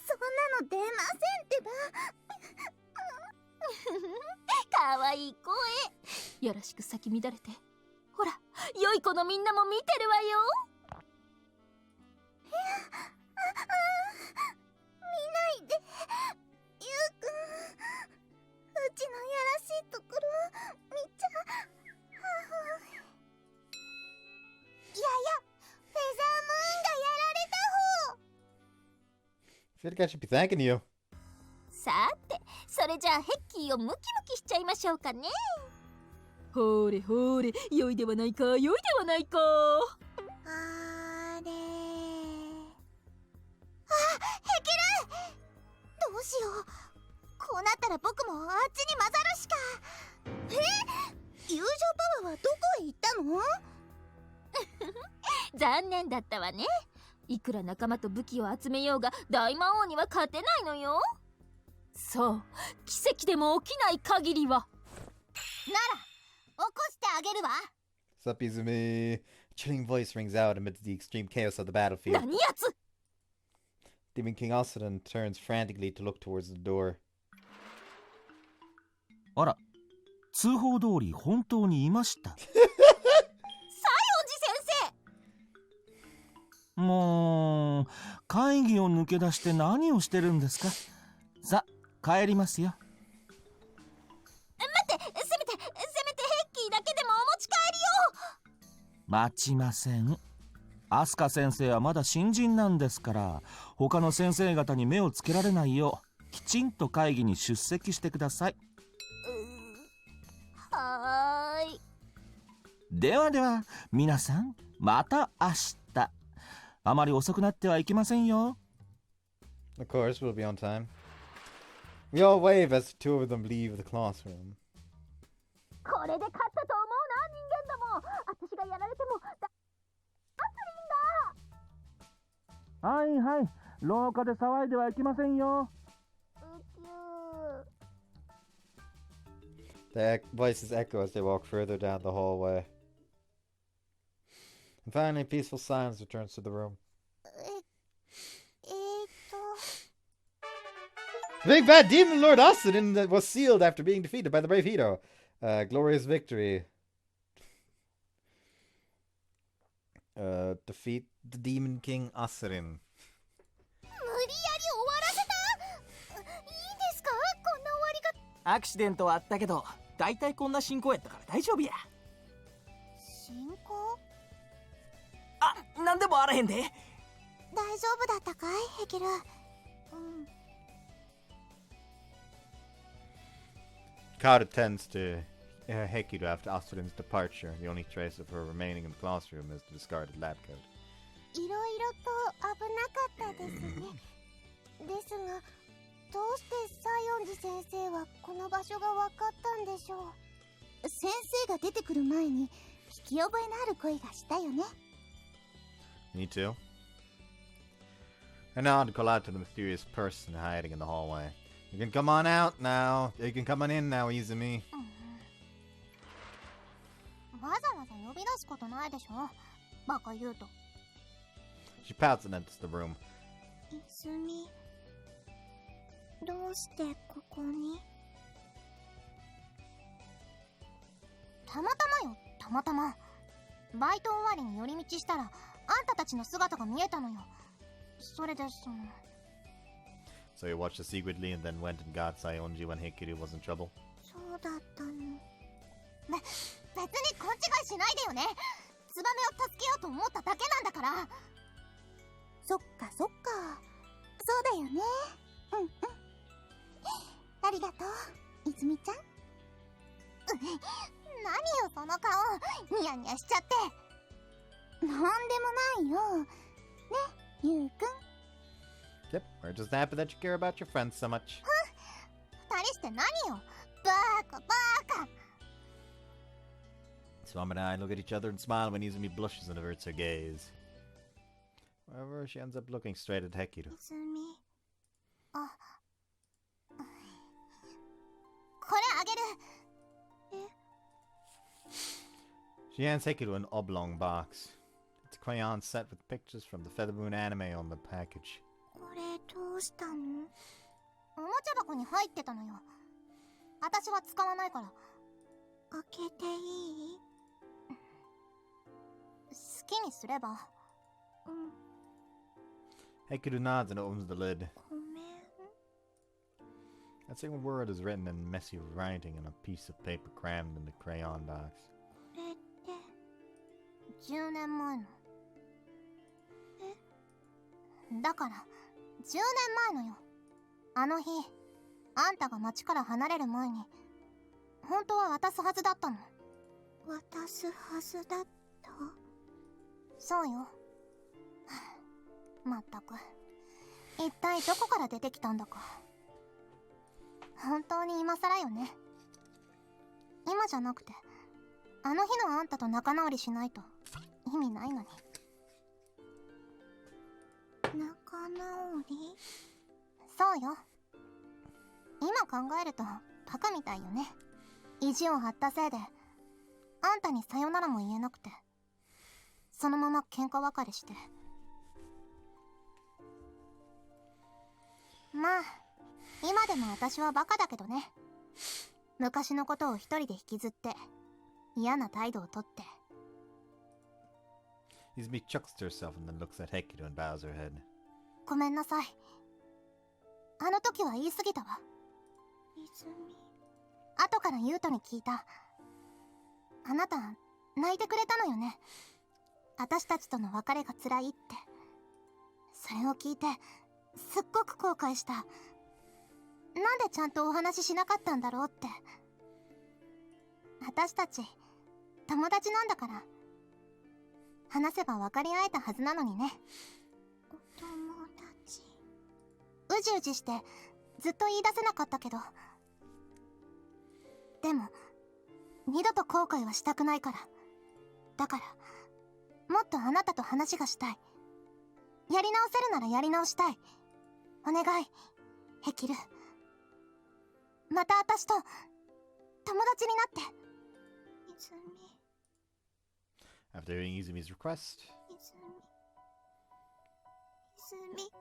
そんなの出ませんってば。かわいい声。よろしく咲き乱れて。ほら、良い子のみんなも見てるわよ。feel like I should be thanking you. さて、それじゃあヘッキーをムキムキしちゃいましょうかね。ほれほれ、良いではないか、良いではないか。あれどうしよう。こうなったら僕もあっちに混ざるしか。友情パワーはどこへ行ったの？残念だったわね。いくら仲間と武器を集めようが大魔王には勝てないのよ。そう、奇跡でも起きない限りは。なら起こしてあげるわ。 Sup, Izumi? A chilling voice rings out amidst the extreme chaos of the battlefield. 何やつ。 Demon King Ossadin turns frantically to look towards the door. あら、通報通り本当にいました。西園寺先生。もう会議を抜け出して何をしてるんですか。さ、帰りますよ。待って、せめてヘッキーだけでもお持ち帰りを。待ちません。アスカ先生はまだ新人なんですから、他の先生方に目をつけられないようきちんと会議に出席してください。はーい。ではでは皆さん、また明日。あまり遅くなってはいけませんよ。 Of course, we'll be on time. We all wave as the two of them leave the classroom. これで勝ったと思うな、人間ども。私がやられてもはいはい、廊下で騒いではいけませんよ。The voices echo as they walk further down the hallway. And finally, peaceful silence returns to the room. The big bad demon Lord Ossadin was sealed after being defeated by the brave Hito. Glorious victory. Defeat the Demon King Ossadin. 無理やり終わらせた。いいですか、こんな終わりが。アクシデントはあったけど、大体こんな進行やったから大丈夫や。進行？あ、なんでもあらへんで。大丈夫だったかい、ヘキル。Cloud attends to Hekiru after Ossadin's departure. The only trace of her remaining in the classroom is the discarded lab coat. いろいろと危なかったですね。ですが、どうして西園寺先生はこの場所が分かったんでしょう。先生が出てくる前に聞き覚えのある声がしたよね。Me too. And now to call out to the mysterious person hiding in the hallway. You can come on out now. You can come on in now, Izumi. わざわざ呼び出すことないでしょ、バカ言うと。 She pouts and enters the room. 泉、どうしてここに？たまたまよ、たまたま。バイト終わりに寄り道したらあんたたちの姿が見えたのよ。それでSo you watched us secretly and then went and got Saionji when Hekiru was in trouble? そうだったの。別に勘違いしないでよね。ツバメを助けようと思っただけなんだから。そっかそっか、そうだよね。ありがとう、泉ちゃん。何よその顔、ニヤニヤしちゃって。なんでもないよ。ね、ゆうくん。Yep, we're just happy that you care about your friends so much. 二人して何よ、バーカバーカ。 Swam and I look at each other and smile when Izumi blushes and averts her gaze. However, she ends up looking straight at Hekiru. 泉。あ、これあげる。She hands Hekiru an oblong box. It's a crayon set with pictures from the Feather Moon anime on the package. これどうしたの？おもちゃ箱に入ってたのよ。私は使わないから。開けていい？好きにすれば。Hekiru nods and opens the lid. ごめん。 That single word is written in messy writing on a piece of paper crammed in the crayon box. これって10年前の。だから10年前のよ。あの日、あんたが町から離れる前に、本当は渡すはずだったの。渡すはずだった？そうよ。まったく。一体どこから出てきたんだか。本当に今更よね。今じゃなくて、あの日のあんたと仲直りしないと意味ないのに。仲直り？そうよ。今考えるとバカみたいよね。意地を張ったせいであんたにさよならも言えなくて、そのまま喧嘩別れして。まあ今でも私はバカだけどね。昔のことを一人で引きずって嫌な態度をとって。Izumi chuckles to herself and then looks at Hekiru and bows her head. ごめんなさい。あの時は言い過ぎたわ。泉。後から優斗に聞いた。あなた泣いてくれたのよね。私たちとの別れが辛いって。それを聞いてすっごく後悔した。なんでちゃんとお話ししなかったんだろうって。私たち友達なんだから、話せば分かり合えたはずなのにね。お友達。うじうじしてずっと言い出せなかったけど、でも二度と後悔はしたくないから。だからもっとあなたと話がしたい。やり直せるならやり直したい。お願いヘキル。また私と友達になって。泉。After hearing Izumi's request, 泉。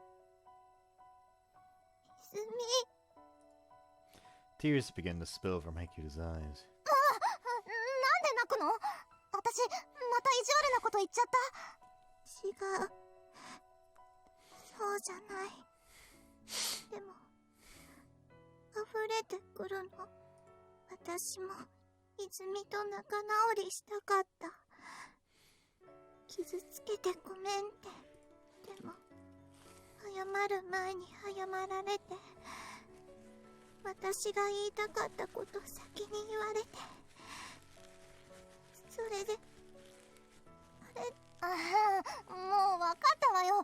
tears begin to spill from Hekiru's eyes. なんで泣くの？私また意地悪なこと言っちゃった。違う、そうじゃない。でも溢れてくるの。私も泉と仲直りしたかった。傷つけてごめんって。でも謝る前に謝られて、私が言いたかったこと先に言われて、それであれ。もう分かったわよ。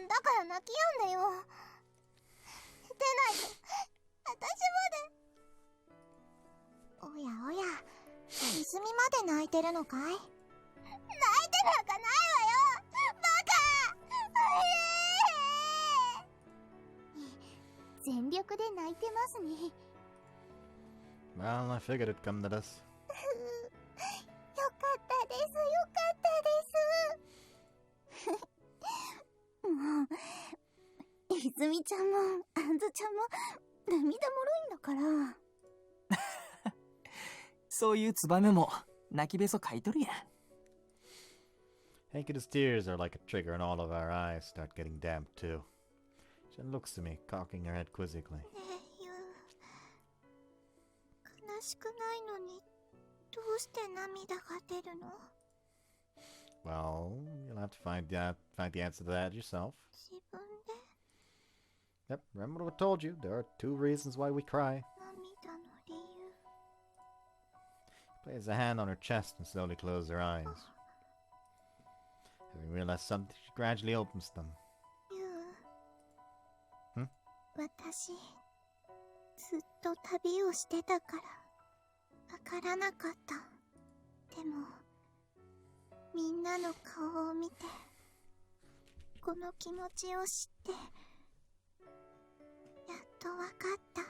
だから泣き止んでよ。出ないで、私まで。おやおや、泉まで泣いてるのかい？泣いてなんかないわよ、バカ。全力で泣いてますね。 Well, I figured it'd come to this. よかったです、よかったです。もう泉ちゃんもあんずちゃんも涙もろいんだから。そういうツバメも泣きべそかいとるやん。Hekiru's tears are like a trigger and all of our eyes start getting damp too. She looks at me, cocking her head quizzically. ねえ、ゆう。悲しくないのにどうして涙が出るの？ Well, you'll have to find the answer to that yourself. 自分で Yep, remember what I told you. There are two reasons why we cry. 涙の理由。 Places a hand on her chest and slowly closes her eyes. Having realized something, she gradually opens them. ゆう。私ずっと旅をしてたからわからなかった。でもみんなの顔を見て、この気持ちを知って、やっとわかった。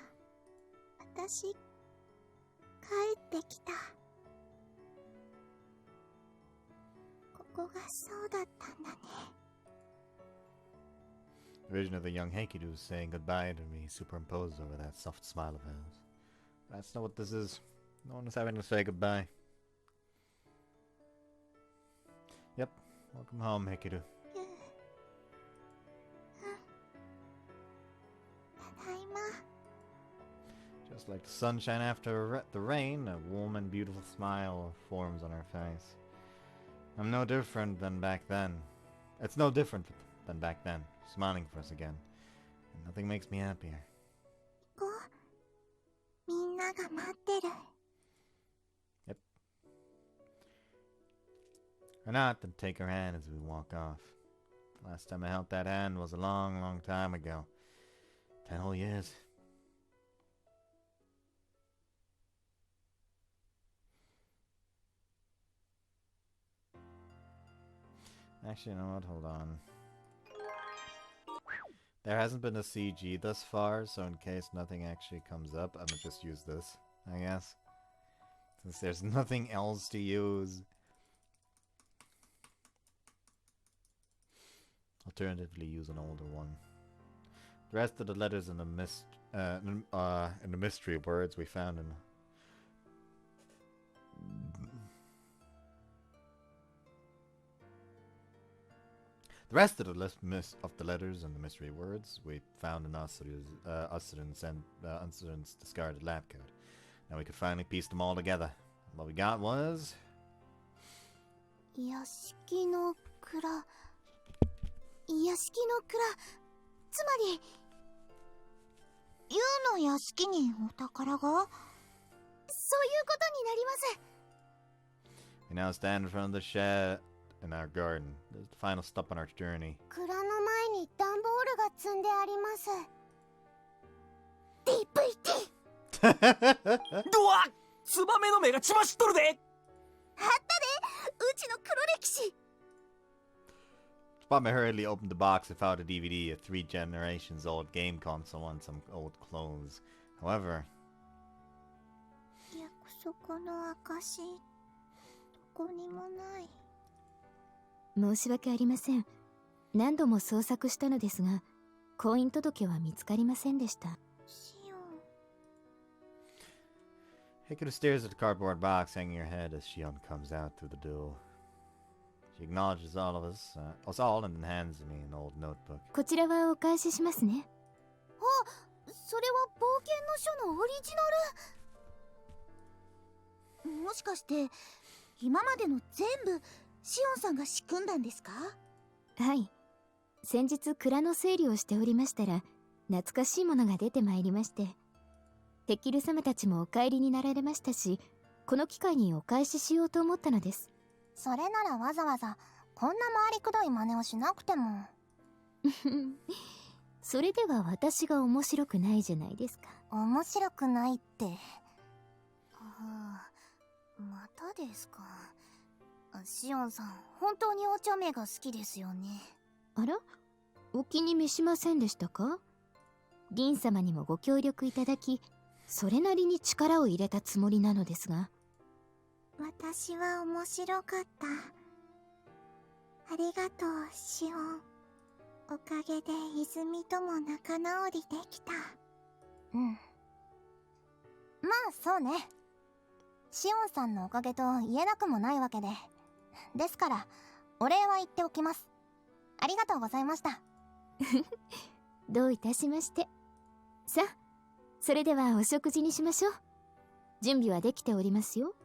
私帰ってきた。ここがそうだったんだね。The vision of the young Hekiru saying goodbye to me superimposed over that soft smile of hers. That's not what this is. No one is having to say goodbye. Yep, welcome home, Hekiru. ただいま。 Just like the sunshine after the rain, a warm and beautiful smile forms on her face. I'm no different than back then. It's no different than back then, smiling for us again. And nothing makes me happier. こうみんなが待ってる。 Yep. Or not, then take her hand as we walk off. Last time I held that hand was a long, long time ago. 10 whole years. Actually, you know what? Hold on. There hasn't been a CG thus far, so in case nothing actually comes up, I'm gonna just use this, I guess. Since there's nothing else to use. Alternatively, use an older one. The rest of the letters in the mystery words we found in. The rest of the letters and the mystery words we found in Usudin's discarded lab coat. Now we could finally piece them all together. What we got was 屋敷の蔵。屋敷の蔵。つまり、ユウの屋敷にお宝が？そういうことになります。 we now stand in front of the shed in our garden. This is the final stop on our journey. 蔵の前に段ボールが積んであります。DVD。ドアツバメの目が血走っとるで。あったで、うちの黒歴史。 Spotman hurriedly opened the box and found a DVD, a 3 generations old game console, and some old clothes. However, 約束の証、どこにもない。申し訳ありません。何度も捜索したのですが、婚姻届は見つかりませんでした。シオン。 Hikaru stares at the cardboard box hanging her head as Shion comes out through the door. She acknowledges all of us all, and then hands me an old notebook. こちらはお返ししますね。あ、それは冒険の書のオリジナル。もしかして今までの全部シオンさんが仕組んだんですか？はい。先日蔵の整理をしておりましたら、懐かしいものが出てまいりまして、テキル様たちもお帰りになられましたし、この機会にお返ししようと思ったのです。それならわざわざこんな回りくどい真似をしなくても。それでは私が面白くないじゃないですか。面白くないって。またですか。シオンさん、本当にお茶目が好きですよね。あら、お気に召しませんでしたか？銀様にもご協力いただき、それなりに力を入れたつもりなのですが。私は面白かった。ありがとう、シオン。おかげで泉とも仲直りできた。うん。まあそうね。シオンさんのおかげと言えなくもないわけで。ですから、お礼は言っておきます。ありがとうございました。どういたしまして。さあ、それではお食事にしましょう。準備はできておりますよ。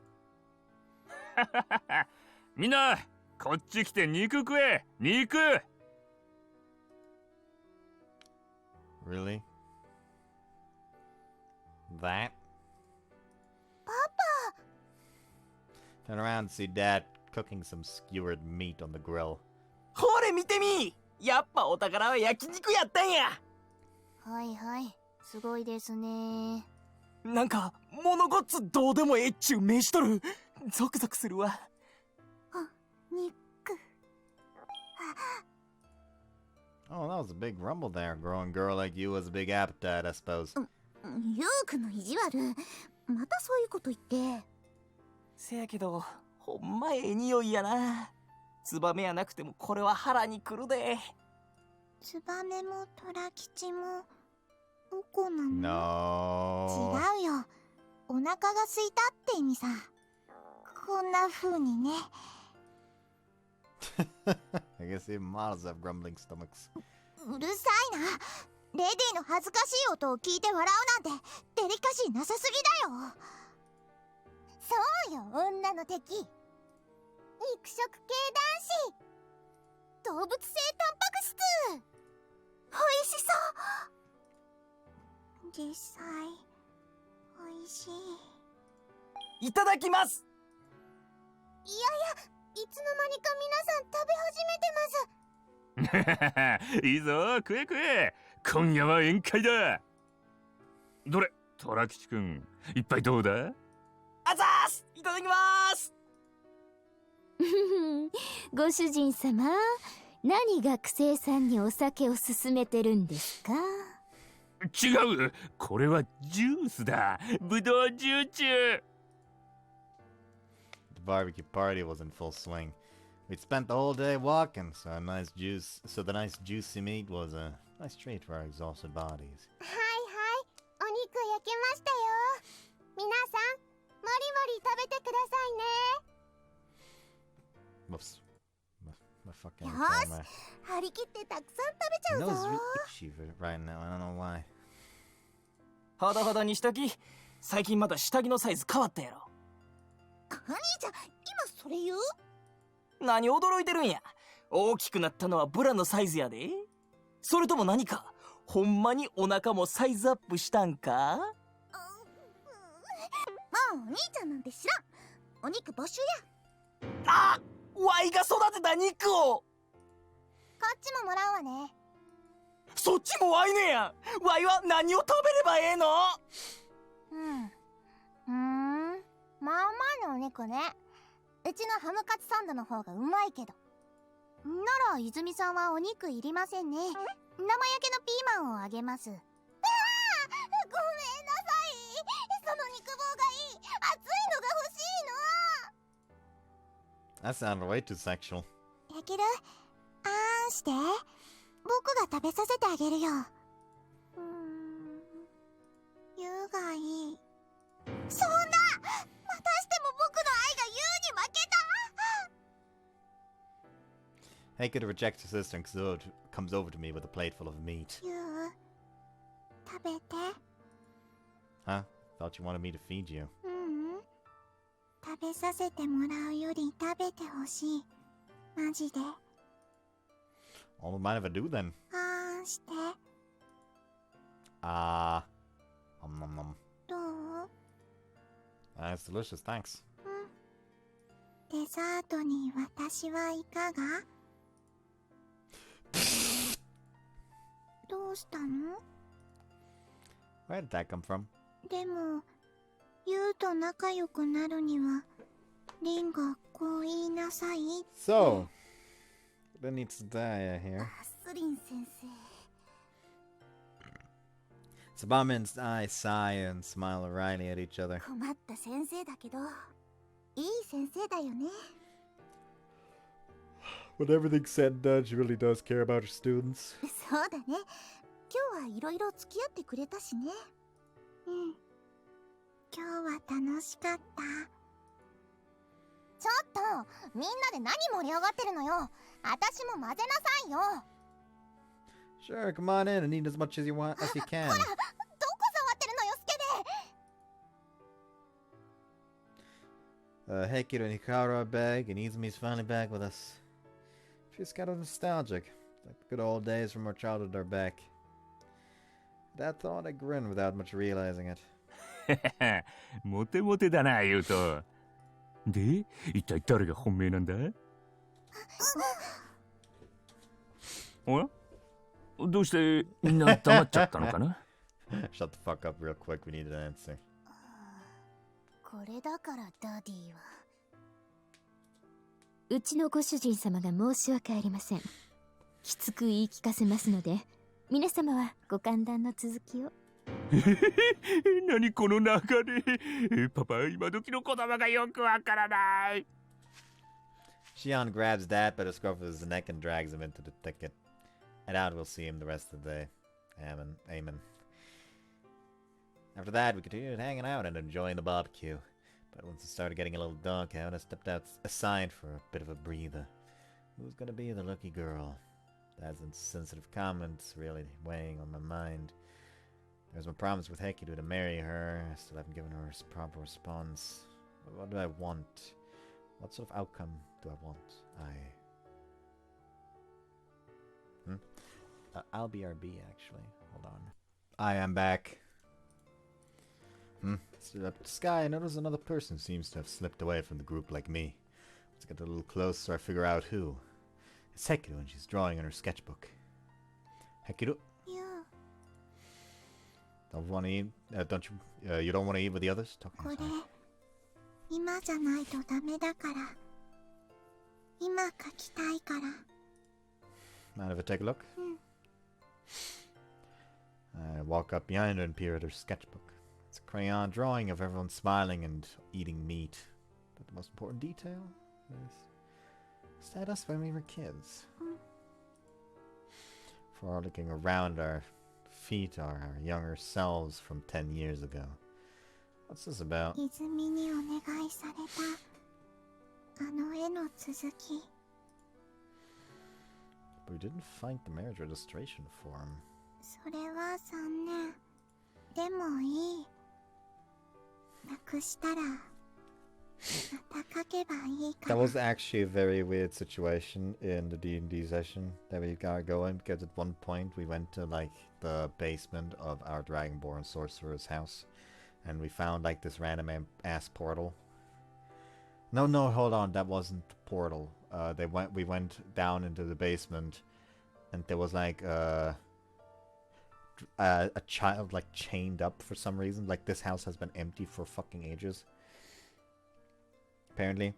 みんなこっち来て肉食え。肉。 really? That? Papa! Turn around and see Dad cooking some skewered meat on the grill. ほれ見てみ。やっぱお宝は焼肉やったんや。はいはい、すごいですね。なんか物ごっつどうでもええっちゅう飯しとる。ゾクゾクするわ。肉。Oh, that was a big rumble there. A growing girl like you has a big appetite, I suppose. ユウくの意地悪。またそういうこと言って。せやけどほんまええ匂いやな。ツバメやなくてもこれは腹にくるで。ツバメもトラ吉もウコなの？ No. 違うよ。お腹が空いたって意味さ。こんな風にね。I guess even models have grumbling stomachs. うるさいな。レディの恥ずかしい音を聞いて笑うなんてデリカシーなさすぎだよ。そうよ、女の敵。肉食系男子。動物性タンパク質。おいしそ実際美味しい。いただきます。いつの間にか皆さん食べ始めてます。いいぞ、食え食え。今夜は宴会だ。どれ、虎吉くん、一杯どうだ？あざーす。いただきます。ご主人様、何学生さんにお酒を勧めてるんですか？違う、これはジュースだ。ぶどう焼酎。The barbecue party was in full swing. We'd spent the whole day walking, so the nice juicy meat was a nice treat for our exhausted bodies. はいはい、お肉焼けましたよ。皆さん、もりもり食べてくださいね。 Whoops. My fucking よ camera. し、張り切ってたくさん食べちゃ My う nose is ぞ。 really itchy right now. I don't know why. ほどほどにしとき。最近また下着のサイズ変わったやろ。兄ちゃん、今それ言う？何驚いてるんや。大きくなったのはブラのサイズやで。それとも何かほんまにお腹もサイズアップしたんか？もうお兄ちゃんなんて知らん。お肉募集や。あ、ワイが育てた肉を。こっちももらうわね。そっちもワイねやん。ワイは何を食べればええの？まあまあのお肉ね。うちのハムカツサンドの方がうまいけど。なら泉さんはお肉いりませんね。生焼けのピーマンをあげます。ごめんなさい。その肉棒がいい。熱いのが欲しいの。 That sounded way too sexual. 焼ける？あーんして。僕が食べさせてあげるよ。優がいい。そんな！またしても僕の愛が優に負けた！ Heike rejects her sister and comes over to me with a plate full of meat. 優、食べて。Huh? Thought you wanted me to feed you. 食べさせてもらうより食べてほしい。マジで。All the mind if I do then. あーんして。どう？ It's delicious, thanks. デザートに私はいかが？どうしたの？ Where did that come from? でも、ユウと仲良くなるには、リンがこう言いなさいって。So, there needs to die here. スリン先生。Tsubame and I sigh and smile wryly at each other. 困った先生だけど、いい先生だよね。 When everything's said and done, she really does care about her students. そうだね。今日はいろいろ付き合ってくれたしね。今日は楽しかった。ちょっと、みんなで何盛り上がってるのよ。私も混ぜなさいよ。 Sure, come on in and eat as much as you can. どこ触ってるのよ、スケベ。Heikiro and Hikaru are back, and Izumi's finally back with us. Feels kind of nostalgic, like the good old days from our childhood are back. At that thought, I grinned without much realizing it. モテモテだな、ユウト。で、一体誰が本命なんだ？おや？どうしてみんな黙っちゃったのかな？ Shut the fuck up real quick, we need an answer. これだからダディは。うちのご主人様が申し訳ありません。きつく言い聞かせますので、皆様はご歓談の続きを。何この流れ。パパ、今時の言葉がよくわからない。Shion grabs Dad by the scruff of his neck and drags him into the thicket. I doubt we'll see him the rest of the day. Amen. After that, we continued hanging out and enjoying the barbecue. But once it started getting a little dark out, I stepped aside for a bit of a breather. Who's gonna be the lucky girl? Dad's insensitive comments really weighing on my mind. There's my promise with Hekiru to marry her. I still haven't given her a proper response. What do I want? What sort of outcome do I want? I'll BRB actually. Hold on. I am back. Stood up at the sky and noticed another person seems to have slipped away from the group like me. Let's get a little closer, I figure out who. It's Hekiru and she's drawing in her sketchbook. Hekiru? You. Don't want to eat? You don't want to eat with the others? Talking これ outside. 今じゃないとダメだから。今描きたいから。 Mind if I take a look? I walk up behind her and peer at her sketchbook. It's a crayon drawing of everyone smiling and eating meat. But the most important detail is that us when we were kids. For looking around our feet are our younger selves from 10 years ago. What's this about? 泉にお願いされたあの絵の続き。 But we didn't find the marriage registration form. それは残念。でもいい。なくしたらまた描けばいいか That ら。 was actually a very weird situation in the D&D session that we got going, because at one point we went to like the basement of our Dragonborn sorcerer's house and we found like this random ass portal. No, hold on, that wasn't the portal. We went down into the basement and there was like a child like chained up for some reason. Like this house has been empty for fucking ages, apparently.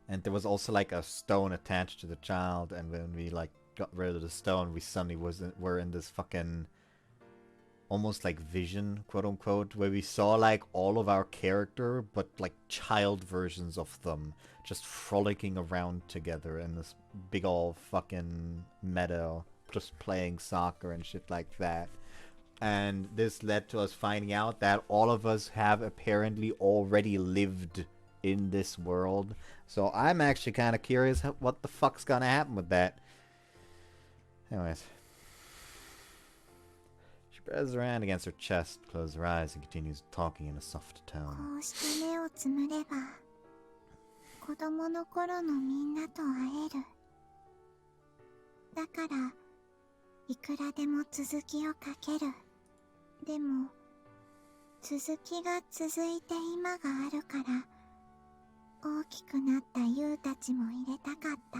And there was also like a stone attached to the child, and when we like got rid of the stone, we suddenly were in this fucking almost like vision, quote unquote, where we saw like all of our character, but like child versions of them just frolicking around together in this big ol' fucking meadow, just playing soccer and shit like that. And this led to us finding out that all of us have apparently already lived in this world. So I'm actually kind of curious what the fuck's gonna happen with that. Anyways. She presses her hand against her chest, closes her eyes, and continues talking in a soft こ tone. うして目をつむれば子供の頃のみんなと会える。だからいくらでも続きを書ける。でも続きが続いて今があるから大きくなったユウたちも入れたかった。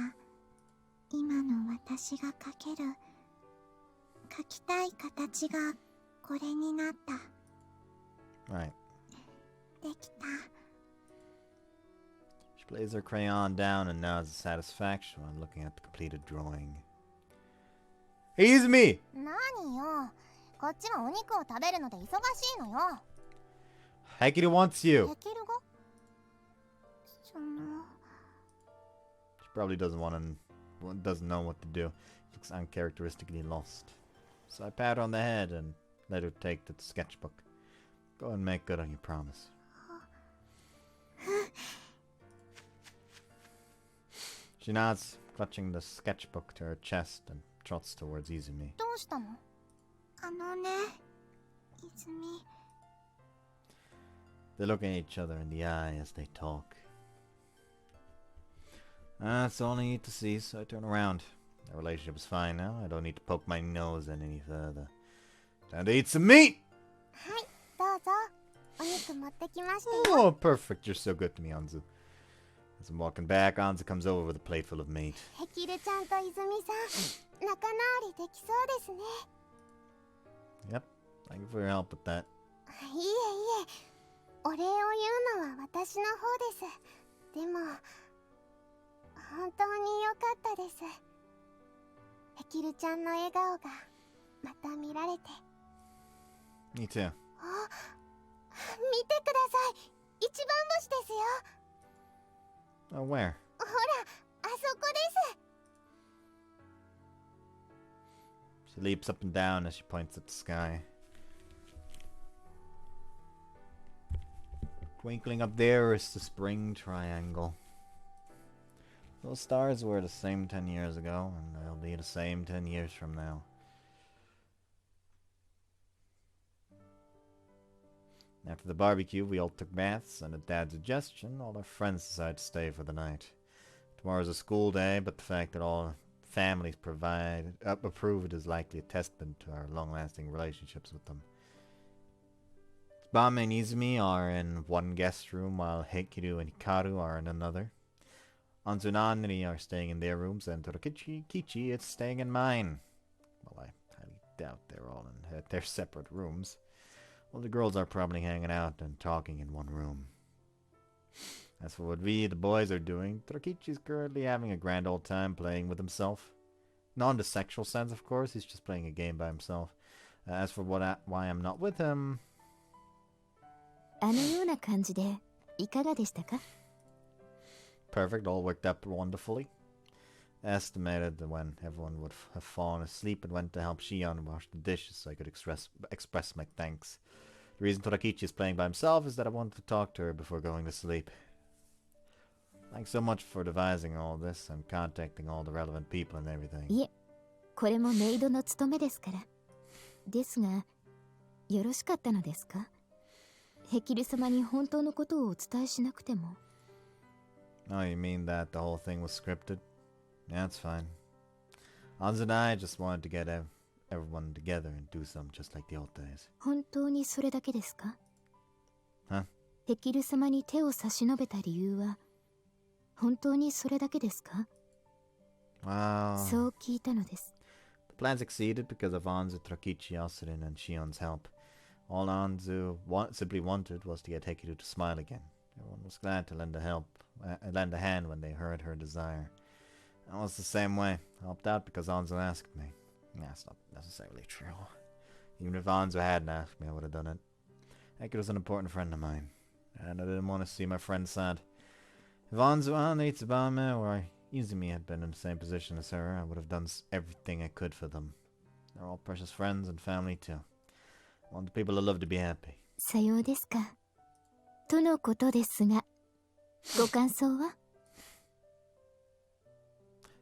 今の私が書ける書きたい形がこれになった。 Right. できた。 She lays her crayon down and nods in satisfaction when looking at the completed drawing. He's me! 何よ、こっちはお肉を食べるので忙しいのよ。 Hekiru wants you! ヘキルがその She probably doesn't know what to do. Looks uncharacteristically lost. So I pat her on the head and let her take the sketchbook. Go and make good on your promise. She nods, clutching the sketchbook to her chest and trots towards Izumi. どうしたの？あのね、泉。 They look at each other in the eye as they talk. That's all I need to see, so I turn around. Our relationship is fine now. I don't need to poke my nose in any further. Time to eat some meat! はい、どうぞ。お肉持ってきましたよ。 Oh, perfect. You're so good to me, Anzu. As I'm walking back, Anzu comes over with a plate full of meat. ヘキルちゃんと泉さん、仲直りできそうですね。 Yep. Thank you for your help with that. いえいえ、お礼を言うのは私の方です。でも、本当に良かったです。ヘキルちゃんの笑顔がまた見られて。 Me too. あ、見てください。一番星ですよ。 Oh, where? ほら、あそこです。 She leaps up and down as she points at the sky. Twinkling up there is the spring triangle. Those stars were the same 10 years ago, and they'll be the same 10 years from now. After the barbecue, we all took baths, and at Dad's suggestion, all our friends decided to stay for the night. Tomorrow's a school day, but the fact that all families approve it is likely a testament to our long-lasting relationships with them. It's Tsubame and Izumi are in one guest room while Heikiru and Hikaru are in another. Anzu and Anri are staying in their rooms and Kichi is staying in mine. Well, I highly doubt they're all in their separate rooms. Well, the girls are probably hanging out and talking in one room. As for what we, the boys, are doing, Torakichi is currently having a grand old time playing with himself. Not in the sexual sense, of course, he's just playing a game by himself. As for why I'm not with him... あのような感じでいかがでしたか? Perfect, all worked out wonderfully. Estimated that when everyone would have fallen asleep and went to help Shion wash the dishes so I could express my thanks. The reason Torakichi is playing by himself is that I wanted to talk to her before going to sleep. Thanks so much for devising all this and contacting all the relevant people and everything. いえ、これもメイドの務めですから。ですが、よろしかったのですか? ヘキル様に本当のことをお伝えしなくても。 Oh, you mean that the whole thing was scripted? Yeah, that's fine. Anzu and I just wanted to get everyone together and do something just like the old days. 本当にそれだけですか? Huh? ヘキル様に手を差し伸べた理由は本当にそれだけですか? Wow. そう聞いたのです。 The plan succeeded because of Anzu, Torakichi, Asarin, and Shion's help. All Anzu simply wanted was to get Hekiru to smile again. Everyone was glad to lend a hand when they heard her desire. I was the same way. I helped out because Anzu asked me. That's not necessarily true. Even if Anzu hadn't asked me, I would have done it. Hekiru's an important friend of mine, and I didn't want to see my friend sad. If Anzu, Anri, Tsubame, or Izumi had been in the same position as her, I would have done everything I could for them. They're all precious friends and family too. I want the people to love to be happy. さようですか。とのことですが、ご感想は?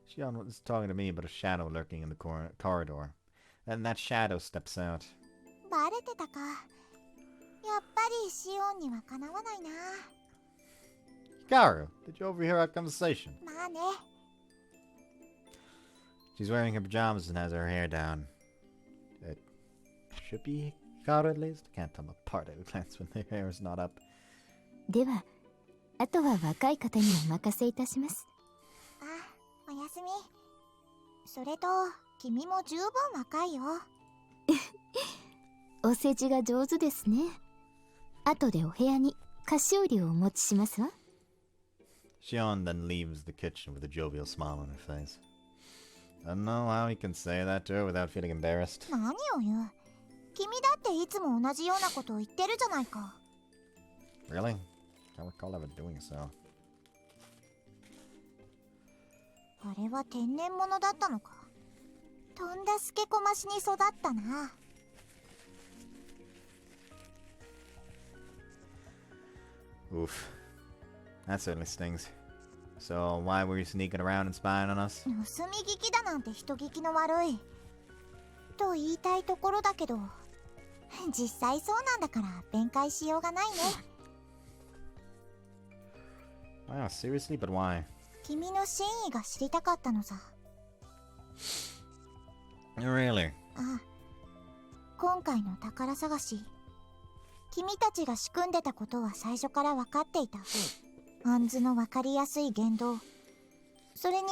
Shion was talking to me about a shadow lurking in the corridor. Then that shadow steps out. バレてたか。やっぱりシオンにはかなわないな。Hikaru, did you overhear our conversation? まあね。She's wearing her pajamas and has her hair down. It should be Hikaru at least. I can't tell them apart at a glance when their hair is not up. では、あとは若い方にお任せいたします。あ、おやすみ。それと、君も十分若いよ。お世辞が上手ですね。後でお部屋に菓子折りをお持ちしますわ。Shion then leaves the kitchen with a jovial smile on her face. I don't know how he can say that to her without feeling embarrassed. 何を言う。君だっていつも同じようなことを言ってるじゃないか。Really? I can't recall ever doing so. あれは天然物だったのか。とんだスケコマシに育ったな。Oof. That certainly stings. So, why were you sneaking around and spying on us? 盗み聞きだなんて人聞きの悪い。と言いたいところだけど、実際そうなんだから弁解しようがないね。Wow, seriously? But why? 君の真意が知りたかったのさ。Really? ああ、今回の宝探し、君たちが仕組んでたことは最初から分かっていた。アンズの分かりやすい言動、それに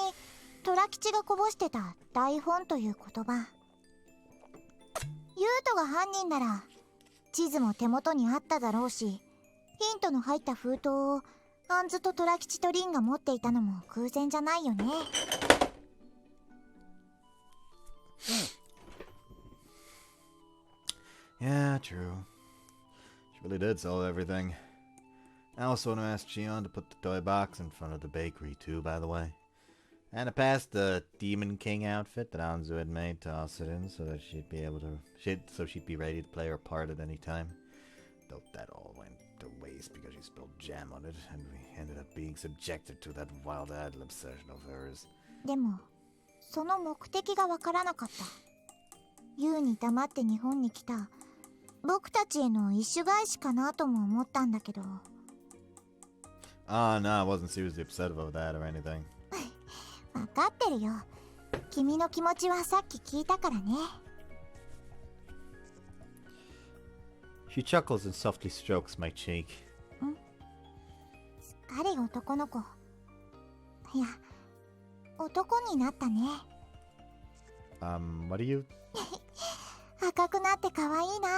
虎吉がこぼしてた台本という言葉。ユウトが犯人なら地図も手元にあっただろうし、ヒントの入った封筒をアンズと虎吉とリンが持っていたのも偶然じゃないよね。Yeah, true. She really did solve everything. I also want to ask Shion to put the toy box in front of the bakery too, by the way. And to pass the Demon King outfit that Anzu had made to toss it in so that she'd be ready to play her part at any time. Though that all went to waste because she spilled jam on it, and we ended up being subjected to that wild idol obsession of hers. でも、その目的がわからなかった。ユウに黙って日本に来た僕たちへの一種返しかなとも思ったんだけど。No, I wasn't seriously upset about that or anything. わかってるよ。君の気持ちはさっき聞いたからね。She chuckles and softly strokes my cheek. すっかり男の子。いや、男になったね。What do you... 赤くなって可愛いな。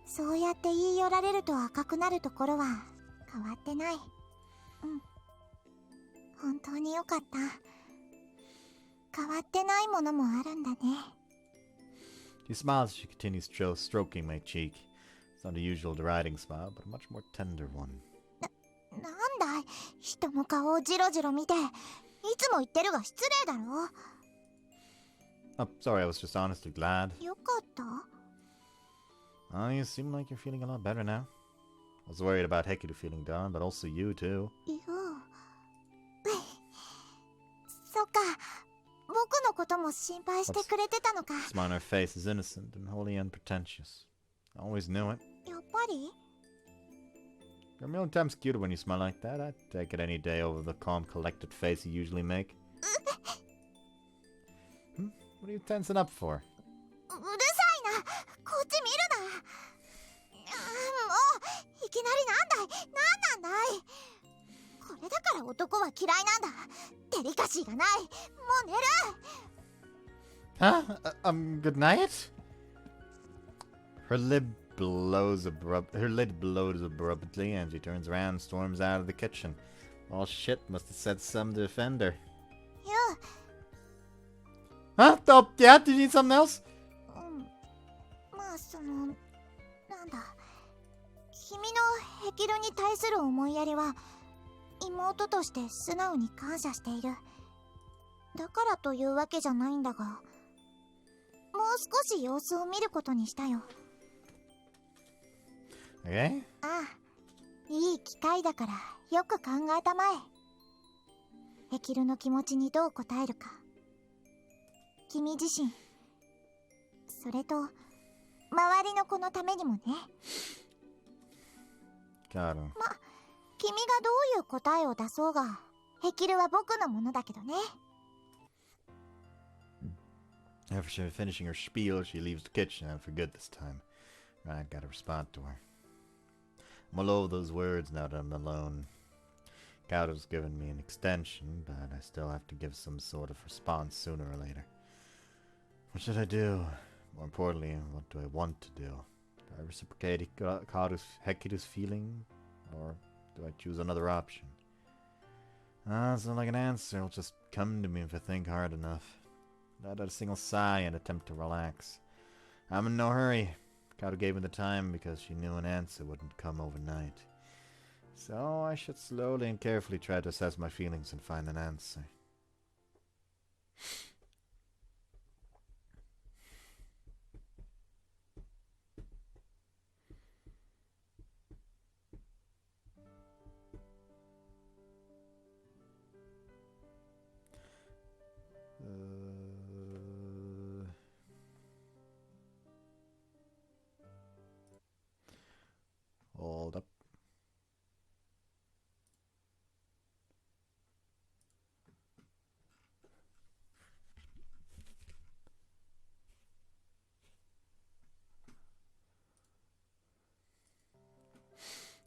そうやって言い寄られると赤くなるところは変わってない。本当によかった。変わってないものもあるんだね。She smiles as she continues stroking my cheek. It's not a usual deriding smile, but a much more tender one. なんだい、人の顔をジロジロ見て。いつも言ってるが失礼だろ。Oh, sorry, I was just honestly glad. よかった？ Oh, you seem like you're feeling a lot better now. I was worried about Hekiru feeling down, but also you too. いや。そっか。僕のことも心配してくれてたのか。The smile on her face is innocent and wholly unpretentious. I always knew it. やっぱり？ You're a million times cuter when you smile like that. I'd take it any day over the calm, collected face you usually make. What are you tensing up for? うるさいな。こっち見るな。もういきなりなんだい。なんなんだい。これだから男は嫌いなんだ。デリカシーがない。もう寝る。Huh? Good night? Her lid blows abruptly and she turns around and storms out of the kitchen. All shit, must have said something to offend her. You. Huh? Oh, yeah? Do you need something else? まあなんだ。君のヘキルに対する思いやりは妹として素直に感謝している。だからというわけじゃないんだが、もう少し様子を見ることにしたよ。Okay? ああ、いい機会だからよく考えたまえ。ヘキルの気持ちにどう応えるか。君自身、それと周りの子のためにもね。Got him. 君がどういう答えを出そうが、ヘキルは僕のものだけどね。After finishing her spiel, she leaves the kitchen and for good this time. I gotta respond to her. I'm all over those words now that I'm alone. Kaoru's given me an extension, but I still have to give some sort of response sooner or later. What should I do? More importantly, what do I want to do? Do I reciprocate Hekiru's feeling, or do I choose another option? It's not like an answer will just come to me if I think hard enough. Not a single sigh and attempt to relax. I'm in no hurry. Kaoru gave me the time because she knew an answer wouldn't come overnight. So I should slowly and carefully try to assess my feelings and find an answer. Hold up.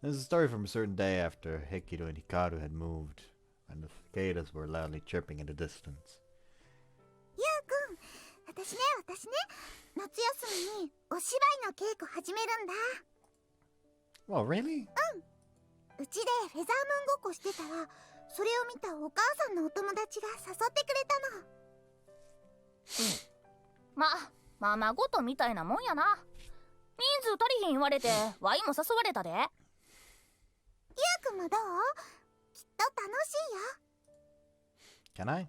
This is a story from a certain day after Hekiru and Hikaru had moved, and the cicadas were loudly chirping in the distance. ゆうくん、私ね、夏休みにお芝居の稽古始めるんだ。Oh, really? うちでフェザームーンごっこしてたら、それを見たお母さんのお友達が誘ってくれたの。ままごとみたいなもんやな。人数足りひん言われてワイも誘われたで。ゆうくんもどう？きっと楽しいよ。Can I?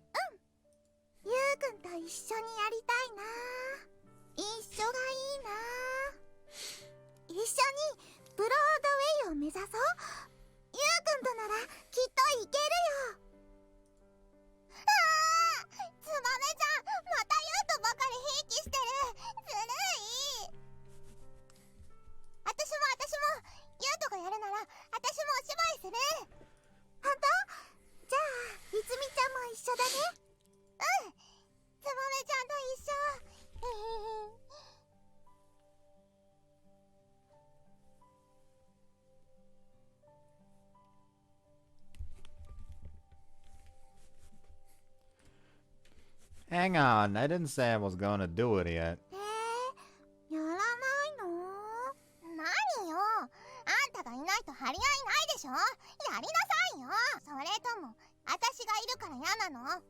ゆうくんと一緒にやりたいな。一緒がいいな。一緒にブロードウェイを目指そう。ゆうくんとならきっといけるよ。ツバメちゃん、またゆうとばかりひいきしてる。ずるい。私もゆうとがやるなら私もお芝居する。ほんと？じゃあいつみちゃんも一緒だね。うん、ツバメちゃんと一緒。Hang on, I didn't say I was gonna do it yet. やらないの？何よ、あんたがいないと張り合いないでしょ。やりなさいよ。それとも私がいるから嫌なの？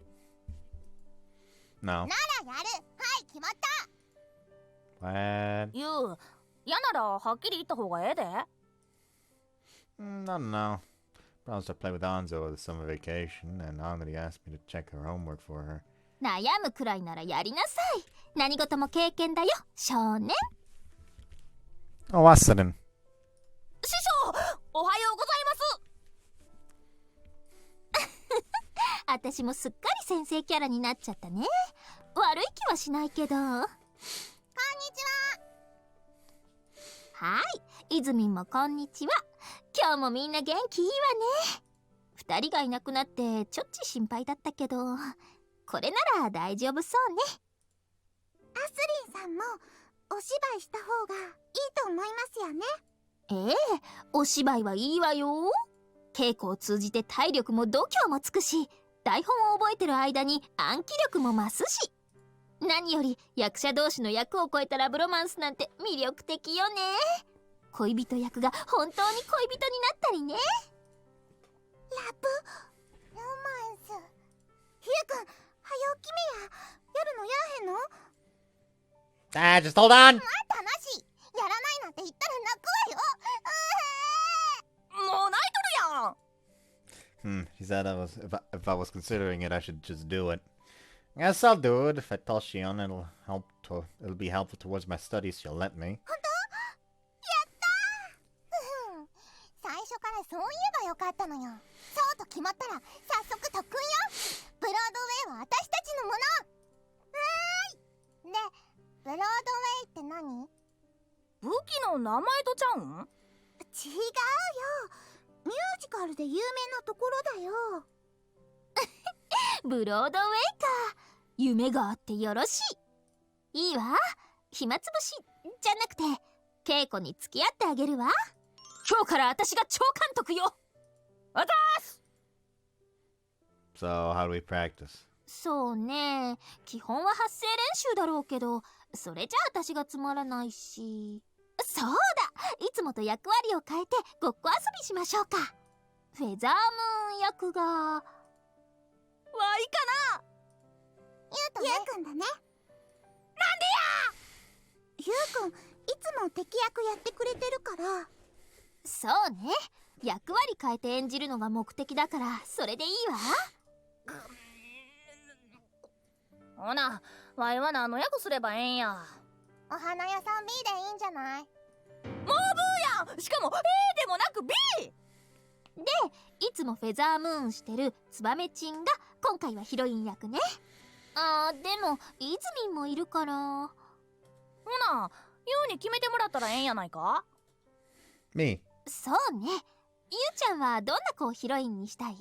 No. ならやる。はい決まった。 What? ユウ、嫌ならはっきり言った方がええで。I don't know. Promised to play with Anzo over the summer vacation, and Angeli asked me to check her homework for her. 悩むくらいならやりなさい。何事も経験だよ、少年。 Oh, what's that? 師匠、おはようございます。私もすっかり先生キャラになっちゃったね。悪い気はしないけど。こんにちは。はい、いずみんもこんにちは。今日もみんな元気いいわね。二人がいなくなってちょっち心配だったけど、これなら大丈夫そうね。アスリンさんもお芝居した方がいいと思いますよね。ええ、お芝居はいいわよ。稽古を通じて体力も度胸もつくし、台本を覚えてる間に暗記力も増すし、何より役者同士の役を超えたラブロマンスなんて魅力的よね。恋人役が本当に恋人になったりね。ラブロマンス。ひゆくん、はよ決めや。やるのやらへんの？ Just hold on! 待ったなし。やらないなんて言ったら泣くわよ。もう泣いとるやん。She said if I was considering it, I should just do it. Guess I'll do it. If I tell Shion it'll be helpful towards my studies, she'll let me. 最初からそう言えばよかったのよ。そうと決まったら早速特訓よ。ブロードウェイは私たちのもの。はーい。で、ブロードウェイって何？武器の名前とちゃうん？違うよ。ミュージカルで有名なところだよ。ブロードウェイか。夢があってよろしい。いいわ。暇つぶしじゃなくて稽古に付き合ってあげるわ。今日から私が超監督よ。あたーす。 So, how do we practice? そうね、基本は発声練習だろうけど、それじゃあ私がつまらないし。そうだ、いつもと役割を変えてごっこ遊びしましょうか。フェザームーン役がわいかな。ゆうくんだね。なんでや。ゆうくん、いつも敵役やってくれてるから。そうね、役割変えて演じるのが目的だからそれでいいわ。ほな、わいは何の役すればええんや。お花屋さん B でいいんじゃない？もうブーやん。しかも A でもなく B で、いつもフェザームーンしてるツバメチンが今回はヒロイン役ね。あー、でもイズミンもいるから。ほな、ユウに決めてもらったらええんやないか。 Me. そうね、ユウちゃんはどんな子をヒロインにしたい？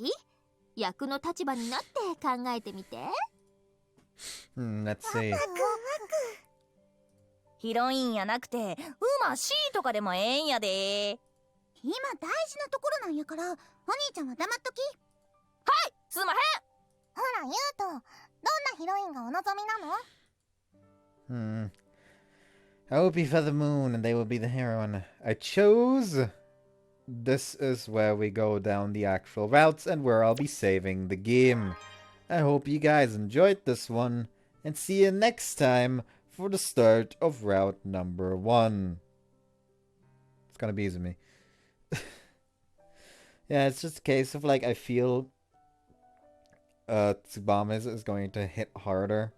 役の立場になって考えてみて。Let's see. ヒロインやなくてC とかでもええんやで。今大事なところなんやから、お兄ちゃんは黙っとき。はい、すまへん。ほら、ゆうと、どんなヒロインがお望みなの？ I will be Feather Moon and they will be the heroine. I chose. This is where we go down the actual routes and where I'll be saving the game. I hope you guys enjoyed this one and see you next time for the start of route number 1. It's gonna be Izumi. Yeah, it's just a case of like I feel Tsubame's is going to hit harder.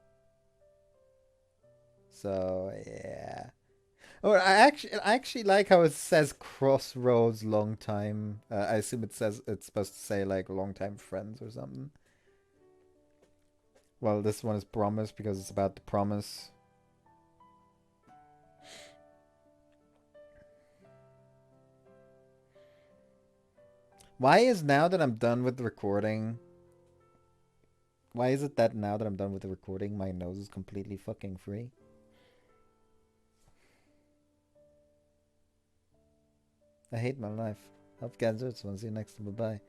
So yeah. Oh, I actually like how it says Crossroads long time. I assume it's supposed to say like long time friends or something. Well, this one is Promise because it's about the promise. Why is now that I'm done with the recording? Why is it that now that I'm done with the recording, my nose is completely fucking free? I hate my life. Hope you guys enjoyed this one. See you next time. Bye-bye.